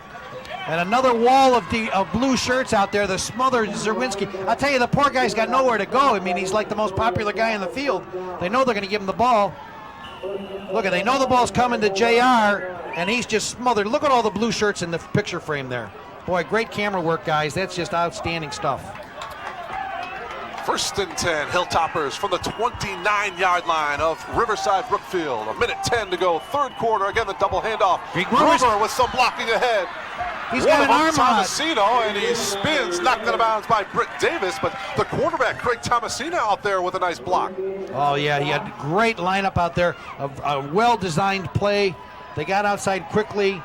And another wall of blue shirts out there, the smothered Zerwinski. I'll tell you, the poor guy's got nowhere to go. I mean, he's like the most popular guy in the field. They know they're going to give him the ball. Look, they know the ball's coming to JR, and he's just smothered. Look at all the blue shirts in the picture frame there. Boy, great camera work, guys. That's just outstanding stuff. 1st and 10, Hilltoppers from the 29-yard line of Riverside Brookfield. 1:10 to go, 3rd quarter. Again, the double handoff. Gruber with some blocking ahead. He's got an arm on Tomasino, and he spins, knocked out of bounds by Britt Davis, but the quarterback, Craig Tomasino, out there with a nice block. Oh, yeah, he had a great lineup out there, a well-designed play. They got outside quickly.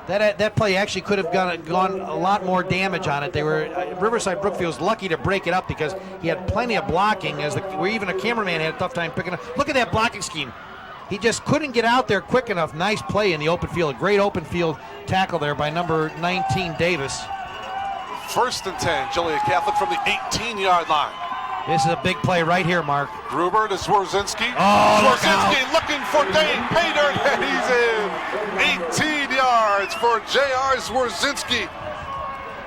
That play actually could have gone a lot more damage on it. They were Riverside Brookfield's lucky to break it up because he had plenty of blocking, where even a cameraman had a tough time picking up. Look at that blocking scheme. He just couldn't get out there quick enough. Nice play in the open field. A great open field tackle there by number 19, Davis. 1st and 10, Joliet Catholic from the 18-yard line. This is a big play right here, Mark. Gruber to Zwerzinski. Oh, Zwerzinski looking for Dane Paydirt, and he's in. 18 yards for J.R. Zwerzinski.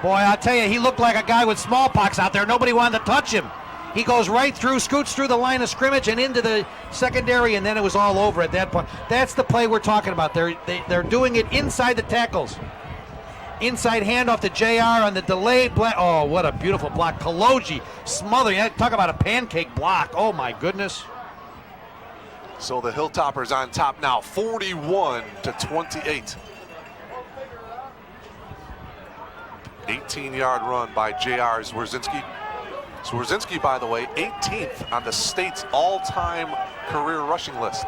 Boy, I'll tell you, he looked like a guy with smallpox out there. Nobody wanted to touch him. He goes right through, scoots through the line of scrimmage and into the secondary, and then it was all over at that point. That's the play we're talking about. They're doing it inside the tackles. Inside handoff to JR on the delayed block. Oh, what a beautiful block. Kaloji smothering. Talk about a pancake block. Oh, my goodness. So the Hilltoppers on top now, 41-28. 18-yard run by J.R. Zwerzinski. Zwerzinski, by the way, 18th on the state's all-time career rushing list.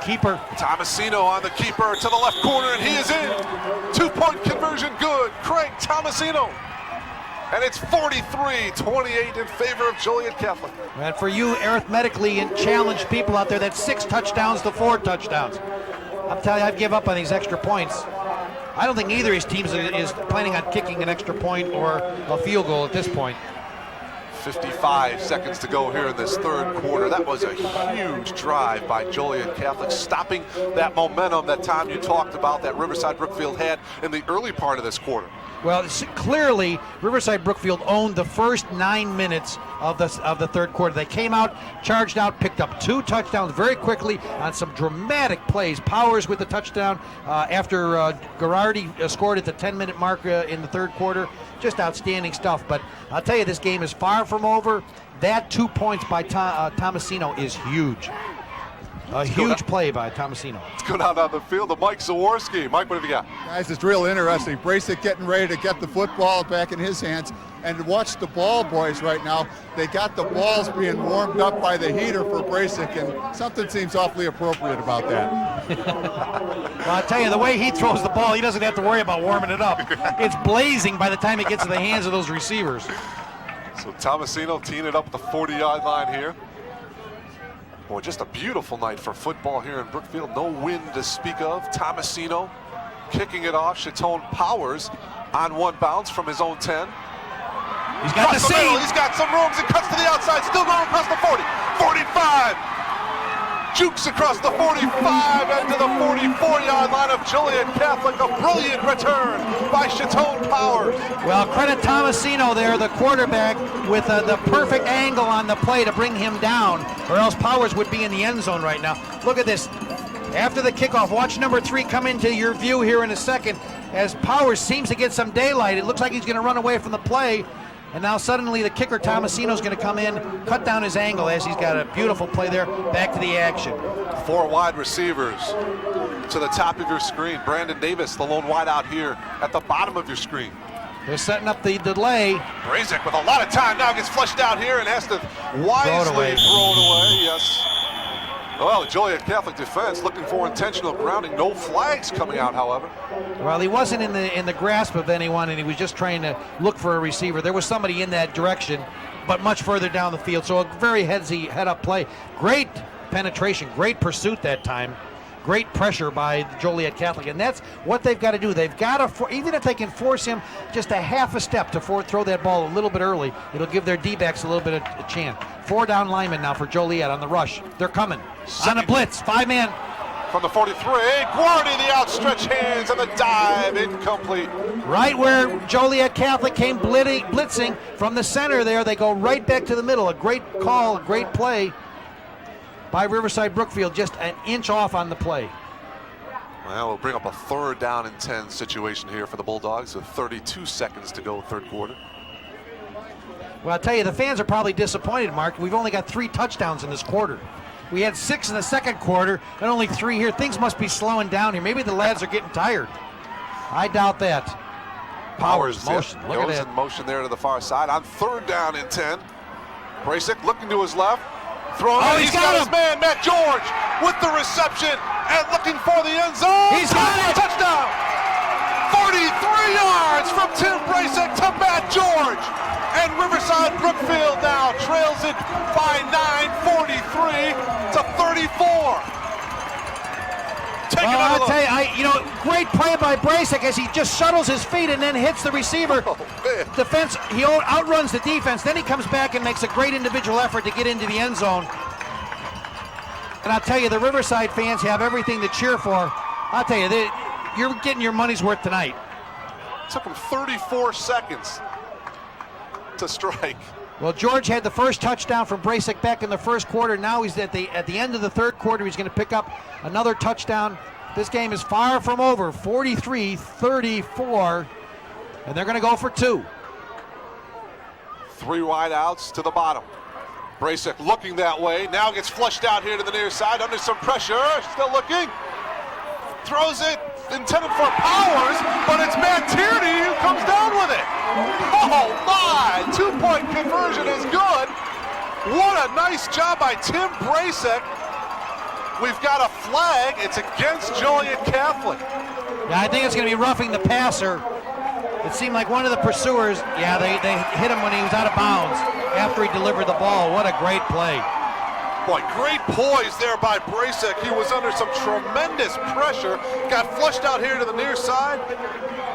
Keeper. Tomasino on the keeper to the left corner, and he is in. 2-point conversion good. Craig Tomasino. And it's 43-28 in favor of Joliet Catholic. And for you arithmetically challenged people out there, that's 6 touchdowns to 4 touchdowns. I'm telling you, I'd give up on these extra points. I don't think either of these teams is planning on kicking an extra point or a field goal at this point. 55 seconds to go here in this 3rd quarter. That was a huge drive by Joliet Catholic, stopping that momentum that, Tom, you talked about that Riverside Brookfield had in the early part of this quarter. Well, clearly, Riverside Brookfield owned the first 9 minutes of the 3rd quarter. They came out, charged out, picked up 2 touchdowns very quickly on some dramatic plays. Powers with the touchdown after Garardi scored at the 10-minute mark in the 3rd quarter. Just outstanding stuff. But I'll tell you, this game is far from over. That 2 points by Tomasino is huge. A huge play by Tomasino. Let's go down on the field to Mike Zaworski. Mike, what have you got? Guys, it's real interesting. Bracek getting ready to get the football back in his hands. And watch the ball boys right now. They got the balls being warmed up by the heater for Bracek, and something seems awfully appropriate about that. Well, I'll tell you, the way he throws the ball, he doesn't have to worry about warming it up. It's blazing by the time it gets to the hands of those receivers. So Tomasino teeing it up at the 40-yard line here. Boy, just a beautiful night for football here in Brookfield. No wind to speak of. Tomasino kicking it off. Chatone Powers on one bounce from his own 10. He's got the seam. He's got some rooms and cuts to the outside. Still going across the 40. 45. Jukes across the 45 and to the 44-yard line of Joliet Catholic. A brilliant return by Chatone Powers. Well, credit Tomasino there, the quarterback, with the perfect angle on the play to bring him down, or else Powers would be in the end zone right now. Look at this. After the kickoff, watch number 3 come into your view here in a second as Powers seems to get some daylight. It looks like he's going to run away from the play. And now suddenly the kicker, Tomasino's going to come in, cut down his angle as he's got a beautiful play there. Back to the action. 4 wide receivers to the top of your screen. Brandon Davis, the lone wide out here at the bottom of your screen. They're setting up the delay. Brasic with a lot of time now gets flushed out here and has to wisely throw it away. Yes. Well, the Joliet Catholic defense looking for intentional grounding. No flags coming out, however. Well, he wasn't in the grasp of anyone, and he was just trying to look for a receiver. There was somebody in that direction, but much further down the field. So a very head-up play. Great penetration, great pursuit that time. Great pressure by Joliet Catholic, and that's what they've got to do. They've got to, even if they can force him just a half a step to throw that ball a little bit early, it'll give their D-backs a little bit of a chance. 4 down linemen now for Joliet on the rush. They're coming on a blitz, 5-man. From the 43, Guardi, the outstretched hands and the dive, incomplete. Right where Joliet Catholic came blitzing from the center there, they go right back to the middle. A great call, a great play by Riverside Brookfield, just an inch off on the play. Well, we'll bring up a 3rd down and 10 situation here for the Bulldogs with 32 seconds to go, 3rd quarter. Well, I'll tell you, the fans are probably disappointed, Mark. We've only got 3 touchdowns in this quarter. We had 6 in the 2nd quarter and only 3 here. Things must be slowing down here. Maybe the lads are getting tired. I doubt that. Powers motion. Look at that. In motion there to the far side on 3rd down and 10. Brasic looking to his left. Throwing he's got his man, Matt George, with the reception and looking for the end zone. He's got it! Touchdown! 43 yards from Tim Brasic to Matt George. And Riverside Brookfield now trails it by 9, 43 to 34. I'll tell you, great play by Brasic as he just shuttles his feet and then hits the receiver. Defense, he outruns the defense. Then he comes back and makes a great individual effort to get into the end zone. And I'll tell you, the Riverside fans have everything to cheer for. I'll tell you, you're getting your money's worth tonight. Took him 34 seconds to strike. Well, George had the first touchdown from Brasic back in the 1st quarter. Now he's at the end of the 3rd quarter. He's going to pick up another touchdown. This game is far from over. 43-34, and they're going to go for 2. 3 wide outs to the bottom. Brasic looking that way. Now gets flushed out here to the near side under some pressure. Still looking. Throws it. Intended for Powers, but it's Matt Tierney who comes down with it. Oh my! 2-point conversion is good. What a nice job by Tim Brasic. We've got a flag. It's against Joliet Catholic. Yeah, I think it's going to be roughing the passer. It seemed like one of the pursuers, they hit him when he was out of bounds after he delivered the ball. What a great play. Boy, great poise there by Brasic. He was under some tremendous pressure. Got flushed out here to the near side.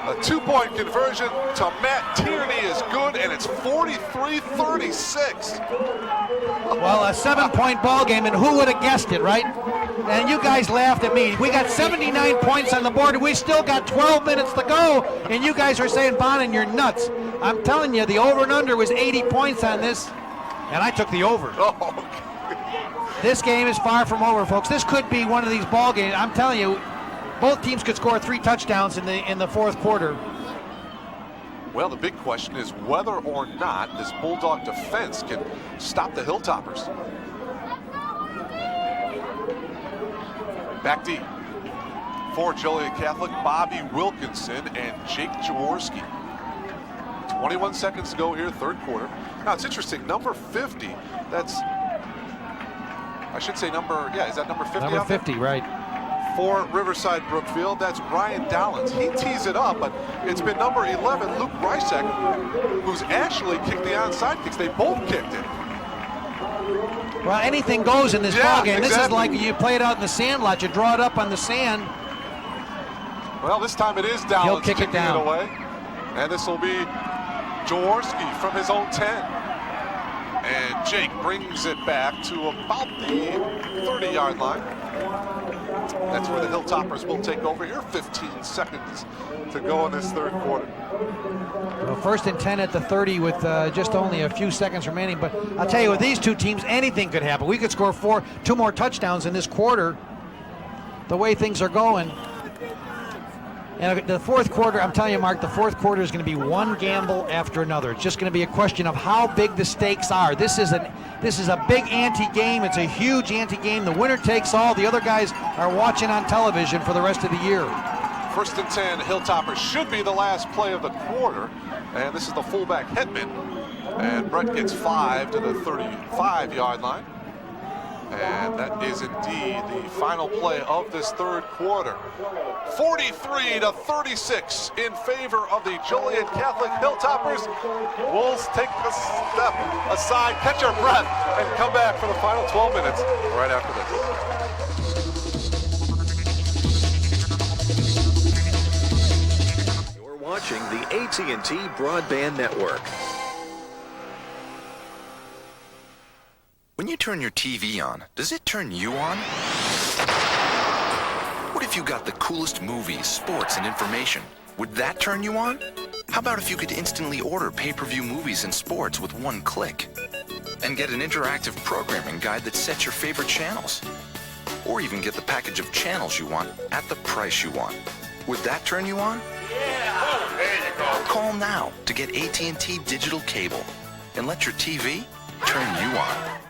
A 2-point conversion to Matt Tierney is good, and it's 43-36. Well, a 7-point ball game, and who would have guessed it, right? And you guys laughed at me. We got 79 points on the board, and we still got 12 minutes to go, and you guys are saying, Bonin, you're nuts. I'm telling you, the over and under was 80 points on this, and I took the over. This game is far from over, folks. This could be one of these ball games. I'm telling you, both teams could score 3 touchdowns in the 4th quarter. Well, the big question is whether or not this Bulldog defense can stop the Hilltoppers. Back deep for Joliet Catholic, Bobby Wilkinson and Jake Jaworski. 21 seconds to go here, 3rd quarter. Now, it's interesting, number 50, that's... I should say is that number 50? Number 50, right. For Riverside Brookfield, that's Ryan Dowlins. He tees it up, but it's been number 11, Luke Brysek, who's actually kicked the onside kicks. They both kicked it. Well, anything goes in this ballgame. Exactly. This is like you play it out in the sand lot. You draw it up on the sand. Well, this time it is Dowlins. He'll kick it down. Away. And this will be Jaworski from his own 10. And Jake brings it back to about the 30-yard line. That's where the Hilltoppers will take over here. 15 seconds to go in this 3rd quarter. Well, 1st and 10 at the 30 with just only a few seconds remaining. But I'll tell you, with these 2 teams, anything could happen. We could score 2 more touchdowns in this quarter, the way things are going. And the fourth quarter, I'm telling you, Mark, the fourth quarter is going to be one gamble after another. It's just going to be a question of how big the stakes are. This is a big ante game. It's a huge ante game. The winner takes all. The other guys are watching on television for the rest of the year. 1st and 10, Hilltoppers should be the last play of the quarter. And this is the fullback Hetman. And Brett gets 5 to the 35-yard line. And that is indeed the final play of this third quarter. 43 to 36 in favor of the Joliet Catholic Hilltoppers. We'll take a step aside, catch our breath, and come back for the final 12 minutes right after this. You're watching the AT&T Broadband Network. When you turn your TV on, does it turn you on? What if you got the coolest movies, sports, and information? Would that turn you on? How about if you could instantly order pay-per-view movies and sports with one click? And get an interactive programming guide that sets your favorite channels? Or even get the package of channels you want at the price you want? Would that turn you on? Yeah! Oh, there you go. Call now to get AT&T Digital Cable and let your TV turn you on.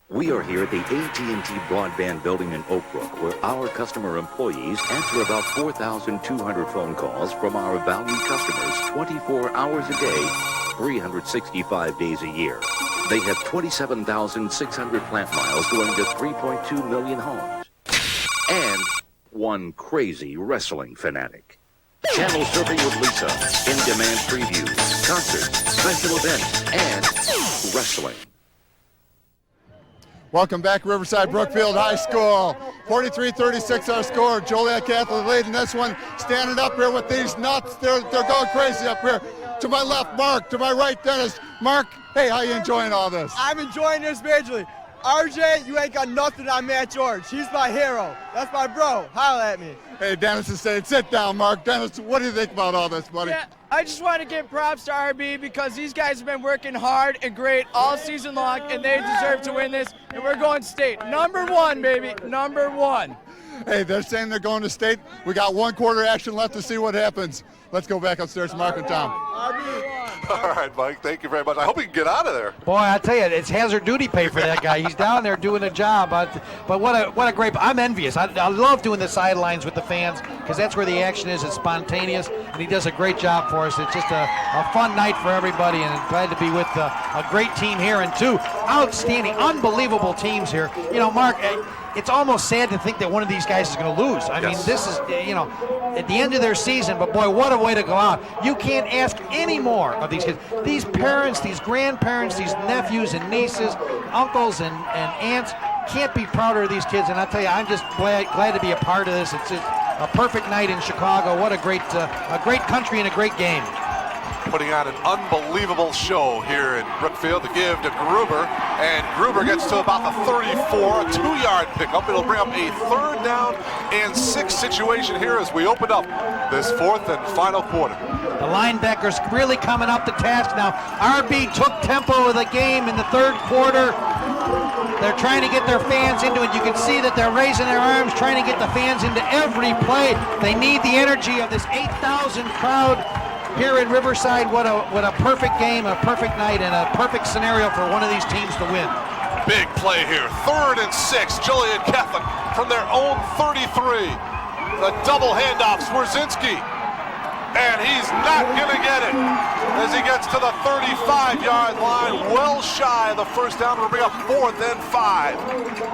We are here at the AT&T Broadband Building in Oak Brook, where our customer employees answer about 4,200 phone calls from our valued customers 24 hours a day, 365 days a year. They have 27,600 plant miles going to 3.2 million homes. And one crazy wrestling fanatic. Channel surfing with Lisa, in-demand previews, concerts, special events, and wrestling. Welcome back, Riverside Brookfield High School. 43-36 our score. Joliet Catholic leading this one. Standing up here with these nuts. They're going crazy up here. To my left, Mark. To my right, Dennis. Mark, hey, how you enjoying all this? I'm enjoying this majorly. RJ, you ain't got nothing on Matt George. He's my hero. That's my bro. Holla at me. Hey, Dennis is saying, sit down, Mark. Dennis, what do you think about all this, buddy? Yeah, I just want to give props to RB because these guys have been working hard and great all season long, and they deserve to win this. And we're going state. Number 1, baby. Number 1. Hey, they're saying they're going to state. We got one quarter action left to see what happens. Let's go back upstairs, Mark and Tom. All right, Mike, thank you very much. I hope he can get out of there. Boy, I tell you, it's hazard duty pay for that guy. He's down there doing a job. But what a great, I'm envious. I love doing the sidelines with the fans because that's where the action is. It's spontaneous, and he does a great job for us. It's just a fun night for everybody, and glad to be with a great team here and two outstanding, unbelievable teams here. You know, Mark, it's almost sad to think that one of these guys is going to lose. I mean, this is, you know, at the end of their season, but boy, what a way to go out. You can't ask any more of these kids. These parents, these grandparents, these nephews and nieces, uncles and aunts can't be prouder of these kids. And I tell you, I'm just glad to be a part of this. It's just a perfect night in Chicago. What a great country and a great game. Putting on an unbelievable show here in Brookfield. The give to Gruber, and Gruber gets to about the 34, a 2-yard pickup. It'll bring up a 3rd down and 6 situation here as we open up this 4th and final quarter. The linebackers really coming up to task now. RB took tempo of the game in the 3rd quarter. They're trying to get their fans into it. You can see that they're raising their arms, trying to get the fans into every play. They need the energy of this 8,000 crowd here in Riverside. What a perfect game, a perfect night, and a perfect scenario for one of these teams to win. Big play here. 3rd and 6. Joliet Catholic from their own 33. The double handoff, Swerzinski. And he's not going to get it as he gets to the 35-yard line, well shy of the 1st down. We'll bring up 4th and 5.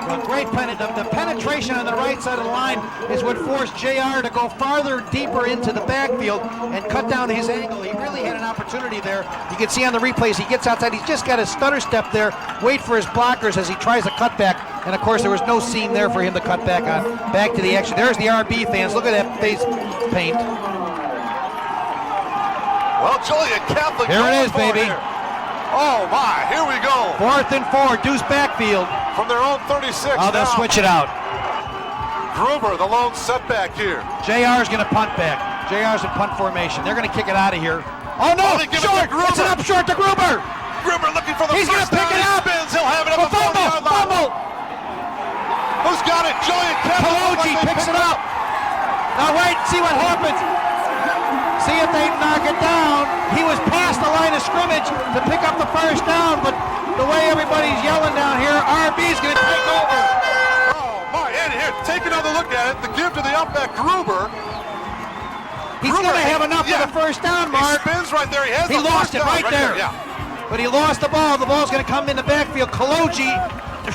Well, great the penetration on the right side of the line is what forced JR to go farther, deeper into the backfield and cut down his angle. He really had an opportunity there. You can see on the replays, he gets outside. He's just got a stutter step there, wait for his blockers as he tries a cutback. And, of course, there was no seam there for him to cut back on. Back to the action. There's the RB fans. Look at that face paint. Well, Joliet Catholic. Here it is, baby. Here. Oh, my. Here we go. 4th and 4. Deuce backfield. From their own 36. Oh, they'll switch it out. Gruber, the lone setback here. JR's going to punt back. JR's in punt formation. They're going to kick it out of here. Oh, no. Short. It's an up short to Gruber. Gruber looking for the He's going to pick it up. Spins. He'll have it up the 40-yard line. Fumble. Who's got it? Joliet Catholic. Pelogi picks it up. Now wait, see what happens. See if they knock it down. He was past the line of scrimmage to pick up the first down, but the way everybody's yelling down here, RB's going to take over. Oh, my, and here, take another look at it. The give to the upback, Gruber. He's going to have enough for the first down, Mark. He spins right there. He lost it right there. Yeah. But he lost the ball. The ball's going to come in the backfield. Kaloji,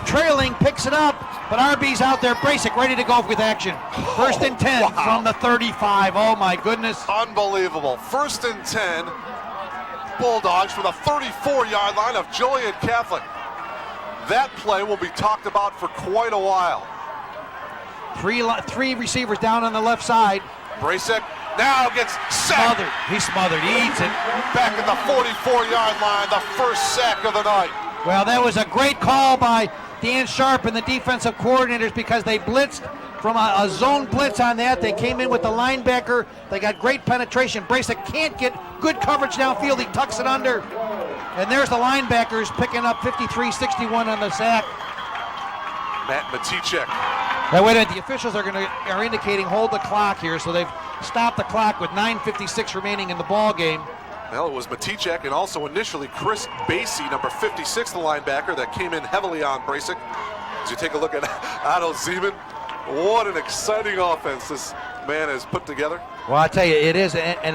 trailing, picks it up. But RB's out there. Brasic ready to go with action. First and 10 from the 35. Oh, my goodness. Unbelievable. First and 10. Bulldogs from the 34-yard line of Joliet Catholic. That play will be talked about for quite a while. Three receivers down on the left side. Brasic now gets sacked. He's smothered. He eats it. Back at the 44-yard line, the first sack of the night. Well, that was a great call by Dan Sharp and the defensive coordinators because they blitzed from a zone blitz on that. They came in with the linebacker. They got great penetration. Brasic can't get good coverage downfield. He tucks it under. And there's the linebackers picking up 53-61 on the sack. Matt Maticek. Now wait a minute, the officials are indicating hold the clock here, so they've stopped the clock with 9:56 remaining in the ball game. Well, it was Maticek and also initially Chris Basie, number 56, the linebacker, that came in heavily on Brasic. As you take a look at Otto Zeman, what an exciting offense this man has put together. Well, I tell you, it is, and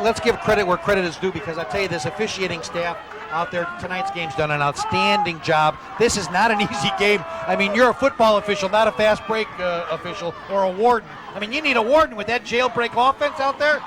let's give credit where credit is due because I tell you, this officiating staff out there, tonight's game's done an outstanding job. This is not an easy game. I mean, you're a football official, not a fast break official or a warden. I mean, you need a warden with that jailbreak offense out there.